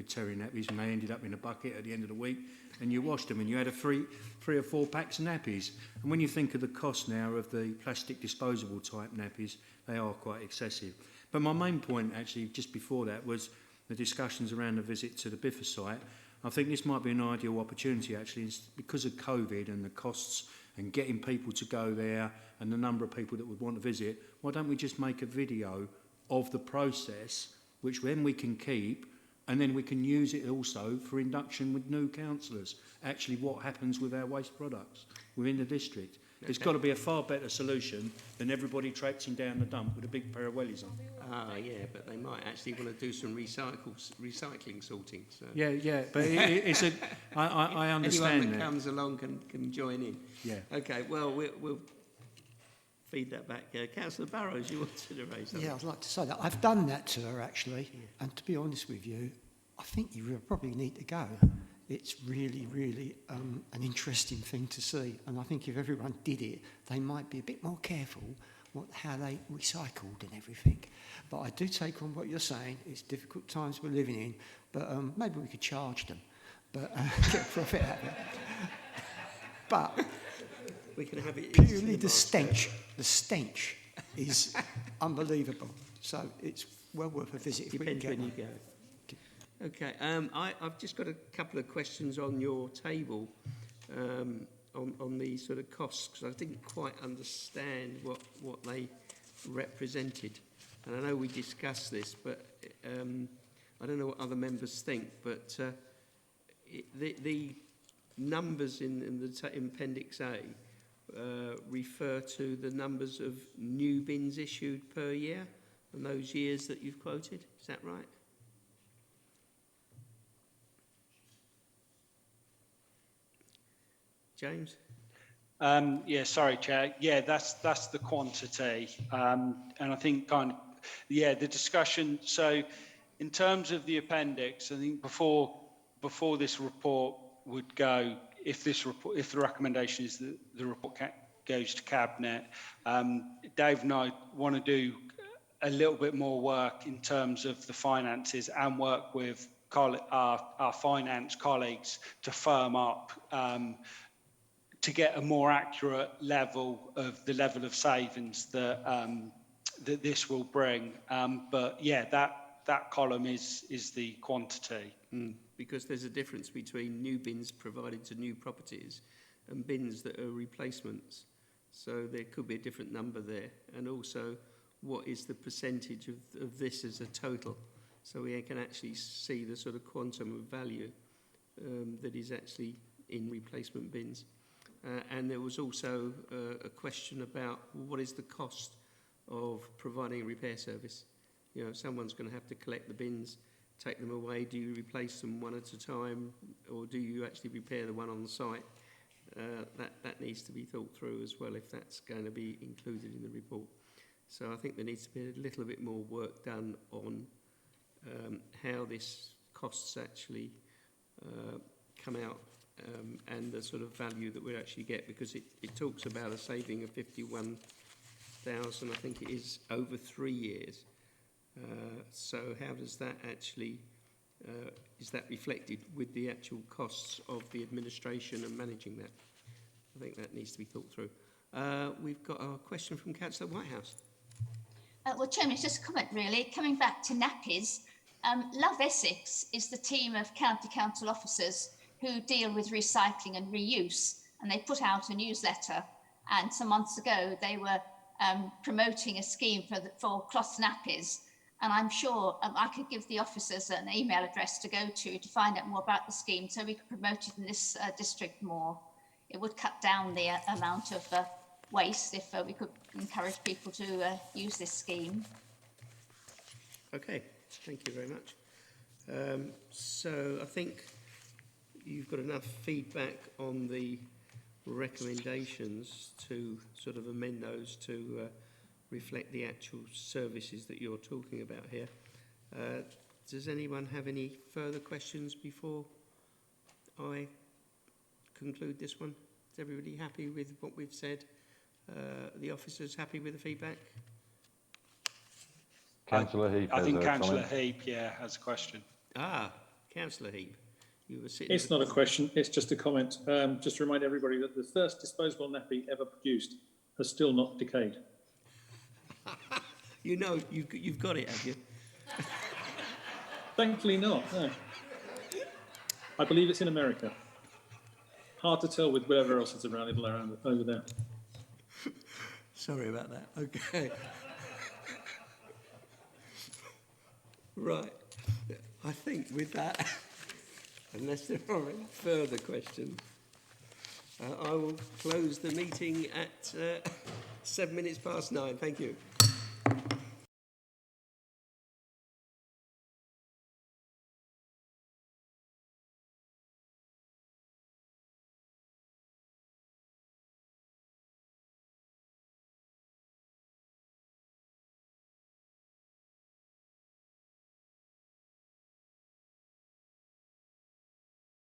Speaker 14: Terry nappies, and they ended up in a bucket at the end of the week, and you washed them and you had three or four packs of nappies. And when you think of the cost now of the plastic disposable type nappies, they are quite excessive. But my main point actually just before that was the discussions around the visit to the Biffa site. I think this might be an ideal opportunity actually, because of COVID and the costs and getting people to go there and the number of people that would want to visit. Why don't we just make a video of the process, which then we can keep, and then we can use it also for induction with new councillors. Actually, what happens with our waste products within the district. There's got to be a far better solution than everybody traipsing down the dump with a big pair of wellies on.
Speaker 1: Ah, yeah, but they might actually want to do some recycling sorting. So.
Speaker 14: Yeah, but it's a. I understand
Speaker 1: Anyone that
Speaker 14: that.
Speaker 1: comes along can join in.
Speaker 14: Yeah.
Speaker 1: Okay. Well, we'll feed that back. Councillor Barrows, you wanted to raise something?
Speaker 5: Yeah, I'd like to say that. I've done that to her, actually. Yeah. And to be honest with you, I think you probably need to go. It's really, really an interesting thing to see. And I think if everyone did it, they might be a bit more careful how they recycled and everything. But I do take on what you're saying. It's difficult times we're living in, but maybe we could charge them, but get profit out of it. But
Speaker 1: we can have it
Speaker 5: purely the stench. The stench is unbelievable. So it's well worth a visit if we can get
Speaker 1: when
Speaker 5: one.
Speaker 1: you go. Okay, I've just got a couple of questions on your table on the sort of costs, because I didn't quite understand what they represented. And I know we discussed this, but I don't know what other members think, but the numbers in Appendix A refer to the numbers of new bins issued per year and those years that you've quoted. Is that right? James?
Speaker 20: Yeah, sorry, Chair. Yeah, that's the quantity. And I think the discussion. So in terms of the appendix, I think before this report would go, if the recommendation is that the report goes to Cabinet, Dave and I want to do a little bit more work in terms of the finances and work with our finance colleagues to firm up to get a more accurate level of savings that that this will bring. But yeah, that column is the quantity.
Speaker 1: Because there's a difference between new bins provided to new properties and bins that are replacements. So there could be a different number there. And also, what is the percentage of this as a total? So we can actually see the sort of quantum of value that is actually in replacement bins. And there was also a question about what is the cost of providing a repair service. You know, someone's going to have to collect the bins, take them away. Do you replace them one at a time, or do you actually repair the one on the site? That needs to be thought through as well, if that's going to be included in the report. So I think there needs to be a little bit more work done on how this costs actually come out, and the sort of value that we actually get, because it talks about a saving of 51,000, I think it is, over 3 years. So how does that actually, is that reflected with the actual costs of the administration and managing that? I think that needs to be thought through. We've got a question from Councillor Whitehouse.
Speaker 9: Well, Chairman, it's just a comment really. Coming back to nappies, Love Essex is the team of county council officers who deal with recycling and reuse, and they put out a newsletter, and some months ago they were promoting a scheme for cloth nappies, and I'm sure I could give the officers an email address to go to find out more about the scheme, so we could promote it in this district more. It would cut down the amount of waste if we could encourage people to use this scheme.
Speaker 1: Okay, thank you very much. So I think you've got enough feedback on the recommendations to sort of amend those to reflect the actual services that you're talking about here. Does anyone have any further questions before I conclude this one? Is everybody happy with what we've said? The officers happy with the feedback?
Speaker 6: Councillor Heap.
Speaker 20: I think Councillor Heap, has a question.
Speaker 1: Councillor Heap. You were sitting.
Speaker 12: It's not a question, it's just a comment. Just to remind everybody that the first disposable nappy ever produced has still not decayed.
Speaker 1: You know, you've got it, have you?
Speaker 12: Thankfully not, no. I believe it's in America. Hard to tell with whatever else is around over there.
Speaker 1: Sorry about that. Okay. Right. I think with that, unless there are any further questions, I will close the meeting at 9:07. Thank you.